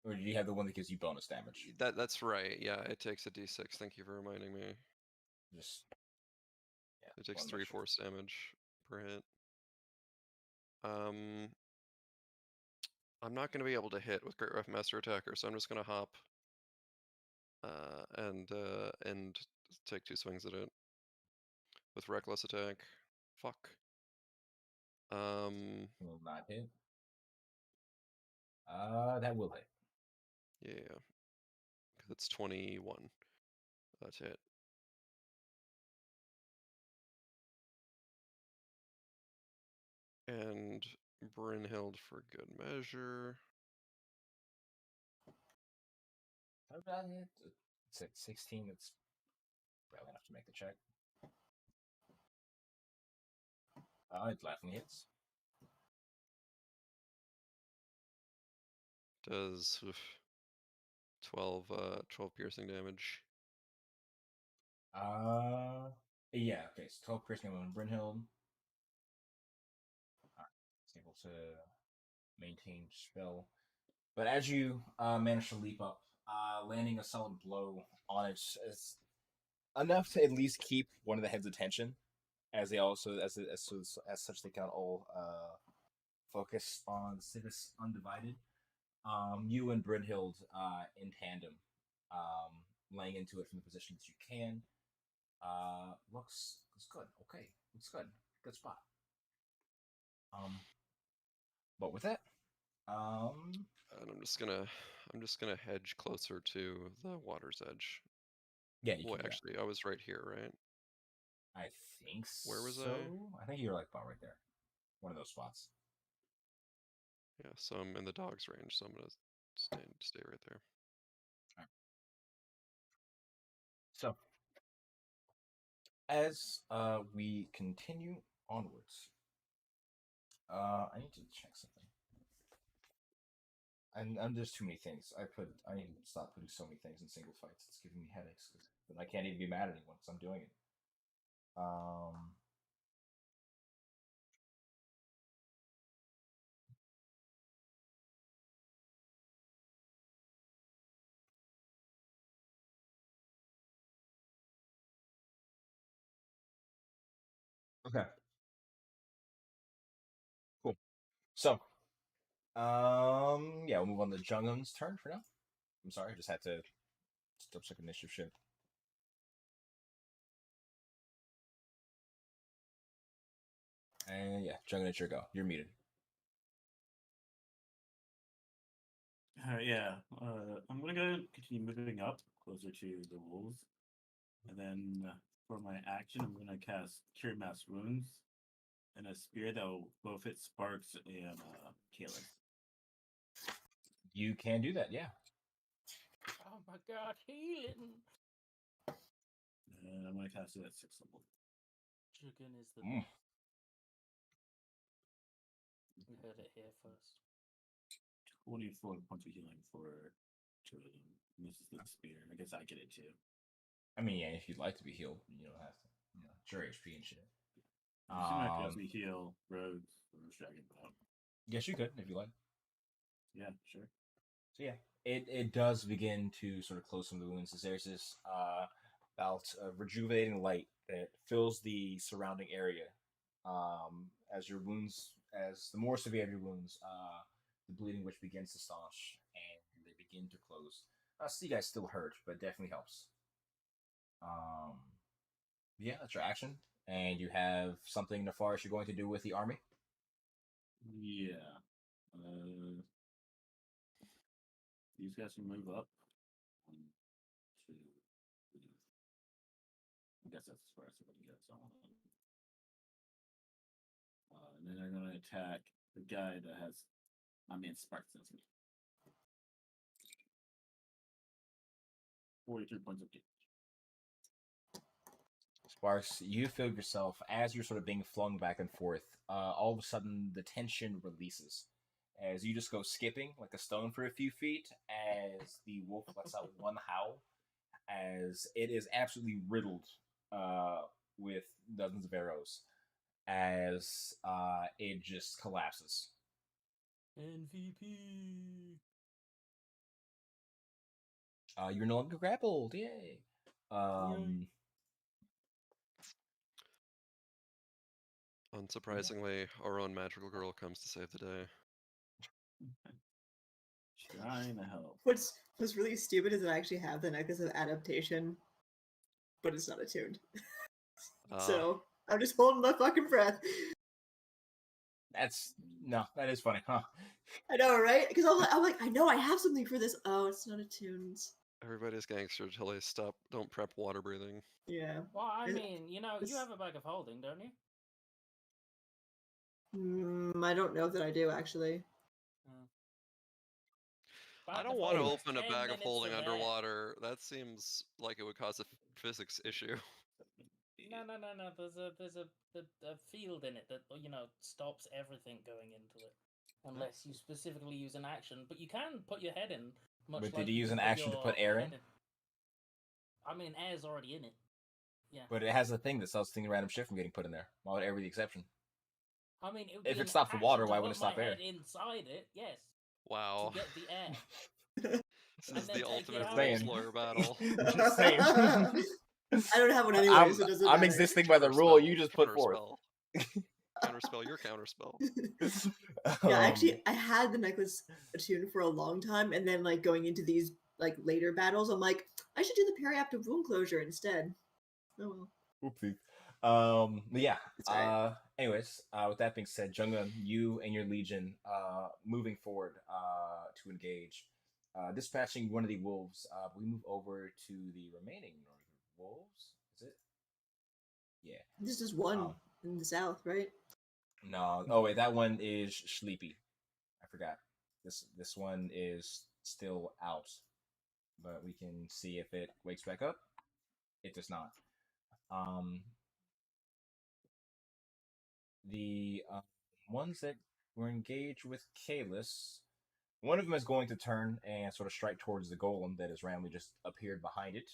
Or do you have the one that gives you bonus damage? That's right. Yeah, it takes a d6. Thank you for reminding me. Just yeah. It takes wanna 3 make sure. force damage per hit. I'm not gonna be able to hit with Great Rough Master Attacker, so I'm just gonna hop and take 2 swings at it with reckless attack. Fuck. Will not hit. That will hit. Yeah. Because it's 21. That's it. And Brynhild for good measure. How did that hit? It's at 16. It's barely enough to make the check. It definitely hits. Does 12 piercing damage. Yeah, okay, so 12 piercing on Brynhild. It's able to maintain spell. But as you manage to leap up, landing a solid blow on it is enough to at least keep one of the head's attention, as they also, as such, they can all focus on Sivis Undivided. You and Brynhild in tandem, laying into it from the position that you can. Looks good. Okay, looks good. Good spot. But with that, And I'm just gonna hedge closer to the water's edge. yeah, you Wait, can. actually, I was right here, right? I think Where was so. I? I think you're like about right there, one of those spots. Yeah, so I'm in the dog's range, so I'm gonna stay right there. All right. So, as we continue onwards, I need to check something. And there's too many things. I need to stop putting so many things in single fights. It's giving me headaches. But I can't even be mad at anyone because I'm doing it. Okay. Cool. So, yeah, we'll move on to Jungun's turn for now. I'm sorry, I just had to double check initiative shit. And yeah, Jungun, it's your go. You're muted. Yeah. I'm gonna go continue moving up closer to the wolves, and then for my action, I'm gonna cast Cure Mass Wounds and a spear that will both hit Sparks and Kalis. You can do that, yeah. Oh my god, healing! And I'm gonna cast it at 6th level. Chicken is the Mm. best. We heard it here first. 24 points of healing for two of them. And this is the spear. I guess I get it too. I mean, yeah, if you'd like to be healed, you don't have to. It's your HP and shit. I'm assuming I could also heal rogues or dragon. Yes, you could if you like. Yeah, sure. So yeah, it does begin to sort of close some of the wounds. There's this bout of rejuvenating light that fills the surrounding area. As your wounds, as the more severe of your wounds, the bleeding which begins to staunch and they begin to close. So you guys still hurt, but it definitely helps. Yeah, that's your action, and you have something nefarious you're going to do with the army. Yeah. These guys can move up. 1, 2, 3. I guess that's as far as everybody gets on. And then they're gonna attack the guy that has. Sparks since me. 43 points of damage. Sparks, you feel yourself as you're sort of being flung back and forth. All of a sudden, the tension releases as you just go skipping like a stone for a few feet. As the wolf lets out one howl, as it is absolutely riddled with dozens of arrows, as it just collapses. MVP. You're no longer grappled. Yay! Yay. Unsurprisingly, our own magical girl comes to save the day. Trying to help. What's really stupid is that I actually have the necklace of adaptation, but it's not attuned. So I'm just holding my fucking breath. That is funny, huh? I know, right? Because I'm like, I know I have something for this. Oh, it's not attuned. Everybody's gangster until they stop. Don't prep water breathing. Yeah. Well, I mean, you have a bag of holding, don't you? I don't know that I do actually. I don't want to open a 10 bag of minutes holding of air. underwater. That seems like it would cause a physics issue. No. There's a field in it that stops everything going into it, unless you specifically use an action. But you can put your head in. Much But like did you use can an action to put air in? I mean, air's already in it. Yeah. But it has a thing that stops thing random shit from getting put in there. Why would air be the exception? I mean, if it stopped for water, why wouldn't it stop air? Inside it, yes. Wow. To get the air. This is the ultimate saying. lawyer battle. Just saying. I don't have one anyway, so it doesn't I'm matter. existing by the rule you just put forth. Counterspell your counterspell. Yeah, actually, I had the necklace attuned for a long time, and then like going into these like later battles, I'm like, I should do the periaptive wound closure instead. Oh well. Oopsie. Yeah. Right. Anyways, with that being said, Jungun, you and your legion, moving forward, to engage, dispatching one of the wolves. We move over to the remaining wolves. Is it? Yeah. This is one in the south, right? No. Oh wait, that one is sleepy. I forgot. This one is still out, but we can see if it wakes back up. It does not. The ones that were engaged with Kalis, one of them is going to turn and sort of strike towards the golem that has randomly just appeared behind it.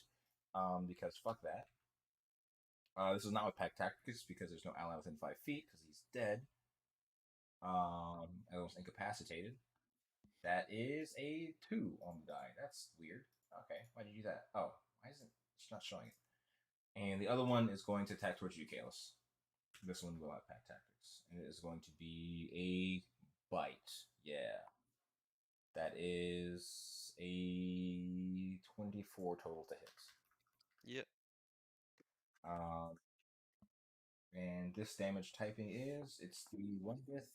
Because fuck that. This is not with Pack Tactics because there's no ally within 5 feet because he's dead. Almost incapacitated. That is a 2 on the die. That's weird. Okay, why did you do that? Oh, why isn't it's not showing it? And the other one is going to attack towards you, Kalis. This one will have Pack Tactics. And it is going to be a bite. Yeah. That is a 24 total to hit. Yeah. And this damage typing is it's the one with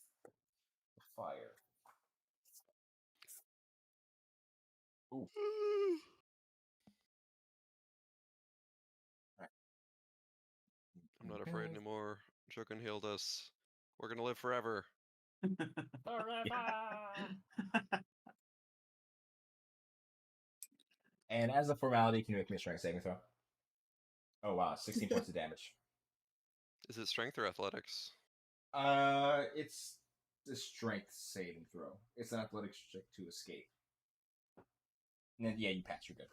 fire. Ooh. Right. I'm not afraid anymore. Jokin healed us. We're gonna live forever. Forever. And as a formality, can you make me a strength saving throw? Oh wow, 16 points of damage. Is it strength or athletics? It's the strength saving throw. It's an athletics check to escape. And then yeah, you pass. You're good.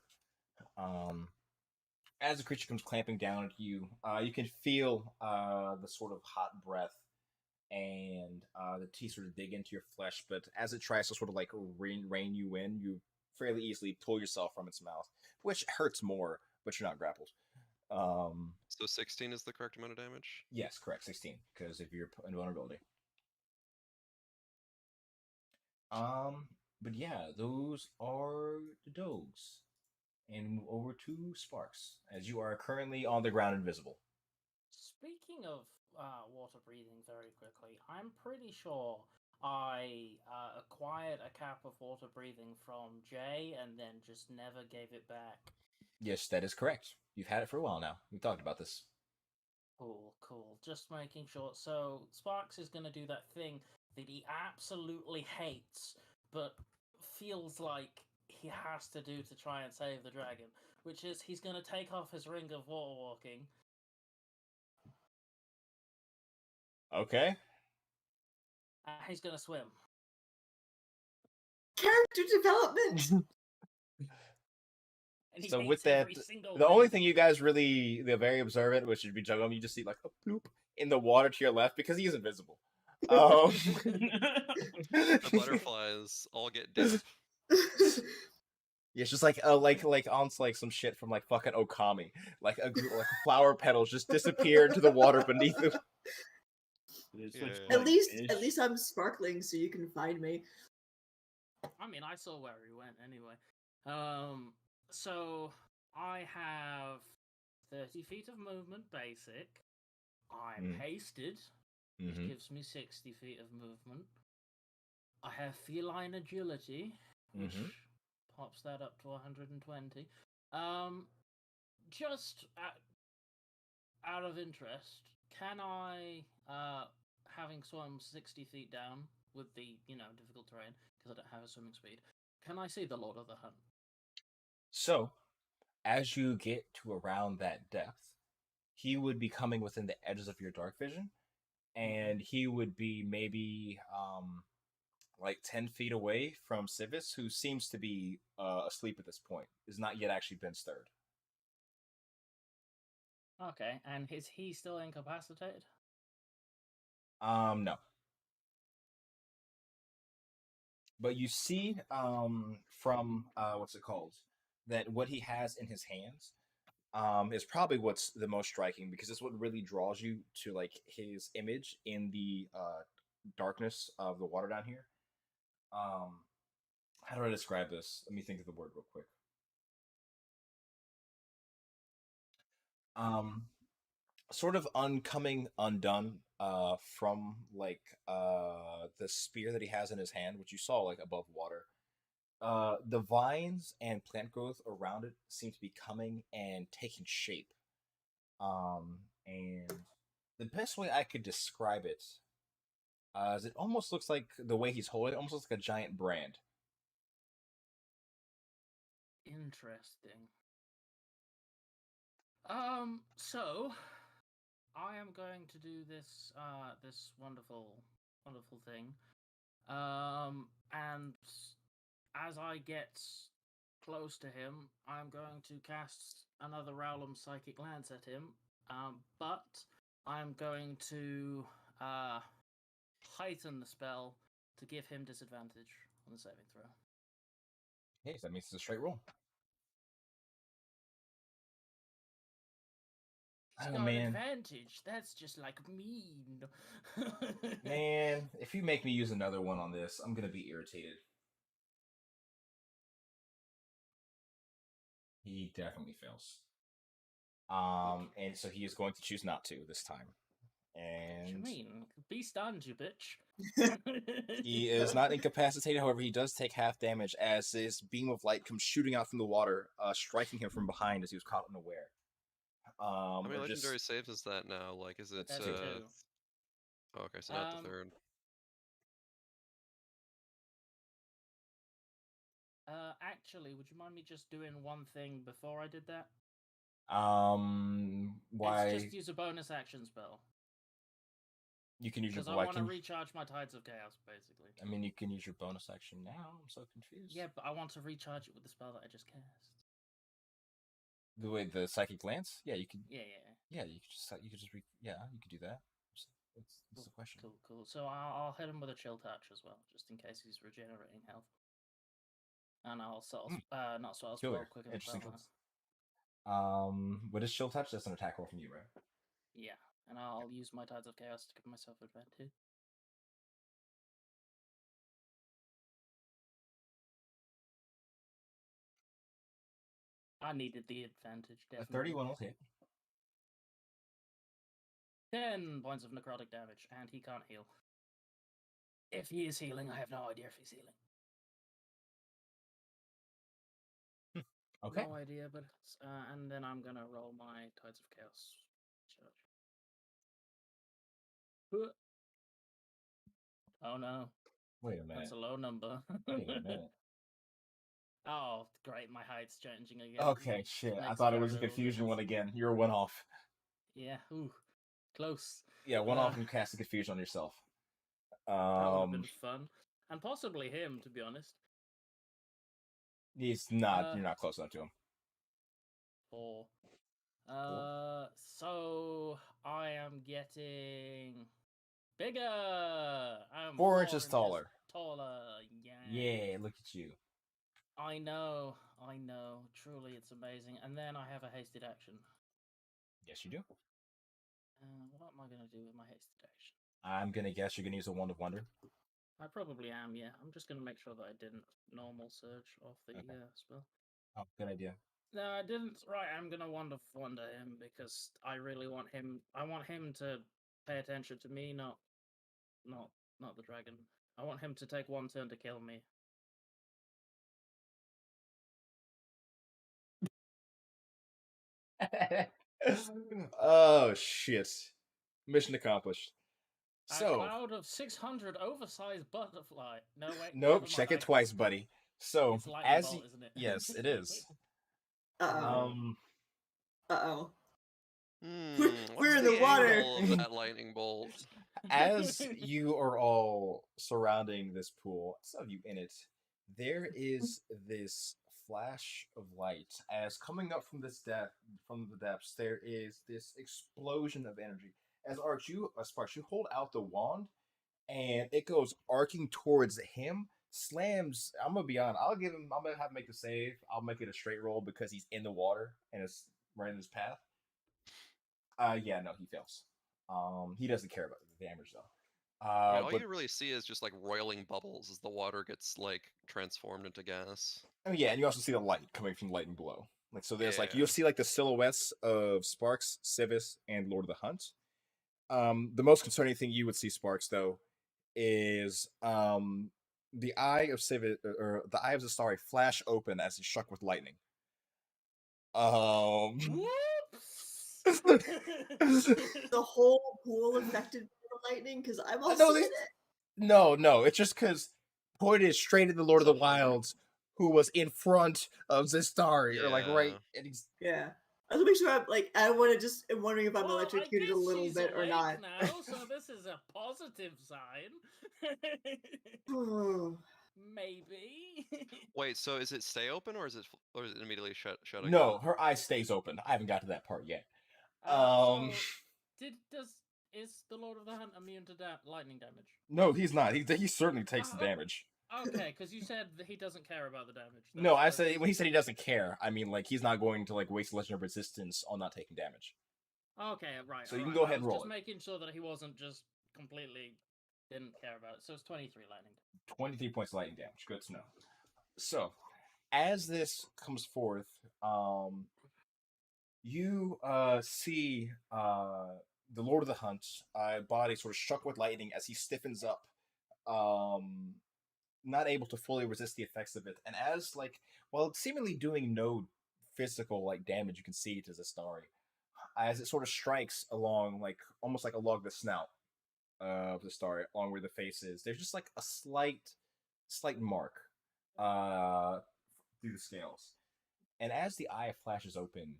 As the creature comes clamping down at you, you can feel the sort of hot breath and the teeth sort of dig into your flesh. But as it tries to sort of like rein you in, you fairly easily pull yourself from its mouth, which hurts more, but you're not grappled. So 16 is the correct amount of damage? Yes, correct, 16, because of your invulnerability. But yeah, those are the dogs. And move over to Sparks, as you are currently on the ground invisible. Speaking of water breathing very quickly, I'm pretty sure I acquired a cap of water breathing from Jay and then just never gave it back. Yes, that is correct. You've had it for a while now. We've talked about this. Cool, cool. Just making sure. So Sparks is going to do that thing that he absolutely hates, but feels like he has to do to try and save the dragon, which is he's going to take off his ring of water walking. Okay. He's going to swim. Character development. And he So hates with that, every single the only thing. thing you guys really, the very observant, which should be juggling, you just see like a bloop in the water to your left because he is invisible. The butterflies all get dip. Yeah, it's just like on like some shit from like fucking Okami, like a group like flower petals just disappear into the water beneath them. Yeah. At least I'm sparkling, so you can find me. I mean, I saw where he went anyway. So I have 30 feet of movement basic. I'm hasted, which gives me 60 feet of movement. I have feline agility, which pops that up to 120. Just out of interest, can I, having swum 60 feet down with the, difficult terrain, because I don't have a swimming speed, can I see the Lord of the Hunt? So, as you get to around that depth, he would be coming within the edges of your dark vision, and he would be maybe like 10 feet away from Civis, who seems to be asleep at this point, has not yet actually been stirred. Okay, and is he still incapacitated? No. But you see from what's it called? That what he has in his hands is probably what's the most striking because it's what really draws you to like his image in the darkness of the water down here. How do I describe this? Let me think of the word real quick. Sort of uncoming undone from like the spear that he has in his hand, which you saw like above water. The vines and plant growth around it seem to be coming and taking shape. And the best way I could describe it is it almost looks like the way he's holding it almost looks like a giant brand. Interesting. So I am going to do this this wonderful wonderful thing. And as I get close to him, I'm going to cast another Rowlum Psychic Lance at him. But I'm going to heighten the spell to give him disadvantage on the saving throw. Okay, so that means it's a straight roll. He's Oh, got man. advantage. That's just like mean. Man, if you make me use another one on this, I'm gonna be irritated. He definitely fails. And so he is going to choose not to this time. What do you And mean? Be stunned, you bitch. he is not incapacitated, however, he does take half damage as this beam of light comes shooting out from the water, striking him from behind as he was caught unaware. How many or legendary just saves is that now? Like, is it? That's two. two. Oh, okay, so not the third. Actually, would you mind me just doing one thing before I did that? Why? It's just use a bonus action spell. You can use your Because I want to recharge my Tides of Chaos, basically. I mean, you can use your bonus action now. I'm so confused. Yeah, but I want to recharge it with the spell that I just cast. The way the psychic lance? Yeah, you could. Yeah. Yeah, you could just you could do that. What's the question? Cool. So I'll hit him with a chill touch as well, just in case he's regenerating health. And I'll not spell Killer. quick and Interesting spell. choice. What is chill touch? That's an attack roll from you, right? Yeah, and I'll use my Tides of Chaos to give myself advantage. I needed the advantage, A definitely. 31 will hit. 10 points of necrotic damage, and he can't heal. If he is healing, I have no idea if he's healing. Okay. No idea, but and then I'm gonna roll my Tides of Chaos charge. Oh no! Wait a minute. That's a low number. Wait a minute. Oh, great! My height's changing again. Okay, shit. I thought it was a confusion one again. You're a one off. Yeah. Ooh, close. Yeah, one off and cast a confusion on yourself. That would have been fun, and possibly him, to be honest. He's not. You're not close enough to him. 4. So I am getting bigger. I'm 4 inches taller. Yeah. Yeah, look at you. I know. Truly, it's amazing. And then I have a hasted action. Yes, you do. What am I going to do with my hasted action? I'm going to guess you're going to use a Wand of Wonder. I probably am, yeah. I'm just going to make sure that I didn't normal surge off the spell. Oh, good idea. No, I didn't. Right, I'm going to Wand of Wonder him because I really want him. I want him to pay attention to me, not the dragon. I want him to take one turn to kill me. Oh, shit. Mission accomplished. So, a cloud of 600 oversized butterfly. No, wait. Nope, check it twice, buddy. So, it's lightning bolt, isn't it? Yes, it is. Uh-oh. We're in the water. Of that lightning bolt. As you are all surrounding this pool, some of you in it, there is this flash of light. As coming up from from the depths, there is this explosion of energy. As Sparks, you hold out the wand, and it goes arcing towards him. Slams. I'm gonna be honest. I'm gonna have to make the save. I'll make it a straight roll because he's in the water and it's right in his path. Yeah, no, he fails. He doesn't care about the damage though. All you really see is just like roiling bubbles as the water gets like transformed into gas. Oh yeah, and you also see the light coming from the light and below. Like so, there's like you'll see like the silhouettes of Sparks, Civis, and Lord of the Hunt. The most concerning thing you would see, Sparks, though, is the eye of Civis or the eye of Zastari flash open as he's struck with lightning. Whoops! The whole pool affected by the lightning because I'm also in it. No, it's just because pointed straight at the Lord of the Wilds, who was in front of Zastari, or like right. And he's... Yeah, I want to make sure I'm like, I want to just, I'm wondering if I'm Well, I electrocuted a guess little she's bit or awake not. now, so this is a positive sign. Oh. Maybe. Wait, so is it stay open or is it immediately shut again? No, her eye stays open. I haven't got to that part yet. So, is the Lord of the Hunt immune to lightning damage? No, he's not. He certainly takes the damage. Okay, because you said that he doesn't care about the damage. No, I say when he said he doesn't care, I mean like he's not going to like waste Legend of Resistance on not taking damage. Okay, right. So you can go ahead and roll just it. making sure that he wasn't just completely didn't care about it. So it's 23 lightning. 23 points of lightning damage. Good to know. So, as this comes forth, you see the Lord of the Hunt body sort of struck with lightning as he stiffens up, not able to fully resist the effects of it. And as like, while it's seemingly doing no physical like damage, you can see it as a story as it sort of strikes along like almost like along the snout of the star, along where the face is. There's just like a slight mark through the scales. And as the eye flashes open,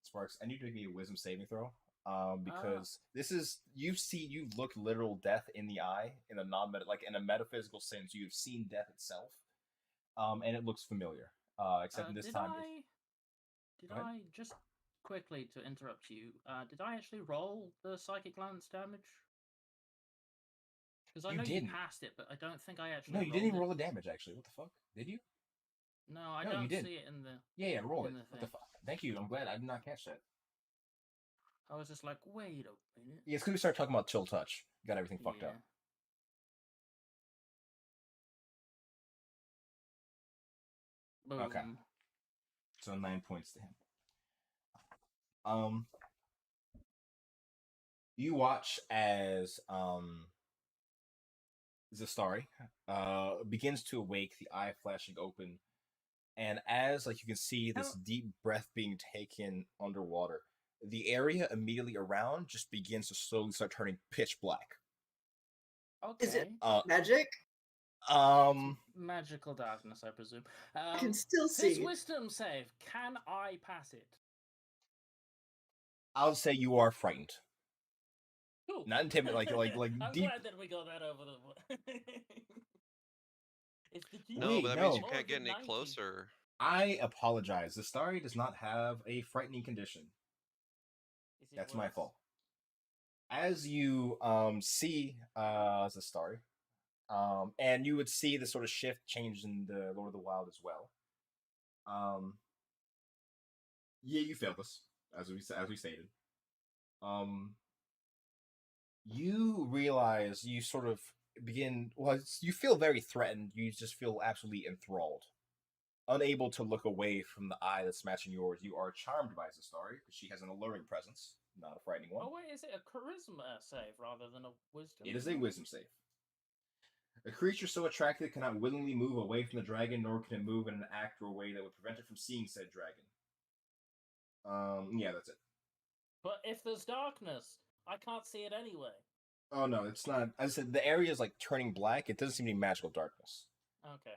Sparks, I need to give you a wisdom saving throw. Because this is you've looked literal death in the eye in a like in a metaphysical sense. You've seen death itself, and it looks familiar. Except in this time, did I just quickly to interrupt you? Did I actually roll the psychic lance damage? Because I know you passed it, but I don't think I actually. No, you didn't even roll the damage. Actually, what the fuck? Did you? No, I don't see it in the. Yeah, roll it. What the fuck? Thank you. I'm glad I did not catch that. I was just like, wait a minute. Yeah, it's because we started talking about chill touch. Got everything fucked up. Boom. Okay. So 9 points to him. You watch as Zastari begins to awake, the eye flashing open, and as like you can see this deep breath being taken underwater, the area immediately around just begins to slowly start turning pitch black. Okay. Is it magic? Magical darkness, I presume. I can still see. This wisdom save, can I pass it? I'll say you are frightened. Cool. Not intimidated, like I'm deep. glad that we got that over the. No, but that means you can't get any closer. I apologize. The Starry does not have a frightening condition. That's my fault. As you see the Starry, and you would see the sort of shift change in the Lord of the Wild as well. Yeah, you failed us, as we stated. You realize you sort of begin. Well, you feel very threatened. You just feel absolutely enthralled, unable to look away from the eye that's matching yours. You are charmed by Zastari because she has an alluring presence, not a frightening one. Oh wait, is it a charisma save rather than a wisdom? It is a wisdom save. A creature so attracted cannot willingly move away from the dragon, nor can it move in an act or a way that would prevent it from seeing said dragon. Yeah, that's it. But if there's darkness, I can't see it anyway. Oh no, it's not. As I said, the area is like turning black. It doesn't seem to be magical darkness. Okay.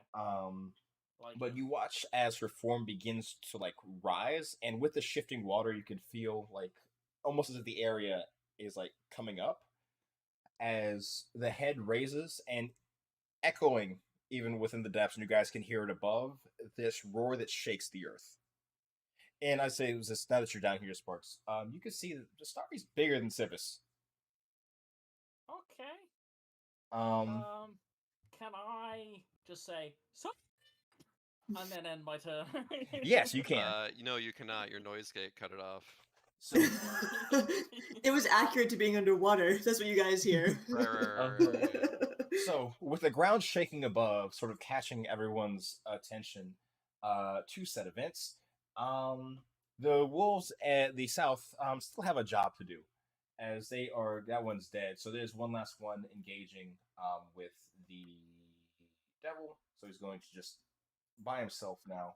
But you watch as her form begins to like rise, and with the shifting water, you can feel like almost as if the area is like coming up as the head raises and echoing even within the depths, and you guys can hear it above this roar that shakes the earth. And I say it was this now that you're down here, Sparks. You can see that the star is bigger than Civis. Okay. Can I just say so? And then end my turn. Yes, you can. No, you cannot. Your noise gate cut it off. So it was accurate to being underwater. That's what you guys hear. Right. So with the ground shaking above, sort of catching everyone's attention, two set events. The wolves at the south still have a job to do, as that one's dead. So there's one last one engaging with the devil. So he's going to just by himself now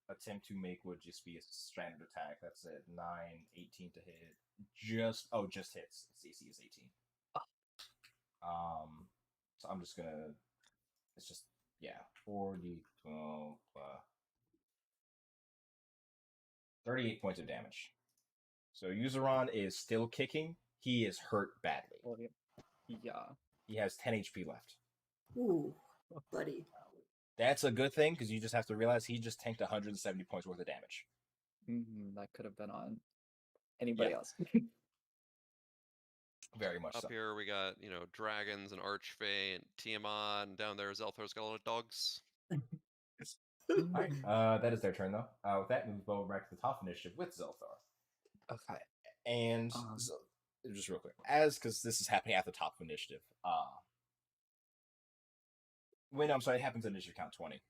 attempt to make would just be a stranded attack. That's it. 9, 18 to hit. Just hits. Its AC is 18. So I'm just gonna. It's just 4d12. 38 points of damage. So Uzeron is still kicking. He is hurt badly. Well, yeah. He has 10 HP left. Ooh, buddy. That's a good thing because you just have to realize he just tanked 170 points worth of damage. That could have been on anybody else. Very much Up so. here we got, dragons and Archfey and Tiamat, and down there Zelthar's got a lot of dogs. Alright, that is their turn though. With that, we go back to the top initiative with Zelthar. Okay. And just real quick, because this is happening at the top of initiative. Wait, no, I'm sorry, it happens at initiative count 20.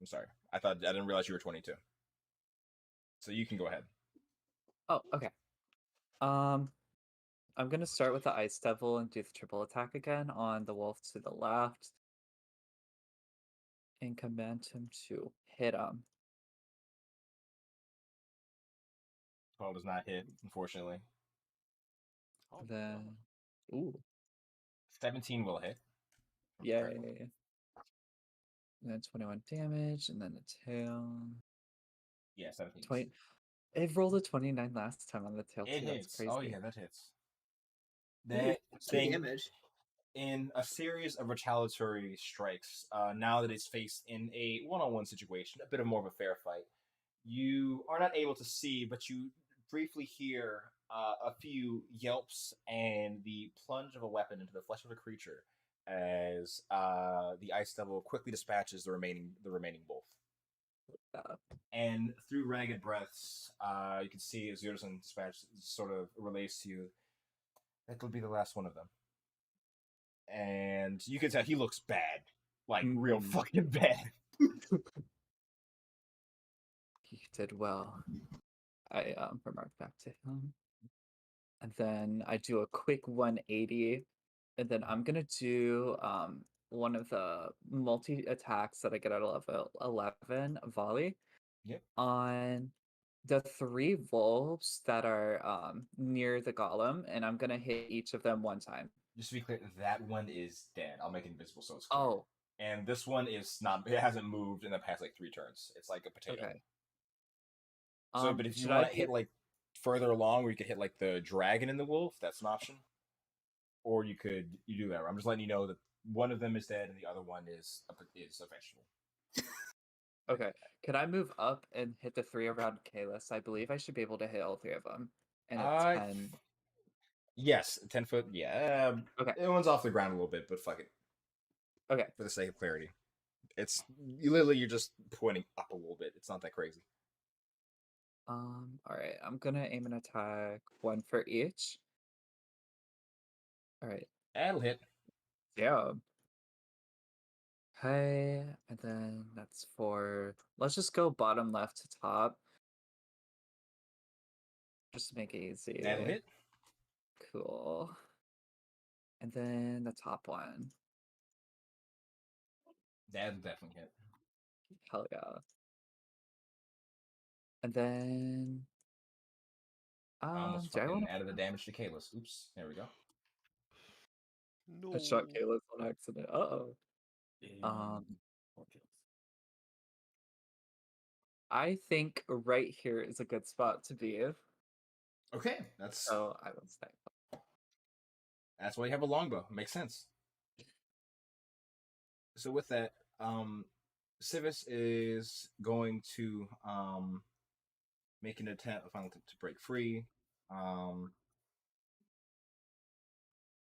I'm sorry. I didn't realize you were 22. So you can go ahead. Oh, okay. I'm gonna start with the Ice Devil and do the triple attack again on the wolf to the left. And command him to hit him. 12 does not hit, unfortunately. Then, ooh, 17 will hit. yay! And then 21 damage, and then the tail. Yeah, 17. 20. It rolled a 29 last time on the tail It too. hits. That's crazy. Oh yeah, that hits. Ooh, That 2 thing damage. in a series of retaliatory strikes. Now that it's faced in a one-on-one situation, a bit of more of a fair fight, you are not able to see, but you briefly hear a few yelps and the plunge of a weapon into the flesh of a creature as the ice devil quickly dispatches the remaining wolf. And through ragged breaths, you can see as Yurzen dispatch sort of relates to you. That will be the last one of them. And you can tell he looks bad, like real fucking bad. He did well. I remark back to him. And then I do a quick 180. And then I'm gonna do one of the multi attacks that I get at level 11 volley. Yep. On the 3 wolves that are near the golem, and I'm gonna hit each of them 1 time. Just to be clear, that one is dead. I'll make it invisible so it's clear. Oh. And this one is not. It hasn't moved in the past 3 turns. It's like a potato. Okay. So, but if you want to hit further along, where you could hit the dragon and the wolf, that's an option. Or you do that. I'm just letting you know that one of them is dead and the other one is a vegetable. Okay. Could I move up and hit the 3 around Kalis? I believe I should be able to hit all 3 of them. And a 10. Yes, 10 foot. Yeah. Okay. It one's off the ground a little bit, but fuck it. Okay. For the sake of clarity, you're just pointing up a little bit. It's not that crazy. All right. I'm gonna aim an attack 1 for each. All right. That'll hit. Yeah. Okay, and then that's for. Let's just go bottom left to top. Just to make it easy. That'll hit. Cool. And then the top one. That'll definitely hit. Hell yeah. And then. I almost do I fucking wanna... added the damage to Kalis. Oops. There we go. No. I shot Kalis on accident. Uh-oh. I think right here is a good spot to be. Okay, that's. So I will stay. That's why you have a longbow. Makes sense. So with that, Civis is going to make an attempt, a final attempt to break free.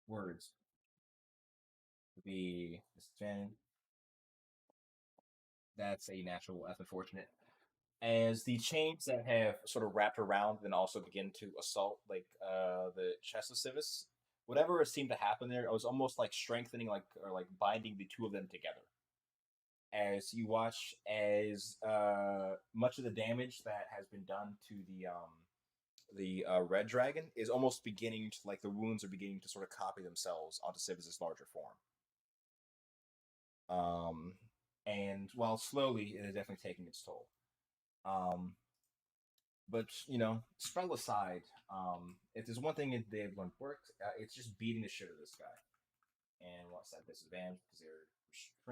Words would be disadvantage. That's a natural. That's unfortunate. As the chains that have sort of wrapped around and also begin to assault the chest of Civis, whatever has seemed to happen there, it was almost like strengthening, or binding the 2 of them together. As you watch as much of the damage that has been done to the red dragon is almost beginning to, the wounds are beginning to sort of copy themselves onto Civis's larger form. And while slowly, it is definitely taking its toll. But spell aside, if there's one thing they've learned works, it's just beating the shit out of this guy. And what's that disadvantage? Because they're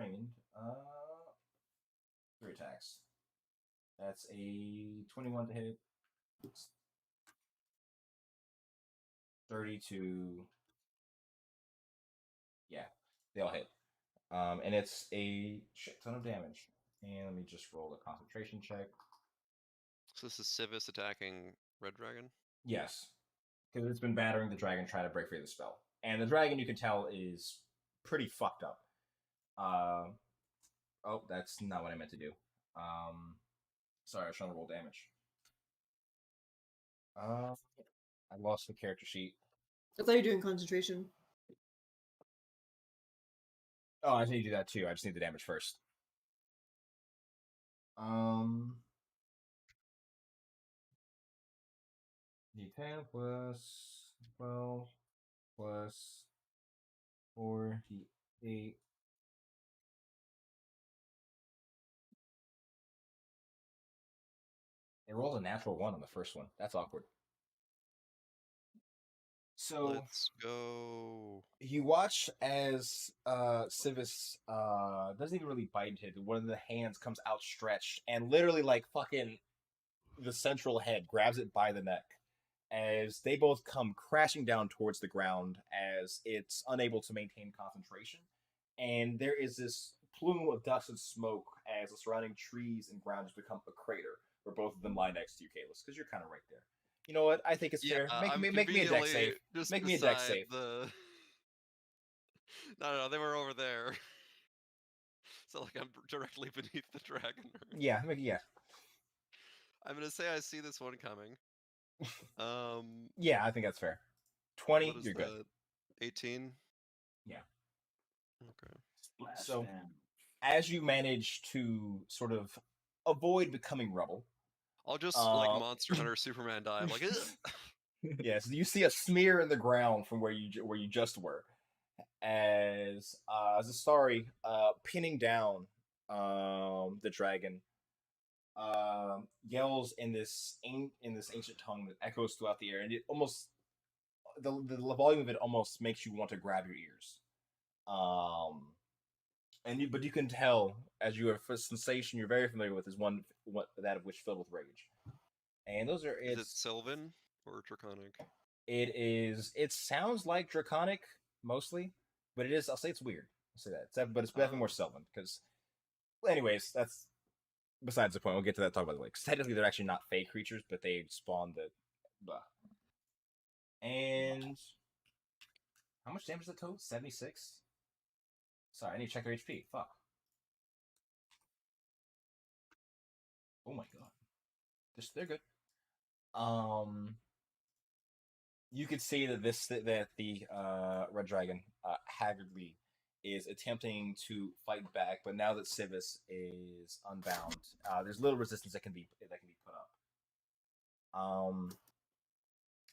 restrained. 3 attacks. That's a 21 to hit, 32. Yeah, they all hit. And it's a shit ton of damage. And let me just roll a concentration check. So this is Civis attacking Red Dragon? Yes, because it's been battering the dragon trying to break free of the spell. And the dragon, you can tell, is pretty fucked up. Oh, that's not what I meant to do. Sorry, I was trying to roll damage. I lost the character sheet. I thought you were doing concentration. Oh, I need to do that too. I just need the damage first. D10 plus 12 plus 4 D8. It rolled a natural 1 on the first one. That's awkward. So Let's go. you watch as Civis doesn't even really bite it. One of the hands comes outstretched and literally like fucking the central head grabs it by the neck as they both come crashing down towards the ground as it's unable to maintain concentration. And there is this plume of dust and smoke as the surrounding trees and ground has become a crater where both of them lie next to you, Kalis, because you're kind of right there. You know what? I think it's fair. I'm Make me a deck conveniently save. just Make me a deck beside save. the. No, they were over there. So like I'm directly beneath the dragon. Yeah, yeah. I'm gonna say I see this one coming. Yeah, I think that's fair. 20, What is you're that? good. 18? Yeah. Okay. Splash So- damage. As you manage to sort of avoid becoming rubble, I'll just like Um, Monster Hunter Superman dive like "Ugh." yes, you see a smear in the ground from where you just were, as Zastari pinning down the dragon yells in this ancient tongue that echoes throughout the air, and it almost the volume of it almost makes you want to grab your ears. But you can tell as you have a sensation you're very familiar with is one that of which filled with rage, and those are Is it Sylvan or Draconic? It sounds like draconic mostly, but it is. I'll say it's weird. I'll say that. But it's definitely more Sylvan because. Anyways, that's besides the point. We'll get to that. Talk about the lakes. Technically, they're actually not fey creatures, but they spawn the. Blah. And how much damage is the toad? 76. Sorry, I need to check their HP. Fuck. Oh my god. They're good. You could see that the red dragon haggardly is attempting to fight back, but now that Civis is unbound, there's little resistance that can be put up.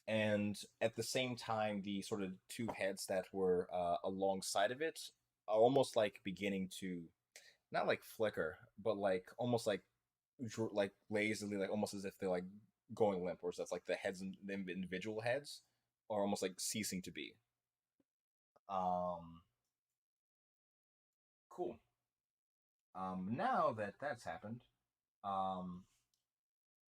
And at the same time, the sort of two heads that were alongside of it are almost like beginning to not like flicker, but like almost like lazily, like almost as if they're like going limp, or so that's like the heads, the individual heads, are almost like ceasing to be. Cool. Now that that's happened,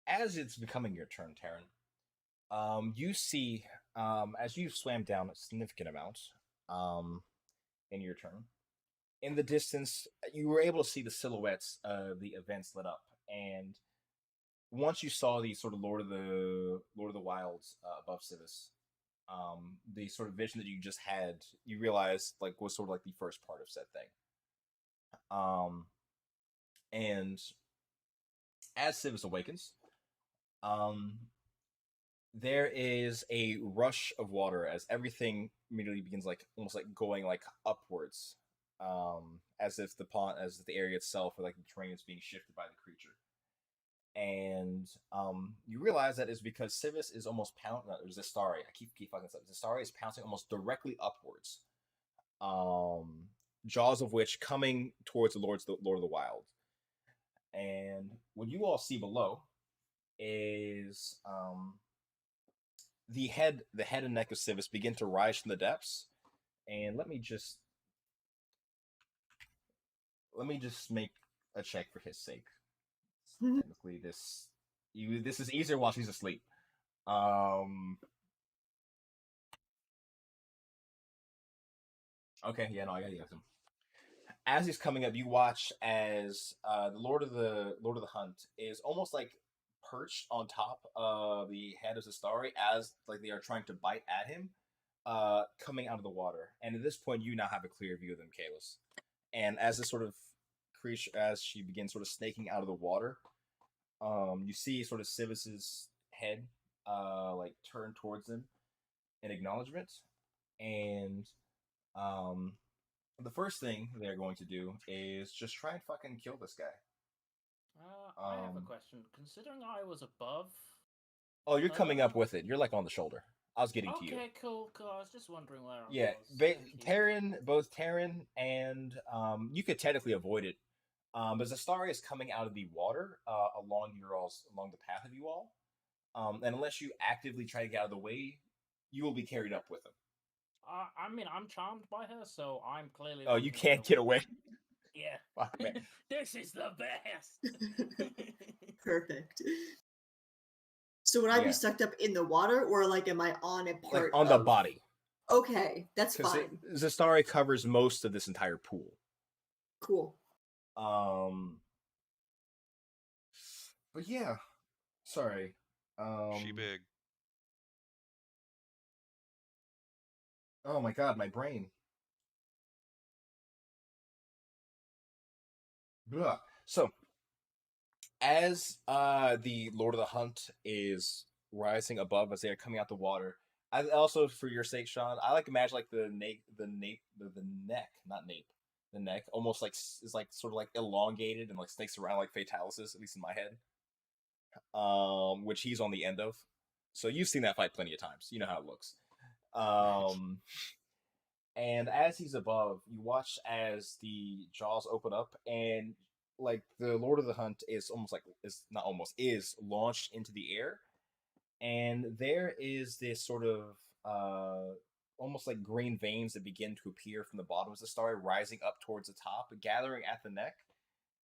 as it's becoming your turn, Taryn, you see, as you swam down a significant amount, in your turn, in the distance, you were able to see the silhouettes of the events lit up, and once you saw the sort of Lord of the Wilds above Civis, the sort of vision that you just had, you realized like was sort of like the first part of said thing. And as Civis awakens, there is a rush of water as everything immediately begins like almost like going like upwards, as if the area itself or like the terrain is being shifted by the creature. And you realize that is because Civis is almost pouncing. Zastari, I keep fucking this up. Zastari is pouncing almost directly upwards. Jaws of which coming towards the Lord of the Wild. And what you all see below is the head and neck of Civis begin to rise from the depths. And let me just make a check for his sake. Technically, this This is easier while she's asleep. Okay, yeah, no, I gotta use him. As he's coming up, you watch as the Lord of the Hunt is almost like perched on top of the head of Zastari as like they are trying to bite at him, coming out of the water. And at this point, you now have a clear view of them, Kalis. And as this sort of creature, as she begins sort of snaking out of the water, you see sort of Civis's head, like turn towards them in acknowledgement, and um, the first thing they're going to do is just try and fucking kill this guy. I have a question. Considering I was above. Oh, you're coming up with it. You're like on the shoulder. I was getting to you. Okay, cool. I was just wondering where I Yeah, was. both Terran and you could technically avoid it. But Zastari is coming out of the water along along the path of you all. And unless you actively try to get out of the way, you will be carried up with him. I mean, I'm charmed by her, so I'm clearly. Oh, you can't get away. Yeah. Fuck, man. This is the best. Perfect. So would I be sucked up in the water, or like am I on a part on the body? Okay, that's fine. Zastari covers most of this entire pool. Cool. But yeah, sorry. She big. Oh my god, my brain. Blah. So, as the Lord of the Hunt is rising above as they are coming out the water, I also, for your sake, Sean, I like to imagine like the neck, not nape, the neck, almost like is like sort of like elongated and like snakes around like Fatalis is, at least in my head. Which he's on the end of. So you've seen that fight plenty of times. You know how it looks. And as he's above, you watch as the jaws open up, and like the Lord of the Hunt is is launched into the air, and there is this sort of almost like green veins that begin to appear from the bottom of the star, rising up towards the top, gathering at the neck,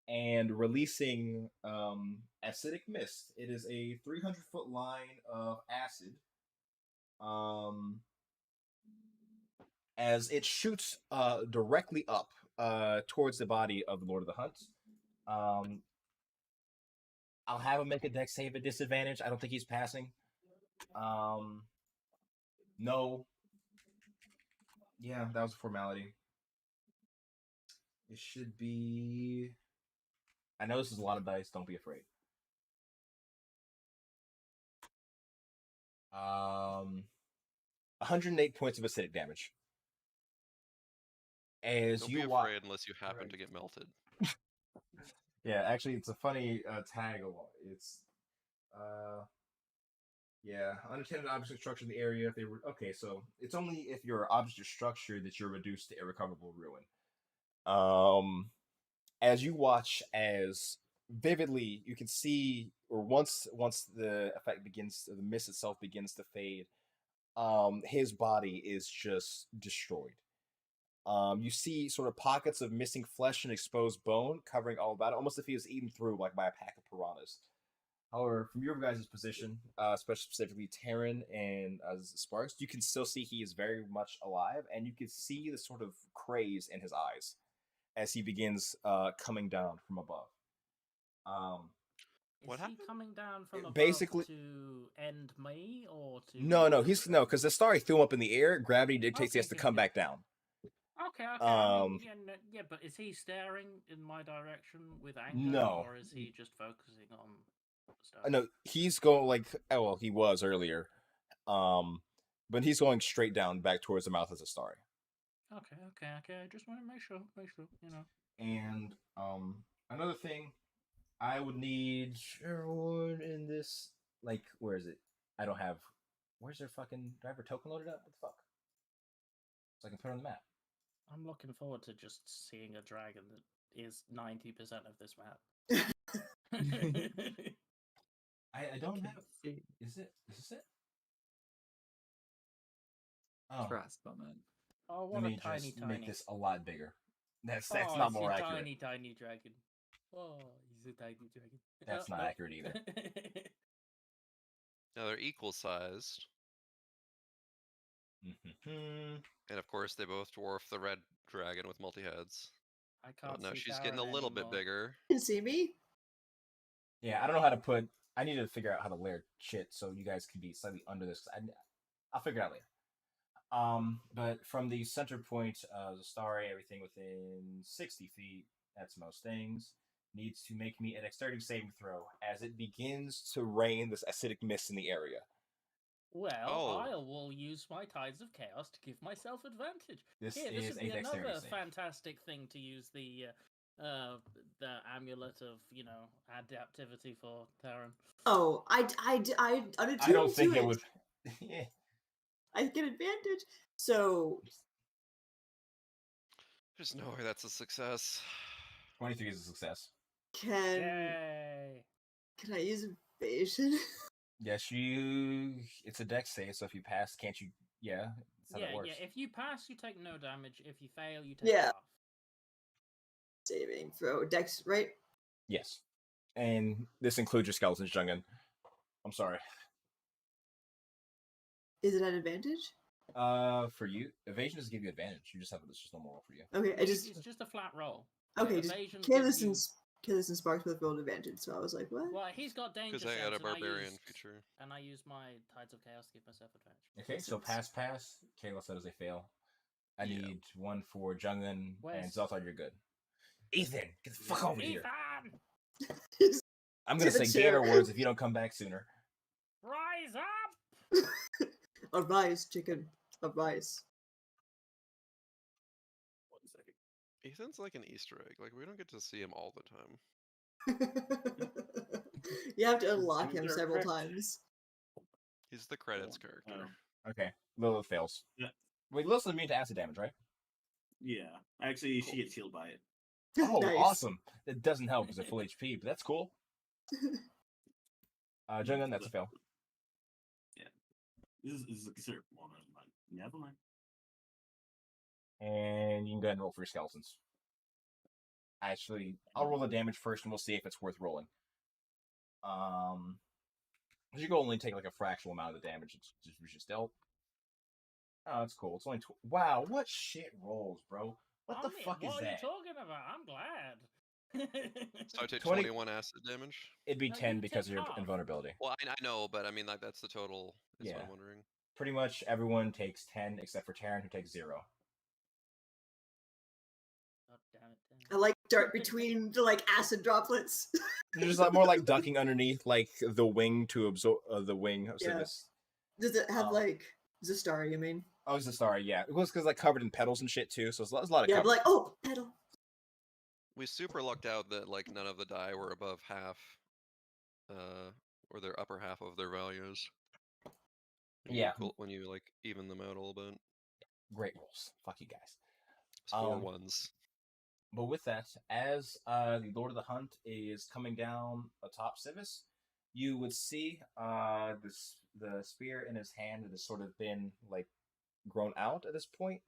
and releasing acidic mist. It is a 300-foot line of acid. As it shoots directly up towards the body of the Lord of the Hunt. I'll have him make a dex save at disadvantage. I don't think he's passing. No. Yeah, that was a formality. It should be... I know this is a lot of dice. Don't be afraid. 108 points of acidic damage. As Don't you be afraid unless you happen to get melted. Yeah, actually, it's a funny tag. It's yeah, unattended objects or structure in the area. If they were okay, so it's only if your object or structure that you're reduced to irrecoverable ruin. As you watch, as vividly you can see, or once the effect begins, the mist itself begins to fade, his body is just destroyed. You see sort of pockets of missing flesh and exposed bone covering all about it, almost if he was eaten through like by a pack of piranhas. However, from your guys' position, especially specifically Terran and Sparks, you can still see he is very much alive, and you can see the sort of craze in his eyes as he begins coming down from above. Is he coming down from above basically to end me, or to... No, because the star threw him up in the air. Gravity dictates he has to come back down. Okay. I mean, yeah, but is he staring in my direction with anger, No. or is he just focusing on stuff? No, he's going like he was earlier, but he's going straight down back towards the mouth of the star. Okay. I just want to make sure, you know. And another thing, I would need Sherwood in this. Like, where is it? I don't have. Where's their fucking driver token loaded up? What the fuck? So I can put it on the map. I'm looking forward to just seeing a dragon that is 90% of this map. I don't have. Is this it? Oh. Trust moment. Oh, what Let me a tiny. make this a lot bigger. That's not more accurate. Tiny dragon. Oh, he's a tiny dragon. That's not accurate either. Now they're equal sized. Mhm. And of course, they both dwarf the red dragon with multi heads. I Oh, can't no, see she's Karen getting a little bit anymore. bigger. You can see me. Yeah, I don't know how to put. I need to figure out how to layer shit so you guys can be slightly under this. I'll figure it out later. But from the center point of the starry, everything within 60 feet, that's most things, needs to make me a dexterity saving throw as it begins to rain this acidic mist in the area. Well, Oh. I will use my Tides of Chaos to give myself advantage. This Here, is this would a be dexterity another save. fantastic thing to use the amulet of, adaptivity for Terran. Oh, I I don't think it would. Yeah. I get advantage. So There's no way that's a success. 23 is a success. can Yay! I use evasion? Yes, it's a dex save, so if you pass, can't you? Yeah, that's how that works. Yeah. If you pass, you take no damage. If you fail, you take Yeah. half. Saving throw dex, right? Yes. And this includes your skeletons, Jungen. I'm sorry. Is it an advantage? For you, evasion doesn't give you advantage. You just have it's just normal roll for you. Okay, It's just a flat roll. okay. Just Evasion Kalis gives you... and Sparks both rolled advantage, so I was like, what? Well, he's got danger Because I got sense, a barbarian feature. and I use my Tides of Chaos to give myself advantage. Okay, so pass. Kayla said as a fail. I Yeah. need one for Jungen and Where's- Zelthar. You're good. Ethan, get the fuck over here. Ethan! I'm gonna To the say chair. Gator words if you don't come back sooner. Rise up! Arise, chicken. Arise. 1 second. Ethan's like an Easter egg. Like, we don't get to see him all the time. You have to unlock him They're several correct. times. He's the credits Oh, character. Okay, Lilith fails. Yeah. Wait, Lilith's immune to acid damage, right? Yeah. Actually, Cool. she gets healed by it. Oh, Nice. awesome. It doesn't help because it's full HP, but that's cool. Jungen, that's a fail. This is considered one of mine. Never mind. And you can go ahead and roll for your skeletons. Actually, I'll roll the damage first, and we'll see if it's worth rolling. You can only take like a fractional amount of the damage. It's just dealt. Oh, that's cool. It's only wow. What shit rolls, bro? What the fuck is What are that? you talking about? I'm glad. So I take 20 21 acid damage. It'd be No, 10 you because of take your half. invulnerability. Well, I know, but I mean, like, that's the total. Is what Yeah. I'm wondering. Pretty much everyone takes 10 except for Taryn, who takes 0. God damn it, damn I like dart between the acid droplets. You're just like more like ducking underneath like the wing to absorb the wing of Yeah. Sivis. Does it have Oh. Zastari, you mean? Oh, it's a sorry, yeah. It was because like covered in petals and shit too, so it's a lot of Yeah, cover. but like, oh, petal. We super lucked out that like none of the die were above half, or their upper half of their values. Yeah. When you like even them out a little bit. Great rolls. Fuck you guys. It's 4 ones. But with that, as the Lord of the Hunt is coming down atop Sivis, you would see the spear in his hand that has sort of been like grown out at this point.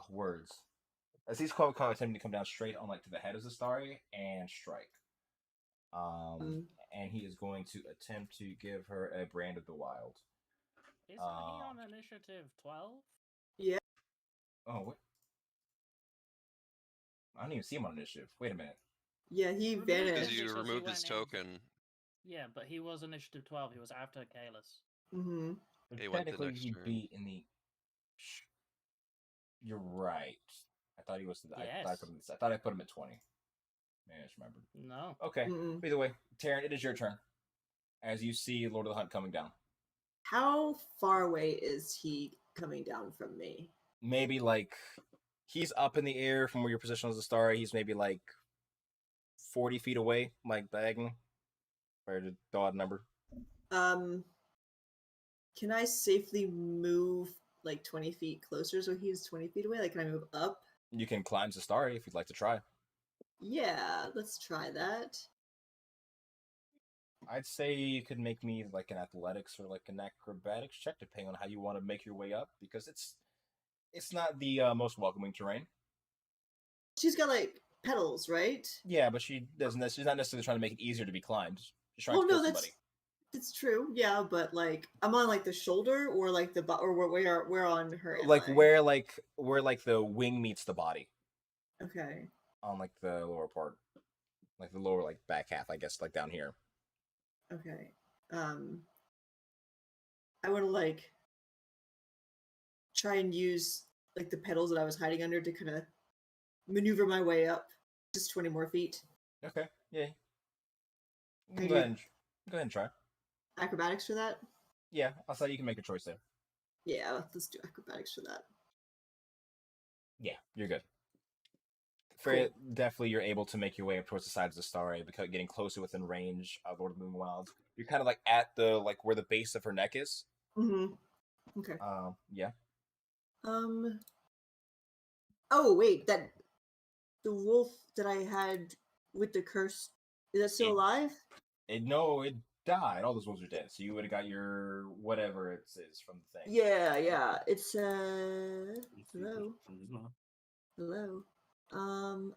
Words. As he's attempting to come down straight on like to the head of Zastari and strike. And he is going to attempt to give her a brand of the wild. Isn't he on initiative 12? Oh, what? I don't even see him on initiative. Wait a minute. Yeah, he Removed Because vanished. you because he removed his went in. token. Yeah, but he was initiative 12. He was after Kalis. Mm-hmm. But He went the technically, next he'd turn. be in the. You're right. I thought he was. Yes. I thought I put him at 20. Man, I just remembered. No. Okay. Mm-mm. Either way, Taryn, it is your turn. As you see Lord of the Hunt coming down. How far away is he coming down from me? Maybe like. He's up in the air from where your position as a star. He's maybe like 40 feet away, like diagonal. Or the odd number. Can I safely move like 20 feet closer so he's 20 feet away? Like, can I move up? You can climb the star if you'd like to try. Yeah, let's try that. I'd say you could make me like an athletics or like an acrobatics check, depending on how you want to make your way up, because it's not the most welcoming terrain. She's got like petals, right? Yeah, but she doesn't. She's not necessarily trying to make it easier to be climbed. She's trying Well, to kill no, somebody. that's true. Yeah, but like I'm on like the shoulder or like or where on her am Like I? where like the wing meets the body Okay. on like the lower part, like the lower like back half, I guess, like down here. Okay. I want to like try and use like the petals that I was hiding under to kind of maneuver my way up just 20 more feet. Okay. Yeah. Can I Go do ahead. Go ahead and try. acrobatics for that? Yeah, I'll say you can make a choice there. Yeah, let's do acrobatics for that. Yeah, you're good. Cool. Definitely, you're able to make your way up towards the sides of the starry because getting closer within range of Lord of the Moon Wilds. You're kind of like at the like where the base of her neck is. Mm-hmm. Okay. Yeah. Oh wait, that the wolf that I had with the curse, is that still alive? No, it died. All those wolves are dead. So you would have got your whatever it is from the thing. Yeah. It's hello. Charisma. Hello.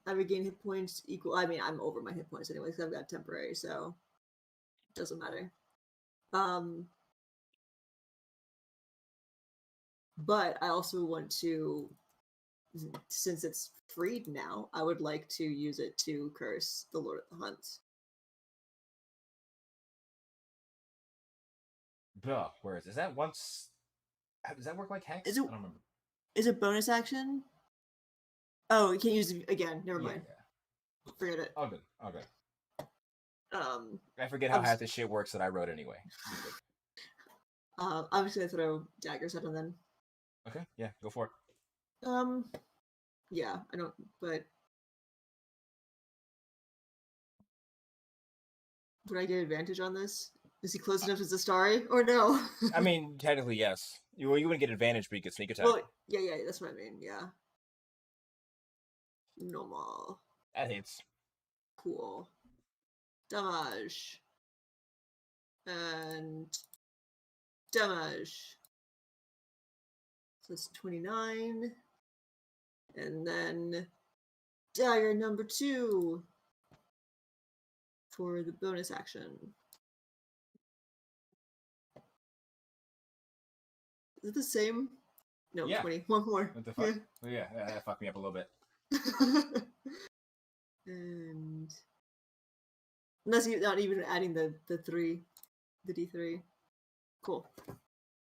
I regain hit points equal. I mean, I'm over my hit points anyway because I've got temporary, so it doesn't matter. But I also want to, since it's freed now, I would like to use it to curse the Lord of the Hunt. Duh, where is that once? Does that work like hex? Is it? I don't remember. Is it bonus action? Oh, you can't use it again. Never mind. Yeah. Forget it. All good. All good. I forget I'm how half this shit works that I wrote anyway. I'm just gonna throw daggers at him then. Okay, yeah, go for it. Yeah, I don't. But would I get advantage on this? Is he close enough to Zastari, or no? I mean, technically, yes. You wouldn't get advantage, but you get sneak attack. Well, yeah, that's what I mean. Yeah. Normal. That hits. Cool. Damage. And damage. So it's 29. And then dagger number 2 for the bonus action. Is it the same? No, Yeah. 20. One more. What the fuck? Yeah, that fucked me up a little bit. And unless you're not even adding the D3. Cool.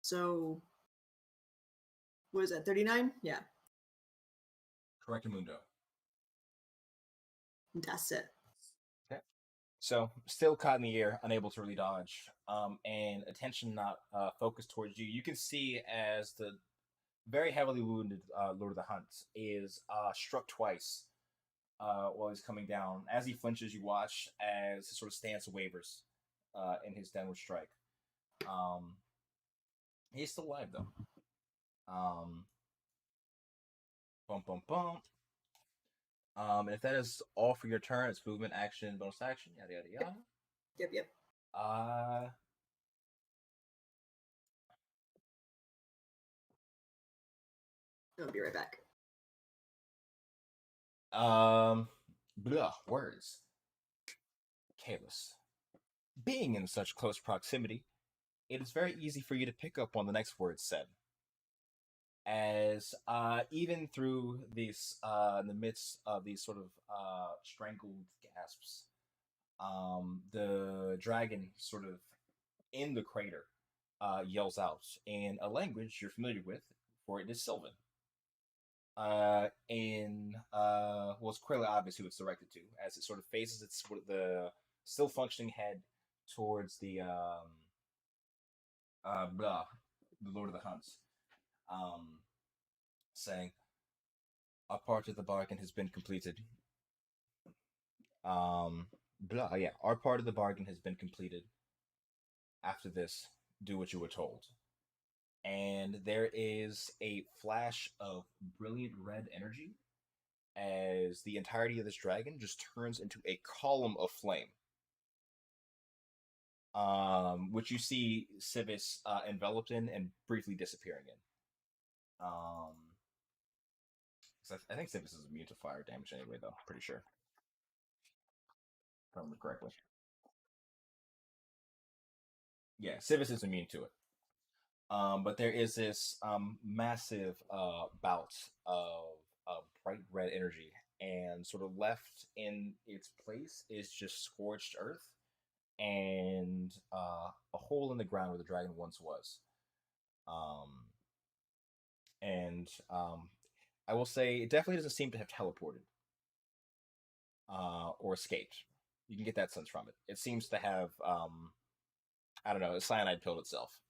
So what is that? 39? Yeah. Correct, Mundo. That's it. Okay. So, still caught in the air, unable to really dodge, and attention not focused towards you. You can see as the very heavily wounded Lord of the Hunt is struck twice while he's coming down. As he flinches, you watch as his sort of stance wavers in his downward strike. He's still alive though. Bum bum bum. And if that is all for your turn, it's movement, action, bonus action, yada yada yada. Yep. I'll be right back. Words. Kalis. Being in such close proximity, it is very easy for you to pick up on the next word said. As even through these, in the midst of these sort of strangled gasps, the dragon sort of in the crater yells out in a language you're familiar with, for it is Sylvan. Well, it's clearly obvious who it's directed to, as it sort of faces its the still functioning head towards the Lord of the Hunts, saying, "Our part of the bargain has been completed." Our part of the bargain has been completed. After this, do what you were told. And there is a flash of brilliant red energy as the entirety of this dragon just turns into a column of flame. Which you see Civis enveloped in and briefly disappearing in. 'Cause I think Civis is immune to fire damage anyway, though. Pretty sure. If I remember correctly. Yeah, Civis is immune to it. But there is this massive bout of bright red energy, and sort of left in its place is just scorched earth and a hole in the ground where the dragon once was. And I will say it definitely doesn't seem to have teleported or escaped. You can get that sense from it. It seems to have, I don't know, a cyanide pilled itself.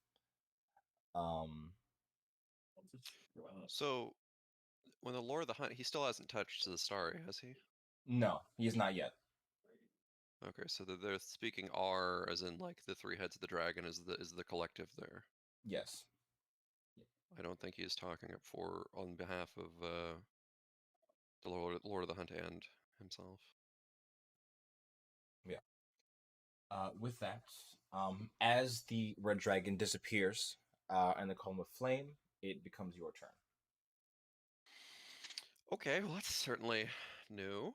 So, when the Lord of the Hunt, he still hasn't touched the Starry, has he? No, he is not yet. Okay, so they're speaking R, as in like the three heads of the dragon is the collective there. Yes. I don't think he is talking up for on behalf of the Lord of the Hunt and himself. Yeah. With that, as the red dragon disappears in the column of flame, it becomes your turn. Okay, well that's certainly new.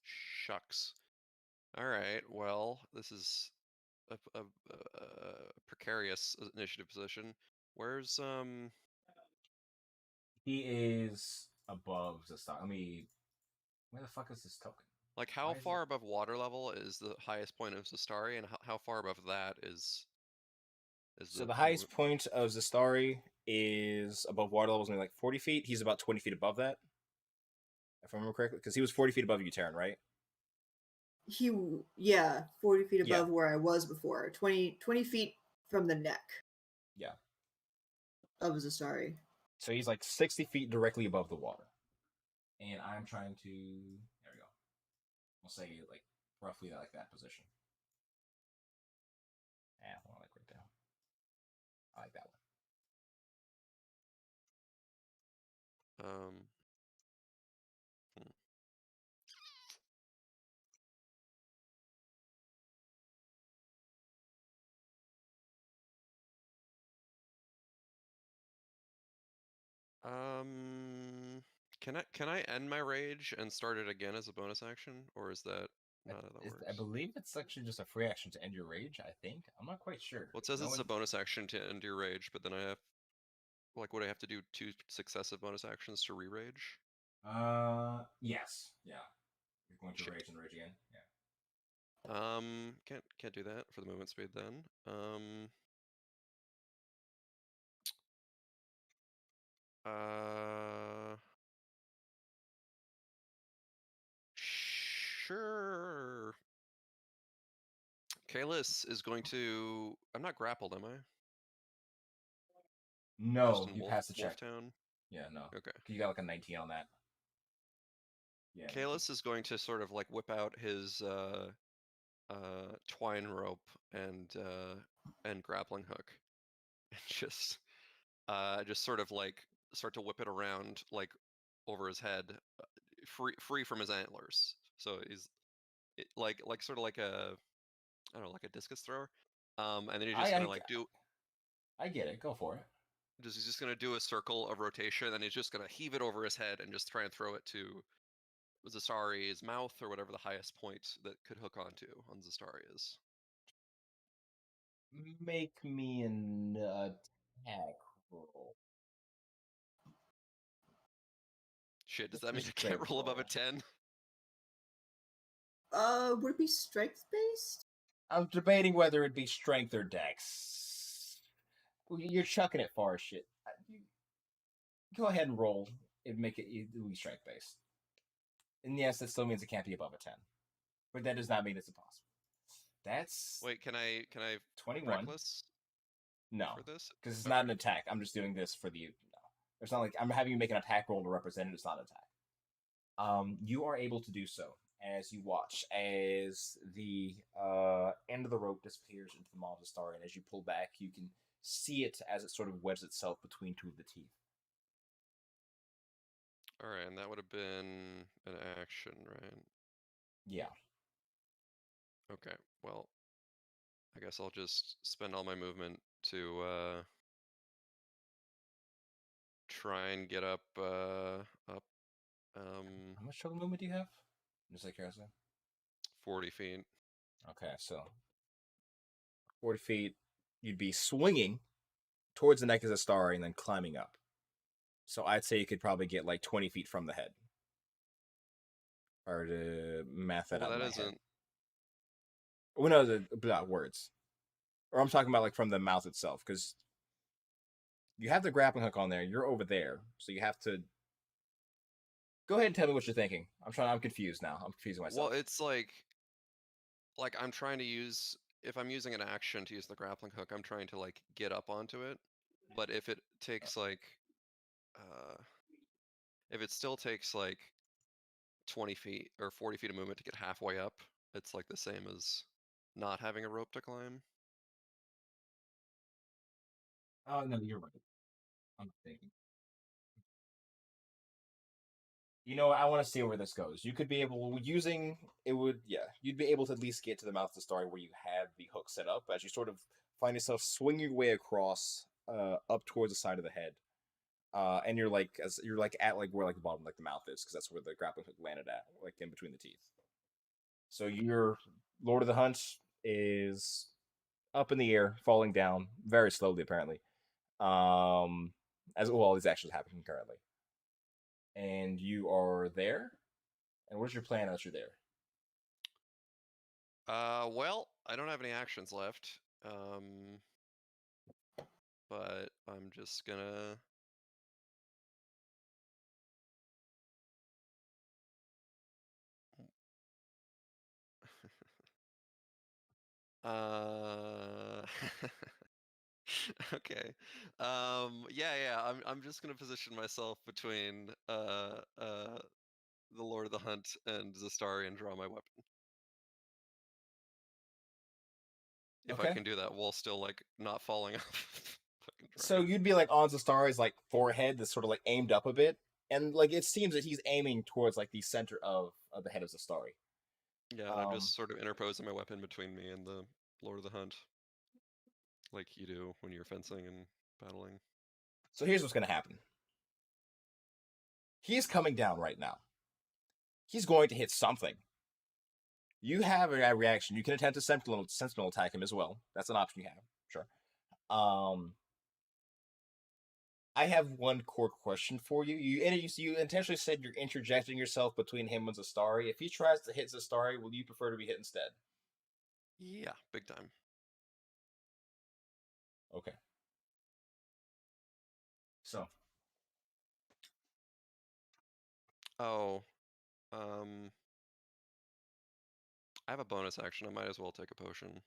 Shucks. All right. Well, this is a precarious initiative position. Where's He is above the star. Where the fuck is this token? like how Why is far it- above water level is the highest point of Zastari, and how far above that is So the the highest point of Zastari is above water level, is only like 40 feet. He's about 20 feet above that, if I remember correctly, because he was 40 feet above you, Taryn, right? Yeah, 40 feet Yeah. above where I was before. 20 feet from the neck Yeah. of Zastari. So he's like 60 feet directly above the water. And I'm trying to. There we go. We'll say like roughly like that position. Yeah, more like right there. I like that one. hmm. Can I end my rage and start it again as a bonus action, or is that not how that works? I believe it's actually just a free action to end your rage. I think I'm not quite sure. Well, it says it's a bonus action to end your rage, but then I have like would I have to do 2 successive bonus actions to re-rage? Yes, yeah. You're going to Shit. rage and rage again. Yeah. Can't do that for the movement speed then. Sure. Kalis is going to. I'm not grappled, am I? No, Just in you Wolf passed the check. Town. Yeah, no. Okay. You got like a 19 on that. Yeah. Kalis is going to sort of like whip out his twine rope and grappling hook, and just sort of like start to whip it around like over his head, free from his antlers. So he's like sort of like a I don't know, like a discus thrower. And then he's just gonna like do. I get it. Go for it. He's just gonna do a circle of rotation, and he's just gonna heave it over his head and just try and throw it to Zastari's mouth or whatever the highest point that could hook onto on Zastari is. Make me an attack roll. Shit, does that mean I Straight can't roll above a roll. 10? Would it be strength based? I'm debating whether it'd be strength or dex. You're chucking it far as shit. Go ahead and roll and make it be strength based. And yes, that still means it can't be above a 10. But that does not mean it's impossible. That's Wait, can I 21. reckless No, for this? because it's not an attack. I'm just doing this for the. No. It's not like I'm having you make an attack roll to represent it. It's not an attack. You are able to do so as you watch as the end of the rope disappears into the maw of the star, and as you pull back, you can see it as it sort of wedges itself between two of the teeth. All right, and that would have been an action, right? Yeah. Okay, well, I guess I'll just spend all my movement to try and get up. How much total movement do you have? Just like curiosity. 40 feet. Okay, so 40 feet, you'd be swinging towards the neck of the star and then climbing up. So I'd say you could probably get like 20 feet from the head. Or to math that Well, out in that my head. isn't. Well, no, words. Or I'm talking about like from the mouth itself, because you have the grappling hook on there. You're over there, so you have to. Go ahead and tell me what you're thinking. I'm confused now. I'm confusing myself. Well, it's like I'm trying to use. If I'm using an action to use the grappling hook, I'm trying to like get up onto it. But if it takes if it still takes like 20 feet or 40 feet of movement to get halfway up, it's like the same as not having a rope to climb. Oh no, you're right. I'm thinking. You know, I want to see where this goes. You could be able using it would you'd be able to at least get to the mouth of the story where you have the hook set up as you sort of find yourself swinging your way across up towards the side of the head. And you're like at like where like the bottom like the mouth is because that's where the grappling hook landed at, like in between the teeth. So your Lord of the Hunt is up in the air, falling down very slowly apparently. As well, these actions happening currently. And you are there. And what's your plan as you're there? Well, I don't have any actions left. But I'm just gonna. Okay. Yeah. I'm just gonna position myself between the Lord of the Hunt and Zastari and draw my weapon. If I Okay. can do that while still like not falling off. Fucking So dragon. you'd be like on Zastari's like forehead that's sort of like aimed up a bit. And like it seems that he's aiming towards like the center of the head of Zastari. Yeah, and I'm just sort of interposing my weapon between me and the Lord of the Hunt. Like you do when you're fencing and battling. So here's what's gonna happen. He's coming down right now. He's going to hit something. You have a reaction. You can attempt to sentinel attack him as well. That's an option you have. Sure. I have one core question for you. You intentionally said you're interjecting yourself between him and Zastari. If he tries to hit Zastari, will you prefer to be hit instead? Yeah, big time. Okay. So. Oh, I have a bonus action. I might as well take a potion.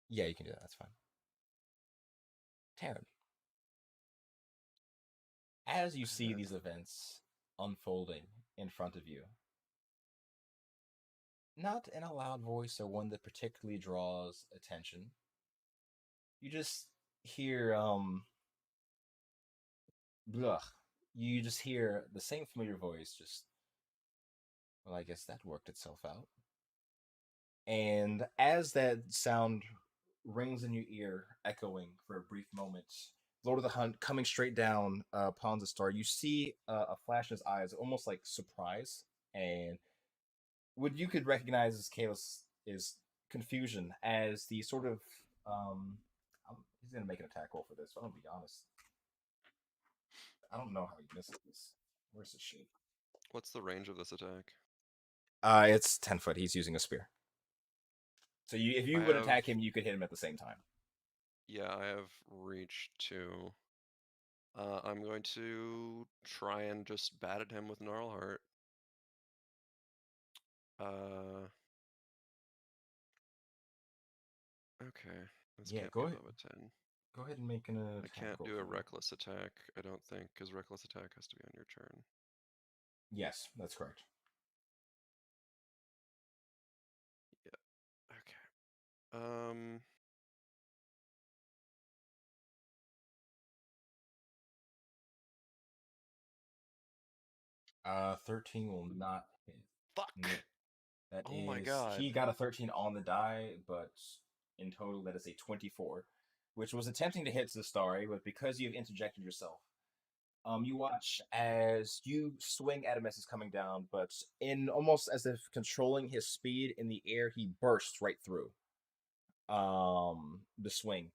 Yeah, you can do that. That's fine. Taryn. As you see these events unfolding in front of you, not in a loud voice or one that particularly draws attention, you just hear blah. You just hear the same familiar voice, just well, I guess that worked itself out. And as that sound rings in your ear, echoing for a brief moment, Lord of the Hunt coming straight down upon the star, you see a flash in his eyes, almost like surprise, and what you could recognize as Kalis is confusion as the sort of he's gonna make an attack roll for this. So I'm gonna be honest. I don't know how he misses this. Where's the shit? What's the range of this attack? It's 10 foot. He's using a spear. So if you would attack him, you could hit him at the same time. Yeah, I have reach 2. I'm going to try and just bat at him with Gnarlheart. Okay, this can't be above a 10. Go ahead and make an attack. I can't do a reckless attack, I don't think, because reckless attack has to be on your turn. Yes, that's correct. Yeah. Okay. 13 will not hit. Fuck. That oh my is, god. he got a 13 on the die, but in total that is a 24, which was attempting to hit Zastari, but because you've interjected yourself, You watch as you swing at him as he's coming down, but in almost as if controlling his speed in the air, he bursts right through the swing,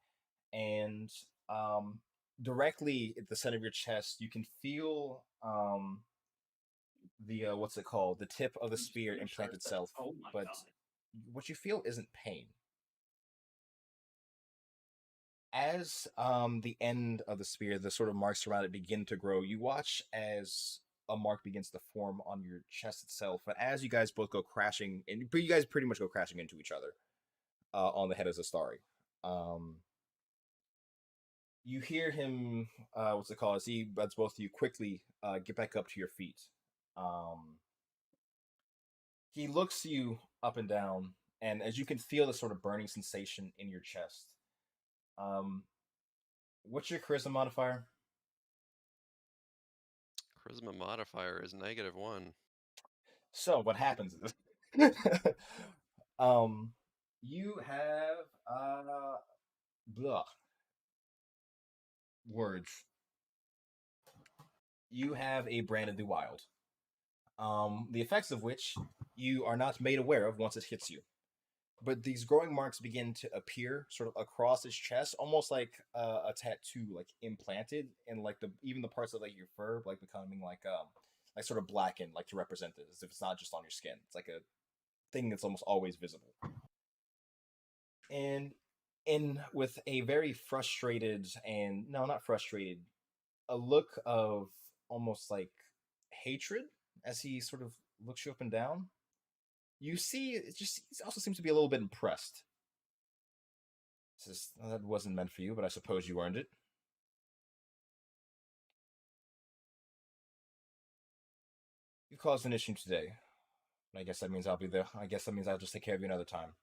and um, directly at the center of your chest, you can feel the what's it called? The tip of the I'm just spear gonna implant charge that. itself, Oh my but god. what you feel isn't pain. As the end of the spear, the sort of marks around it begin to grow, you watch as a mark begins to form on your chest itself. But as you guys both go crashing, but you guys pretty much go crashing into each other on the head of Zastari. Um, you hear him, what's it called? As he, as both of you quickly get back up to your feet. Um, he looks you up and down, and as you can feel the sort of burning sensation in your chest. Um, what's your charisma modifier? Charisma modifier is -1. So what happens is, you have blah words. You have a brand of the wild. The effects of which you are not made aware of once it hits you. But these growing marks begin to appear sort of across his chest, almost like a tattoo, like implanted, and like the even the parts of like your fur, like becoming like sort of blackened, like to represent it, as if it's not just on your skin. It's like a thing that's almost always visible. And in with a very frustrated and no, not frustrated, a look of almost like hatred as he sort of looks you up and down. You see, it just he also seems to be a little bit impressed. Says, "That wasn't meant for you, but I suppose you earned it." You caused an issue today. I guess that means I'll be there. I guess that means I'll just take care of you another time.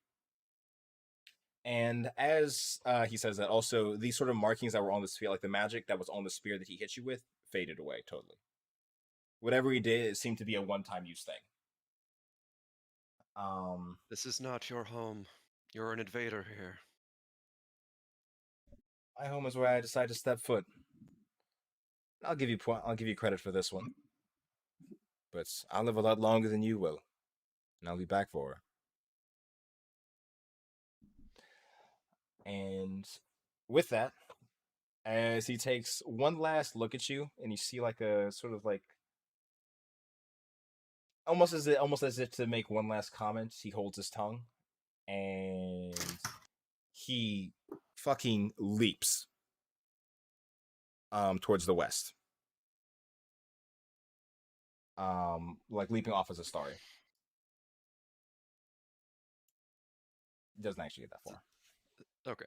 And as he says that, also these sort of markings that were on the spear, like the magic that was on the spear that he hit you with, faded away totally. Whatever he did, it seemed to be a one-time use thing. This is not your home. You're an invader here. My home is where I decide to step foot. I'll give you credit for this one, but I'll live a lot longer than you will, and I'll be back for her. And with that, as he takes one last look at you, and you see like a sort of like almost as if to make one last comment, he holds his tongue, and he fucking leaps towards the west. Like leaping off as a starry. Doesn't actually get that far. Okay.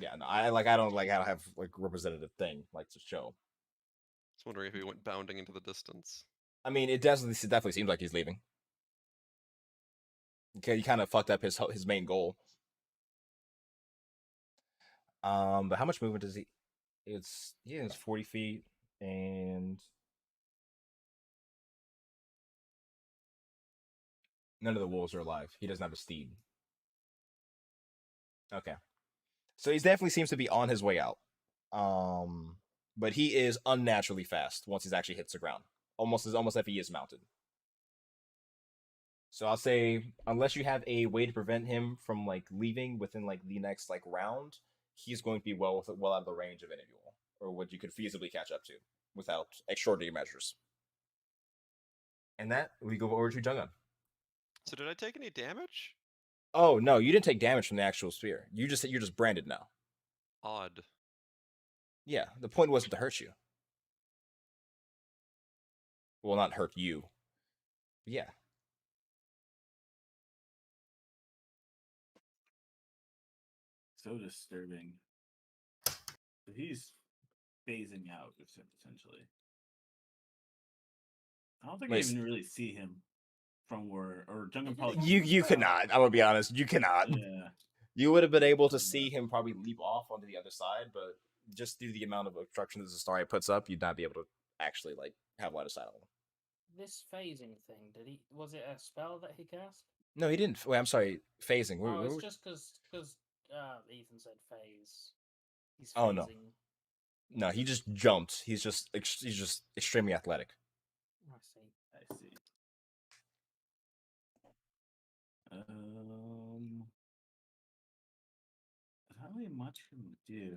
Yeah, no, I don't have like representative thing like to show. I was wondering if he went bounding into the distance. I mean, it definitely seems like he's leaving. Okay, he kind of fucked up his main goal. But how much movement does he? It's 40 feet, and none of the wolves are alive. He doesn't have a steed. Okay, so he definitely seems to be on his way out. But he is unnaturally fast once he's actually hits the ground. Almost if he is mounted. So I'll say, unless you have a way to prevent him from like leaving within like the next like round, he's going to be well out of the range of any of you all, or what you could feasibly catch up to without extraordinary measures. And that we go over to Jungun. So did I take any damage? Oh no, you didn't take damage from the actual spear. You're just branded now. Odd. Yeah, the point wasn't to hurt you. Well, not hurt you. But yeah. So disturbing. So he's phasing out, essentially. I don't think I even really see him from where, or Jungle probably. You could not. I'm gonna be honest. You cannot. Yeah. You would have been able to see him probably leap off onto the other side, but just due to the amount of obstruction that Zastari puts up, you'd not be able to actually like have line of sight on him. This phasing thing, was it a spell that he cast? No, he didn't. Wait, I'm sorry. Phasing. Oh, it's just because Ethan said phase. He's phasing. Oh, no. No, he just jumped. He's just extremely athletic. I see. I see. There's not really much he can do.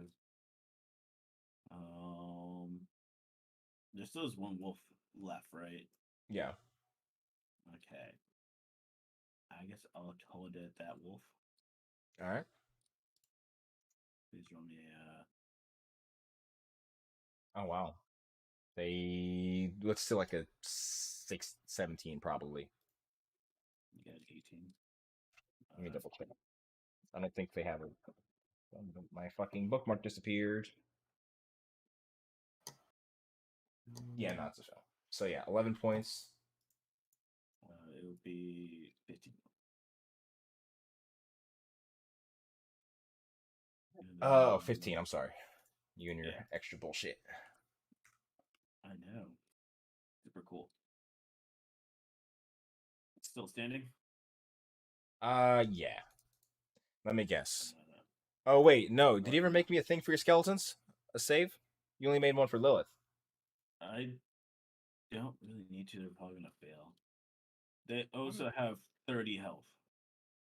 There still is one wolf left, right? Yeah. Okay. I guess I'll hold it at that wolf. All right. Please roll me Oh wow. They let's say like a 17 probably. you got 18. Let me double check. I don't think they have it. My fucking bookmark disappeared. Yeah, not so. So yeah, 11 points. It would be 15. Oh, 15. I'm sorry. You and your Yeah. extra bullshit. I know. Super cool. Still standing? Yeah. Let me guess. Oh wait, no. Did you ever make me a thing for your skeletons? A save? You only made one for Lilith. I don't really need to. They're probably gonna fail. They also have 30 health.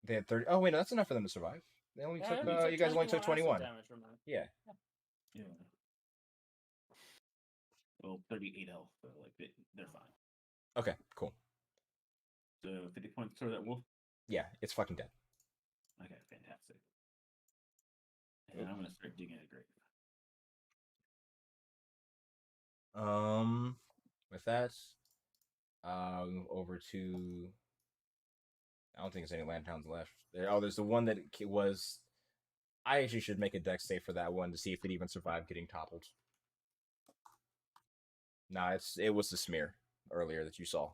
They had 30. Oh wait, no, that's enough for them to survive. They only took. You guys only took 21. Damage from that. Yeah. Yeah. Well, 38 health. So like they're fine. Okay. Cool. So 50 points for that wolf. Yeah, it's fucking dead. Okay, fantastic. And I'm gonna start digging a grave. With that, over to. I don't think there's any land towns left. There's the one that was. I actually should make a dex save for that one to see if it even survived getting toppled. Nah, it was the smear earlier that you saw.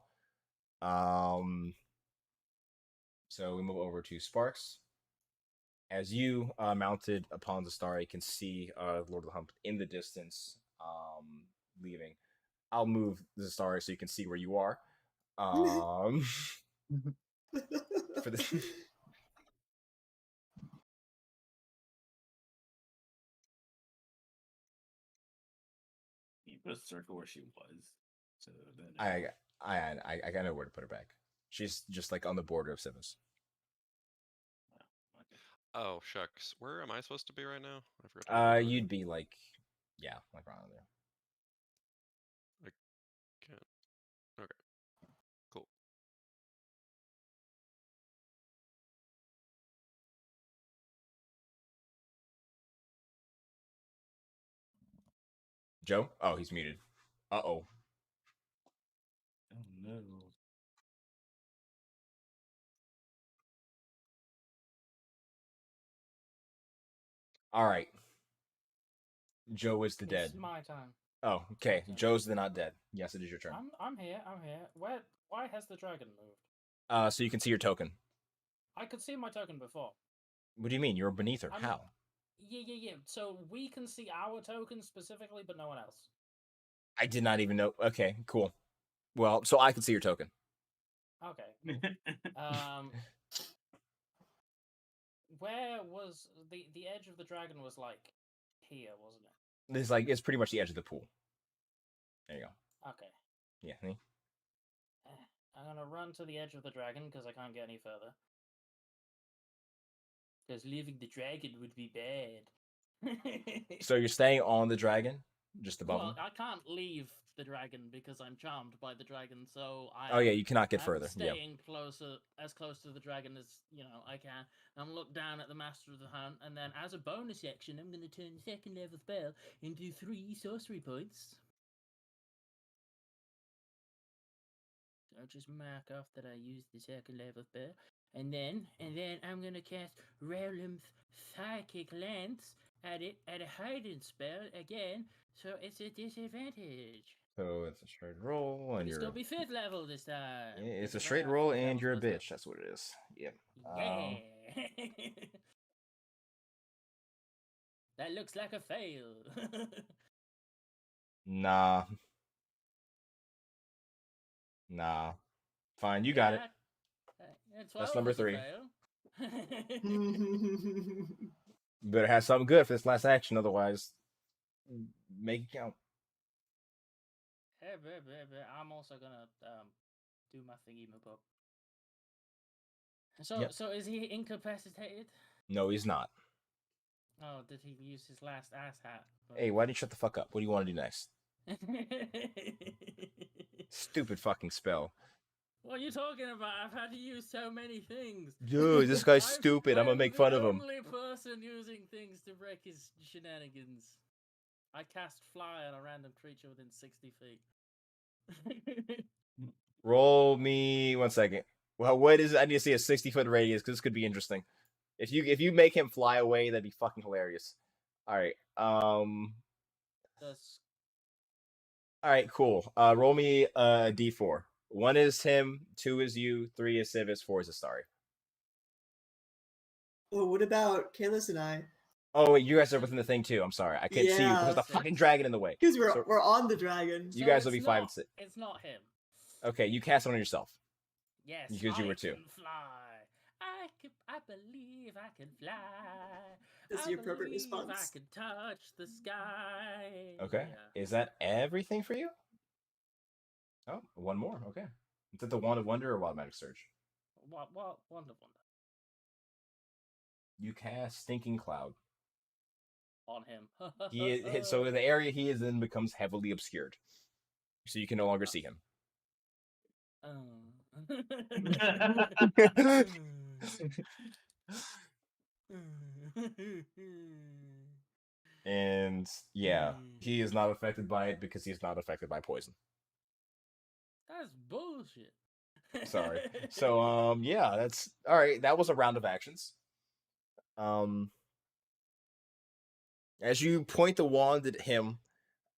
So we move over to Sparks. As you mounted upon the star, you can see Lord of the Hump in the distance, leaving. I'll move the star so you can see where you are. For the You put a circle where she was. So then I know where to put her back. She's just like on the border of Civis. Oh shucks, where am I supposed to be right now? I forgot. To look. You'd be like, yeah, like around there. I can't. Okay. Cool. Joe? Oh, he's muted. Uh-oh. Oh no. All right. Joe is the dead. It's my time. Oh, okay. My turn. Joe's the not dead. Yes, it is your turn. I'm here. Why has the dragon moved? So you can see your token. I could see my token before. What do you mean? You're beneath her. I mean- How? Yeah. So we can see our token specifically, but no one else. I did not even know. Okay, cool. Well, so I can see your token. Okay. Where was the edge of the dragon? Was like here, wasn't it? It's pretty much the edge of the pool. There you go. Okay. Yeah. See? I'm gonna run to the edge of the dragon because I can't get any further. Because leaving the dragon would be bad. So you're staying on the dragon, just above Well, him. I can't leave the dragon because I'm charmed by the dragon. So Oh yeah, you cannot get I'm further. Yeah. staying closer, as close to the dragon as I can. I'm look down at the master of the hunt, and then as a bonus action, I'm going to turn the second level spell into 3 sorcery points. So I'll just mark off that I used the second level spell, and then I'm going to cast Realm's Psychic Lance at it at a hiding spell again, so it's a disadvantage. So it's a straight roll, and It's you're. gonna be 5th level this time. Yeah, it's a because I straight have roll, 4th and level you're a spell bitch. That's what it is. Yep. Yeah. That looks like a fail. Nah. Fine, you got it. That's number 3. Mm-hmm. You better have something good for this last action, otherwise Make it count. I'm also gonna do my thingy move up. So Yep. so is he incapacitated? No, he's not. Oh, did he use his last ass hat? Hey, why don't you shut the fuck up? What do you want to do next? Stupid fucking spell. What are you talking about? I've had to use so many things. Dude, this guy's stupid. I'm gonna make fun of him. I'm the only person using things to break his shenanigans. I cast fly on a random creature within 60 feet. Roll me 1 second. Well, what is it? I need to see a 60-foot radius because this could be interesting. If you make him fly away, that'd be fucking hilarious. All right. All right. Cool. Roll me a d4. 1 is him. 2 is you. 3 is Civis. 4 is Astari. Well, what about Kalis and I? Oh wait, you guys are within the thing too. I'm sorry, I can't see you because Yeah. there's a fucking dragon in the way. Because So- we're on the dragon. You guys will it's be 5 and not- 6. It's not him. Okay, you cast it on yourself. Yes, Because you were two. I can fly. I believe I can fly. That's I the appropriate believe I response. can touch the sky. Okay, Yeah. is that everything for you? Oh, one more. Okay, is it the Wand of Wonder or Wild Magic Surge? What? Wonder. You cast Stinking Cloud. On him. So the area he is in becomes heavily obscured, so you can no longer see him. And yeah, he is not affected by it because he's not affected by poison. That's bullshit. Sorry. So yeah, that's all right. That was a round of actions. As you point the wand at him,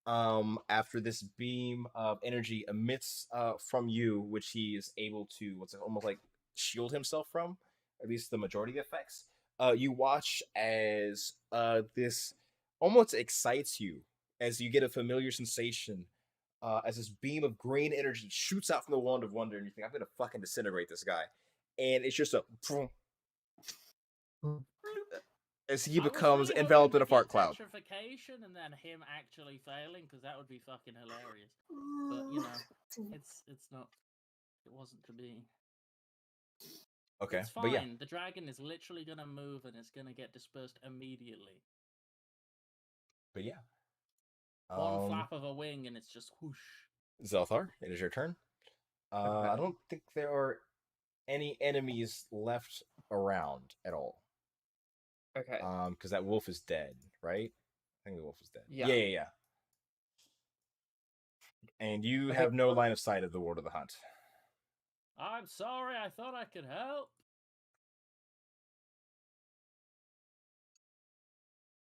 after this beam of energy emits from you, which he is able to almost like shield himself from, at least the majority of effects. You watch as this almost excites you as you get a familiar sensation as this beam of green energy shoots out from the Wand of Wonder, and you think, I'm gonna fucking disintegrate this guy. And it's just a as he becomes enveloped in a fart cloud. Petrification and then him actually failing, because that would be fucking hilarious. But you know, it's not. It wasn't to be. Okay, It's fine. but yeah, The dragon is literally gonna move and it's gonna get dispersed immediately. but yeah. One flap of a wing and it's just whoosh. Zelthar, it is your turn. I don't think there are any enemies left around at all. Okay. Because that wolf is dead, right? I think the wolf is dead. Yeah. Yeah. And you have no line of sight of the Ward of the Hunt. I'm sorry, I thought I could help.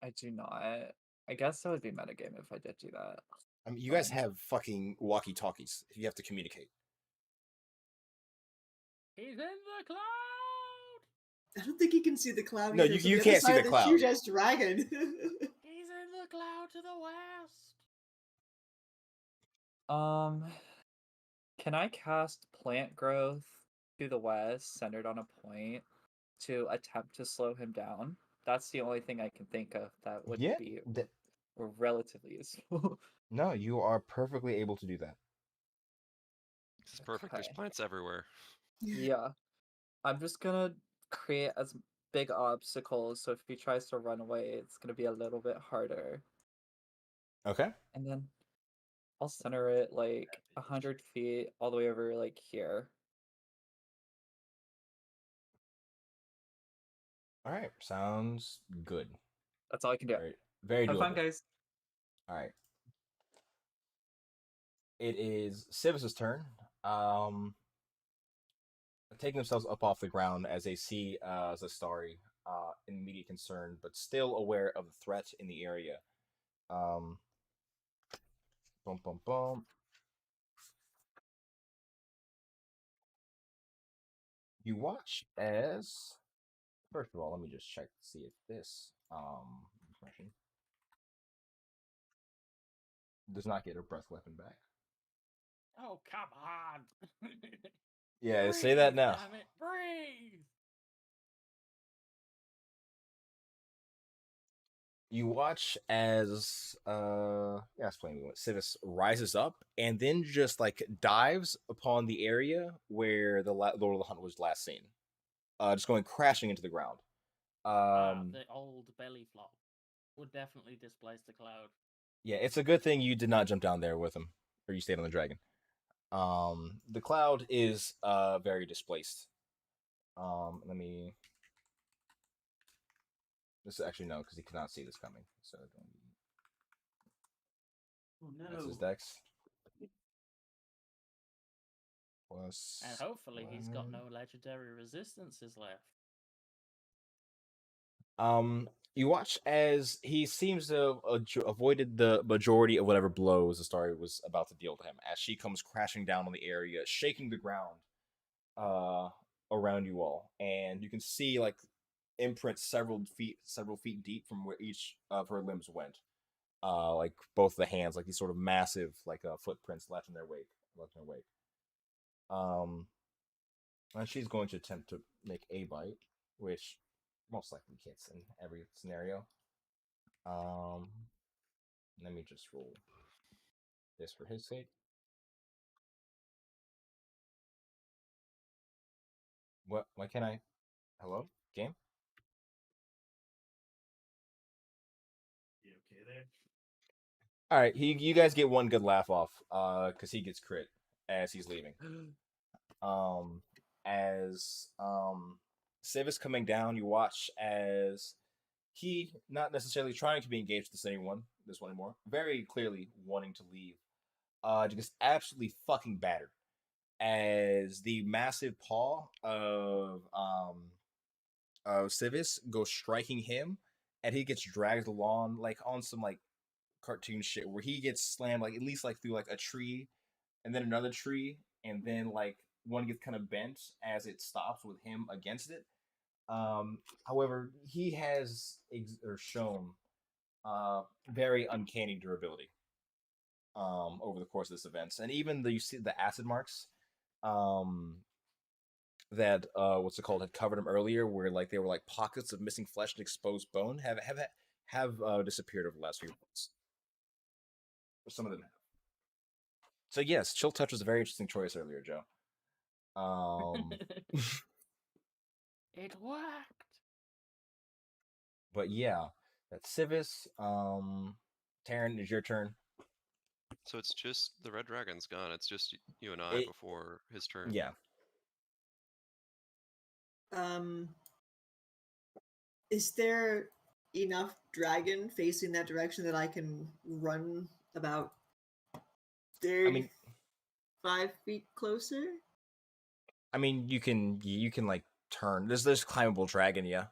I do not. I guess that would be metagame if I did do that. I mean, you guys have fucking walkie-talkies. You have to communicate. He's in the cloud. I don't think you can see the cloud. No, either. you It's on the other can't see side the of cloud. Huge ass dragon. He's in the cloud to the west. Can I cast plant growth to the west, centered on a point, to attempt to slow him down? That's the only thing I can think of that would be relatively useful. No, you are perfectly able to do that. This is perfect. There's plants everywhere. Yeah. I'm just gonna create as big obstacles, so if he tries to run away, it's gonna be a little bit harder. Okay. And then I'll center it like 100 feet all the way over like here. All right. Sounds good. That's all I can do. Very Have doable. fun, guys. All right. It is Civis's turn. Taking themselves up off the ground as they see Zastari in immediate concern, but still aware of the threat in the area. Boom, boom, boom. You watch as, first of all, let me just check to see if this information does not get a breath weapon back. Oh, come on. Yeah, Breathe, say that now. Damn it, breathe. You watch as yeah, explain what Civis rises up and then just like dives upon the area where the Lord of the Hunt was last seen, just going crashing into the ground. The old belly flop would definitely displace the cloud. Yeah, it's a good thing you did not jump down there with him, or you stayed on the dragon. The cloud is very displaced. Let me. This actually no, because he cannot see this coming. So Oh that's his no. dex. Plus. And hopefully he's got 1. no legendary resistances left. You watch as he seems to have avoided the majority of whatever blows the story was about to deal to him as she comes crashing down on the area, shaking the ground uh, around you all. And you can see like imprints several feet deep from where each of her limbs went. Like both the hands, like these sort of massive like footprints left in their wake. Left in their wake. And she's going to attempt to make a bite, which most likely hits in every scenario. Let me just roll this for his sake. What? Why can't I? Hello, game. You okay there? All right, you guys get one good laugh off, because he gets crit as he's leaving. Um, as Civ is coming down, you watch as he not necessarily trying to be engaged with this one anymore, very clearly wanting to leave. Just absolutely fucking battered as the massive paw of Civis goes striking him, and he gets dragged along like on some like cartoon shit where he gets slammed like at least like through like a tree and then another tree and then like one gets kind of bent as it stops with him against it. However, he has shown very uncanny durability over the course of this event, and even though you see the acid marks um, that what's it called had covered him earlier, where like they were like pockets of missing flesh and exposed bone, have disappeared over the last few months. Or some of them have. So yes, chill touch was a very interesting choice earlier, Joe. It worked. But yeah, that's Civis. Taryn, is your turn. So it's just the red dragon's gone. It's just you and I It, before his turn. yeah. Is there enough dragon facing that direction that I can run about 35 feet closer? I mean, you can like turn. There's climbable dragon, yeah.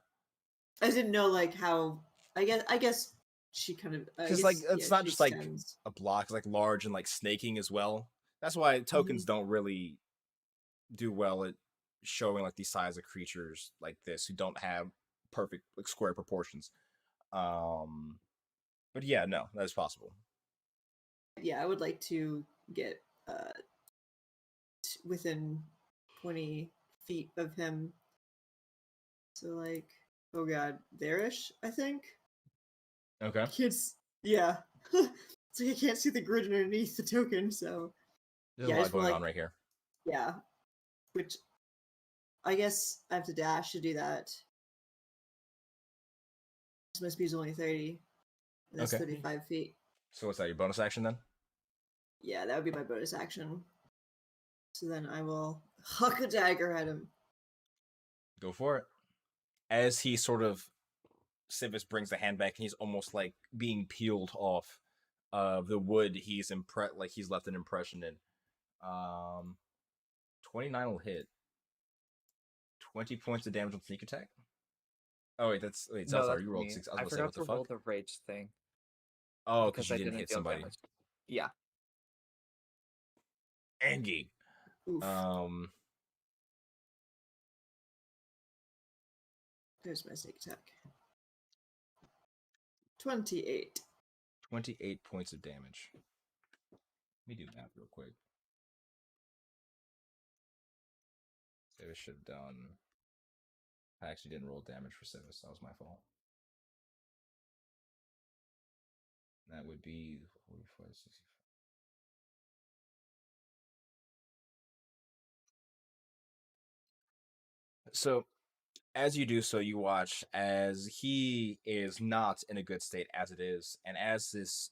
I didn't know like how. I guess she kind of. Because like it's not she just like extends. a block; it's like large and like snaking as well. That's why tokens don't really do well at showing like these size of creatures like this who don't have perfect like square proportions. But yeah, no, that is possible. Yeah, I would like to get within 20 feet of him. So like, oh god, there-ish, I think. Okay. Kids, yeah. So you can't see the grid underneath the token, so There's yeah, a I lot just going want on right here. yeah. Which I guess I have to dash to do that. My speed's only 30. And that's Okay. 35 feet. So what's that? Your bonus action then? Yeah, that would be my bonus action. So then I will huck a dagger at him. Go for it. As he sort of Civis brings the hand back, and he's almost like being peeled off of the wood he's like he's left an impression in. 29 will hit. 20 points of damage on sneak attack. Oh wait, No, Zelsar, that's you rolled me. 6. I I was gonna say, what forgot the to roll fuck? the rage thing Oh, because because you I didn't didn't hit deal somebody. damage. Yeah. Angie. Oof. Um, There's my sneak attack. 28. 28 points of damage. Let me do that real quick. Civis should have done. I actually didn't roll damage for Civis. That was my fault. That would be 45, 65. So as you do so, you watch as he is not in a good state as it is, and as this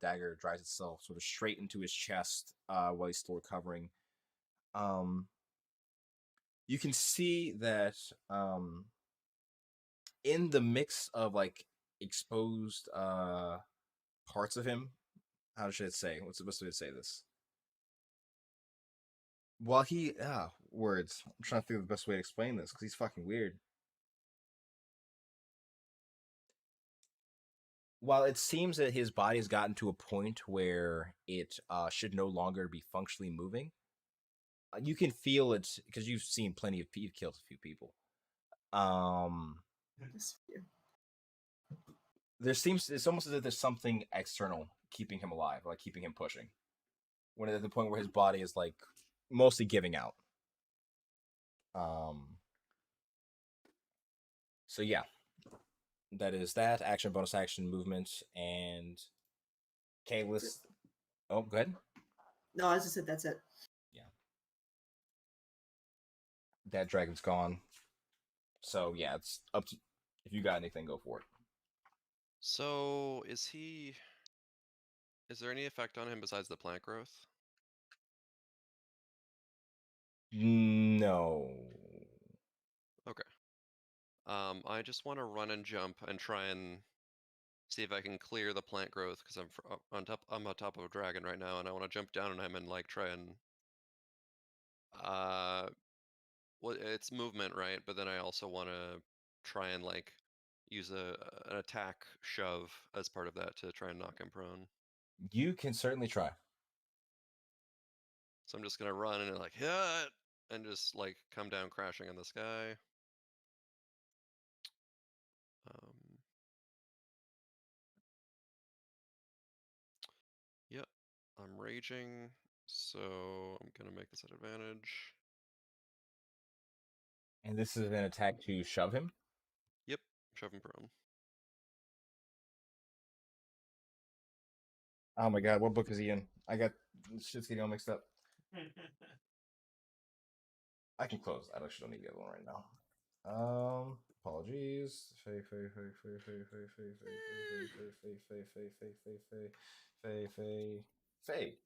dagger drives itself sort of straight into his chest while he's still recovering, um, you can see that in the mix of like exposed parts of him, how should I say? What's the best way to say this? While he words, I'm trying to think of the best way to explain this because he's fucking weird. While it seems that his body has gotten to a point where it should no longer be functionally moving, you can feel it because you've seen plenty of you've killed a few people. Just few. It's almost as if there's something external keeping him alive, like keeping him pushing. When at the point where his body is like mostly giving out. So yeah, that is that action, bonus action, movement, and Kalis. Oh, go ahead. No, I just said that's it. Yeah, that dragon's gone. So yeah, it's up to if you got anything, go for it. So is there any effect on him besides the plant growth? No. Okay. I just want to run and jump and try and see if I can clear the plant growth because I'm on top of a dragon right now, and I want to jump down on him and like try and well, it's movement, right? But then I also want to try and like use an attack shove as part of that to try and knock him prone. You can certainly try. So I'm just gonna run and like hit and just like come down crashing on this guy. Yep, I'm raging, so I'm gonna make this at advantage. And this is an attack to shove him. Yep, shove him prone. Oh my god, what book is he in? I got shit's getting all mixed up. I can close. I actually don't need the other one right now. Apologies. Faye.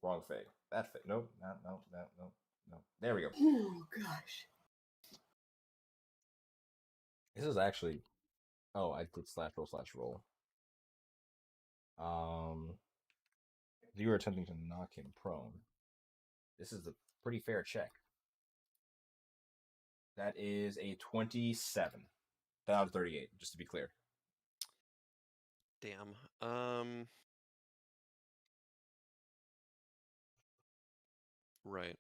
Wrong Faye. That Faye. Nope. No. There we go. Oh gosh. This is actually. Oh, I did /roll/roll. You were attempting to knock him prone. This is a pretty fair check. That is a 27 out of 38, just to be clear. Damn. Right.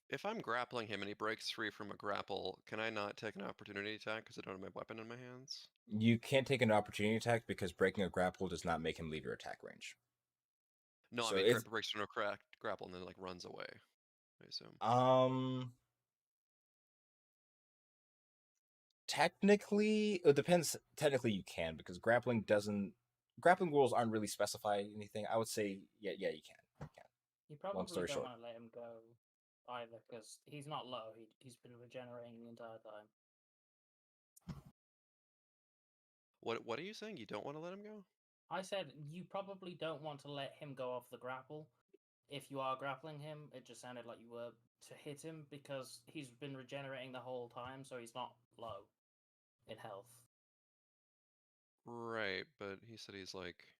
If I'm grappling him and he breaks free from a grapple, can I not take an opportunity attack because I don't have my weapon in my hands? You can't take an opportunity attack because breaking a grapple does not make him leave your attack range. No, So I mean it's breaks from a grapple and then like runs away, I assume. Technically, it depends. Technically, you can because grappling rules aren't really specify anything. I would say, yeah, you can. You can. You probably Long story don't short. want to let him go either because he's not low. He's been regenerating the entire time. What are you saying? You don't want to let him go? I said you probably don't want to let him go off the grapple. If you are grappling him, it just sounded like you were to hit him because he's been regenerating the whole time, so he's not low in health. Right, but he said he's like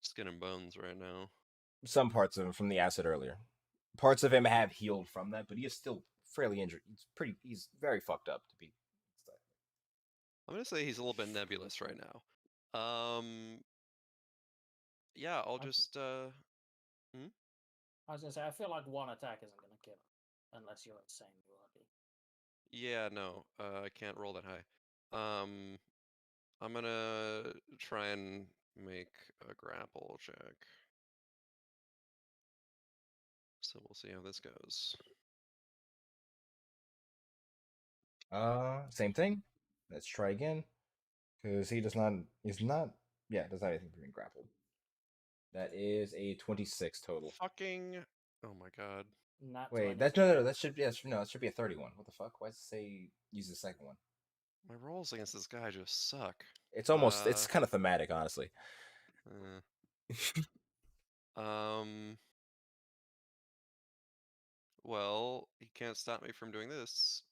skin and bones right now. Some parts of him from the acid earlier. Parts of him have healed from that, but he is still fairly injured. He's very fucked up to be. I'm gonna say he's a little bit nebulous right now. Yeah, I'll just I was gonna say I feel like one attack isn't gonna kill him unless you're insanely lucky. Yeah, no, I can't roll that high. I'm gonna try and make a grapple check. So we'll see how this goes. Same thing. Let's try again. Because he does not. He's not. Yeah, doesn't have anything for being grappled. That is a 26 total. Fucking. Oh my god. Nat Wait, 20. that's no. That should be no. That should be a 31. What the fuck? Why does it say use the second one? My rolls against this guy just suck. It's almost. It's kind of thematic, honestly. Um. Well, he can't stop me from doing this,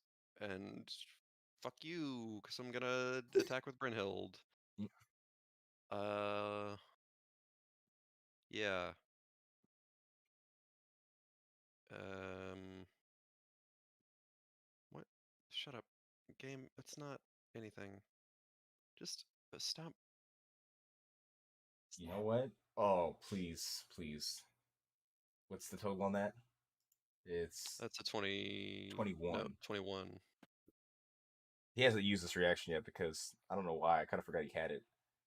and fuck you, because I'm gonna attack with Brynhild. Mm. Yeah. What? Shut up, game. It's not anything. Just stop. You know what? Oh, please, please. What's the total on that? It's That's a 20. 21. No, 21. He hasn't used this reaction yet because I don't know why. I kind of forgot he had it.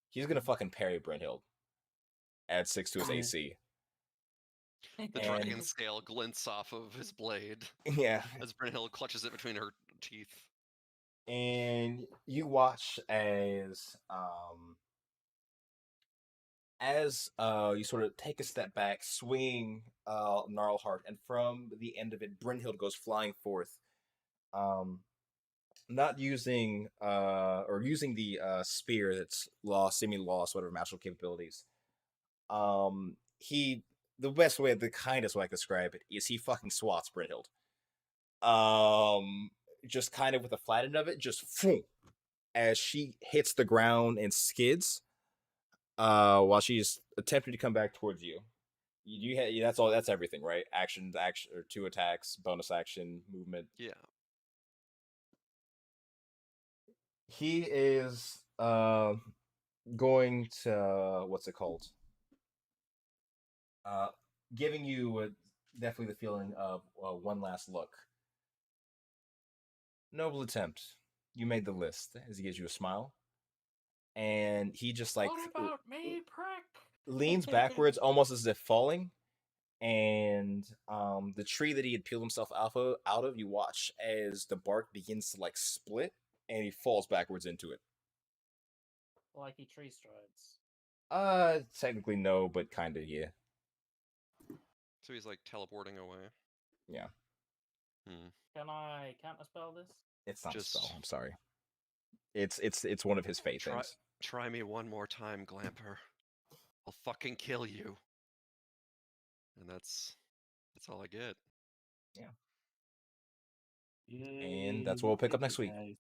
He's gonna fucking parry Brynhild. Add 6 to his AC. The And- dragon scale glints off of his blade Yeah. as Brynhild clutches it between her teeth. And you watch as you sort of take a step back, swing Gnarlheart, and from the end of it, Brynhild goes flying forth. Not using or using the spear that's lost, semi lost, whatever magical capabilities. He the best way, the kindest way I can describe it is he fucking swats Brynhild. Just kind of with the flat end of it, just phoom, as she hits the ground and skids. While she's attempting to come back towards you. That's all. That's everything, right? Action, or 2 attacks, bonus action, movement. Yeah. He is going to what's it called? Giving you definitely the feeling of one last look. Noble attempt. You made the list. As he gives you a smile, and he just like What about me, prick? leans backwards, almost as if falling. And the tree that he had peeled himself out of, you watch as the bark begins to like split, and he falls backwards into it. Like he tree strides. Technically no, but kind of yeah. So he's like teleporting away. Yeah. Can I counterspell this? It's not Just- a spell. I'm sorry. It's one of his fate things. Try me one more time, Glamper. I'll fucking kill you. And that's all I get. And that's what we'll pick up next week. Guys.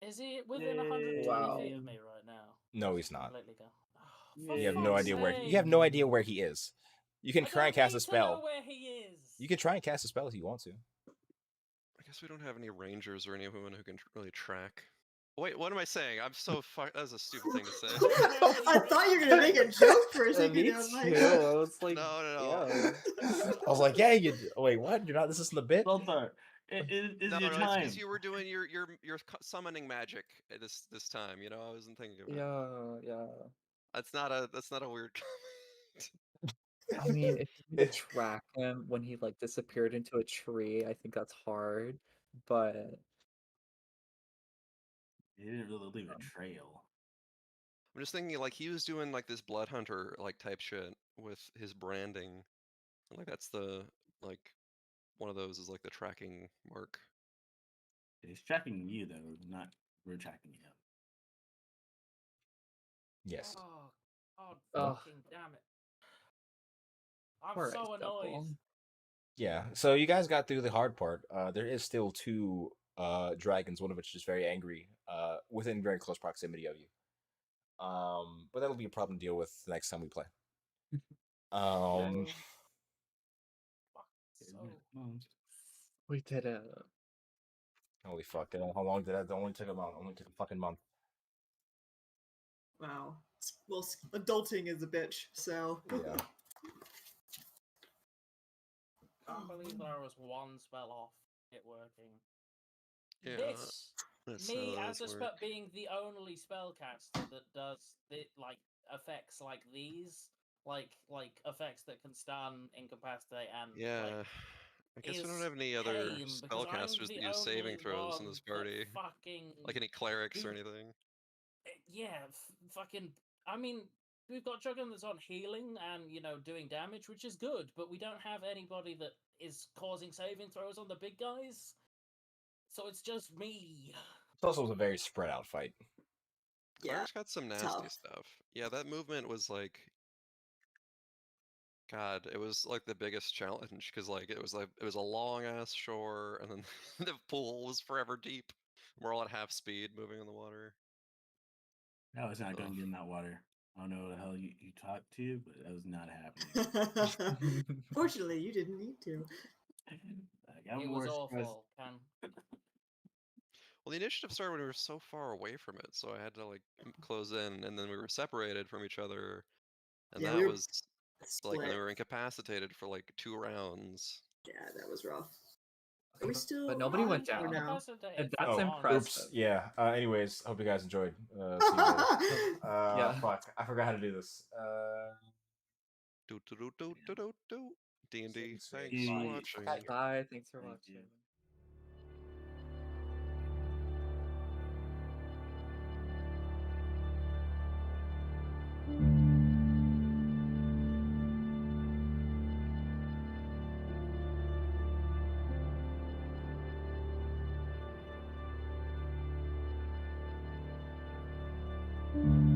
Is he within Yay. 120 Wow. feet of me right now? No, Or he's does he not. completely go? Oh, You for You have no fuck's idea where sake. you have no idea where he is. You can I try and don't cast a need to know spell. where he is. You can try and cast a spell if you want to. I guess we don't have any rangers or anyone who can really track. Wait, what am I saying? I'm so That's a stupid thing to say. I thought you were gonna make a joke for a second. Me I was like, too. I was like, No. yeah. I was like, yeah, you wait, what? You're not this isn't the bit? Zoltar, it is No, your it's time. because you were doing your summoning magic this time. You know, I wasn't thinking of it. Yeah. That's not a weird comment. I mean, if you could track him when he like disappeared into a tree, I think that's hard. But He didn't really leave a trail. I'm just thinking like he was doing like this blood hunter like type shit with his branding. Like that's the like one of those is like the tracking mark. He's tracking you though, not we're tracking him. Yes. Oh, Ugh. fucking damn it. I'm Alright, so annoyed. Devil. Yeah. So you guys got through the hard part. There is still 2 dragons, one of which is very angry, within very close proximity of you. But that'll be a problem to deal with the next time we play. Fuck, Okay, so... We did it. Holy fuck! How long did that? It only took a month. Only took a fucking month. wow. Well, adulting is a bitch. So Yeah. Can't believe there was one spell off it working. Yeah. This, That's me how as those a work. being the only spellcaster that does it, like effects like these, like effects that can stun, incapacitate, and Yeah. like I guess we don't is have any other pain because I'm spellcasters the that use saving only throws in one this that party. fucking Like any clerics or Dude. anything. yeah, fucking. I mean, we've got Juggling that's on healing and doing damage, which is good, but we don't have anybody that is causing saving throws on the big guys. So it's just me. It also was a very spread out fight. Yeah. Clerics got some nasty tough. stuff. Yeah, that movement was like, God, it was like the biggest challenge because like it was a long ass shore, and then the pool was forever deep. We're all at half speed moving in the water. I was not going Ugh. to get in that water. I don't know what the hell you talked to, but that was not happening. Fortunately, you didn't need to. Like, I'm It more was stressed. awful. Well, the initiative started when we were so far away from it, so I had to like close in, and then we were separated from each other, and Yeah, that we were was like, and split. then we were incapacitated for like 2 rounds. Yeah, that was rough. Are we still But nobody went on, or down. no? That's impressive. Oops. Yeah. Anyways, hope you guys enjoyed. See you later. Yeah. Fuck. I forgot how to do this. Do do do do do do do. D&D. Thanks Yeah. for Bye. watching. Bye. Thanks for Thank watching. you. you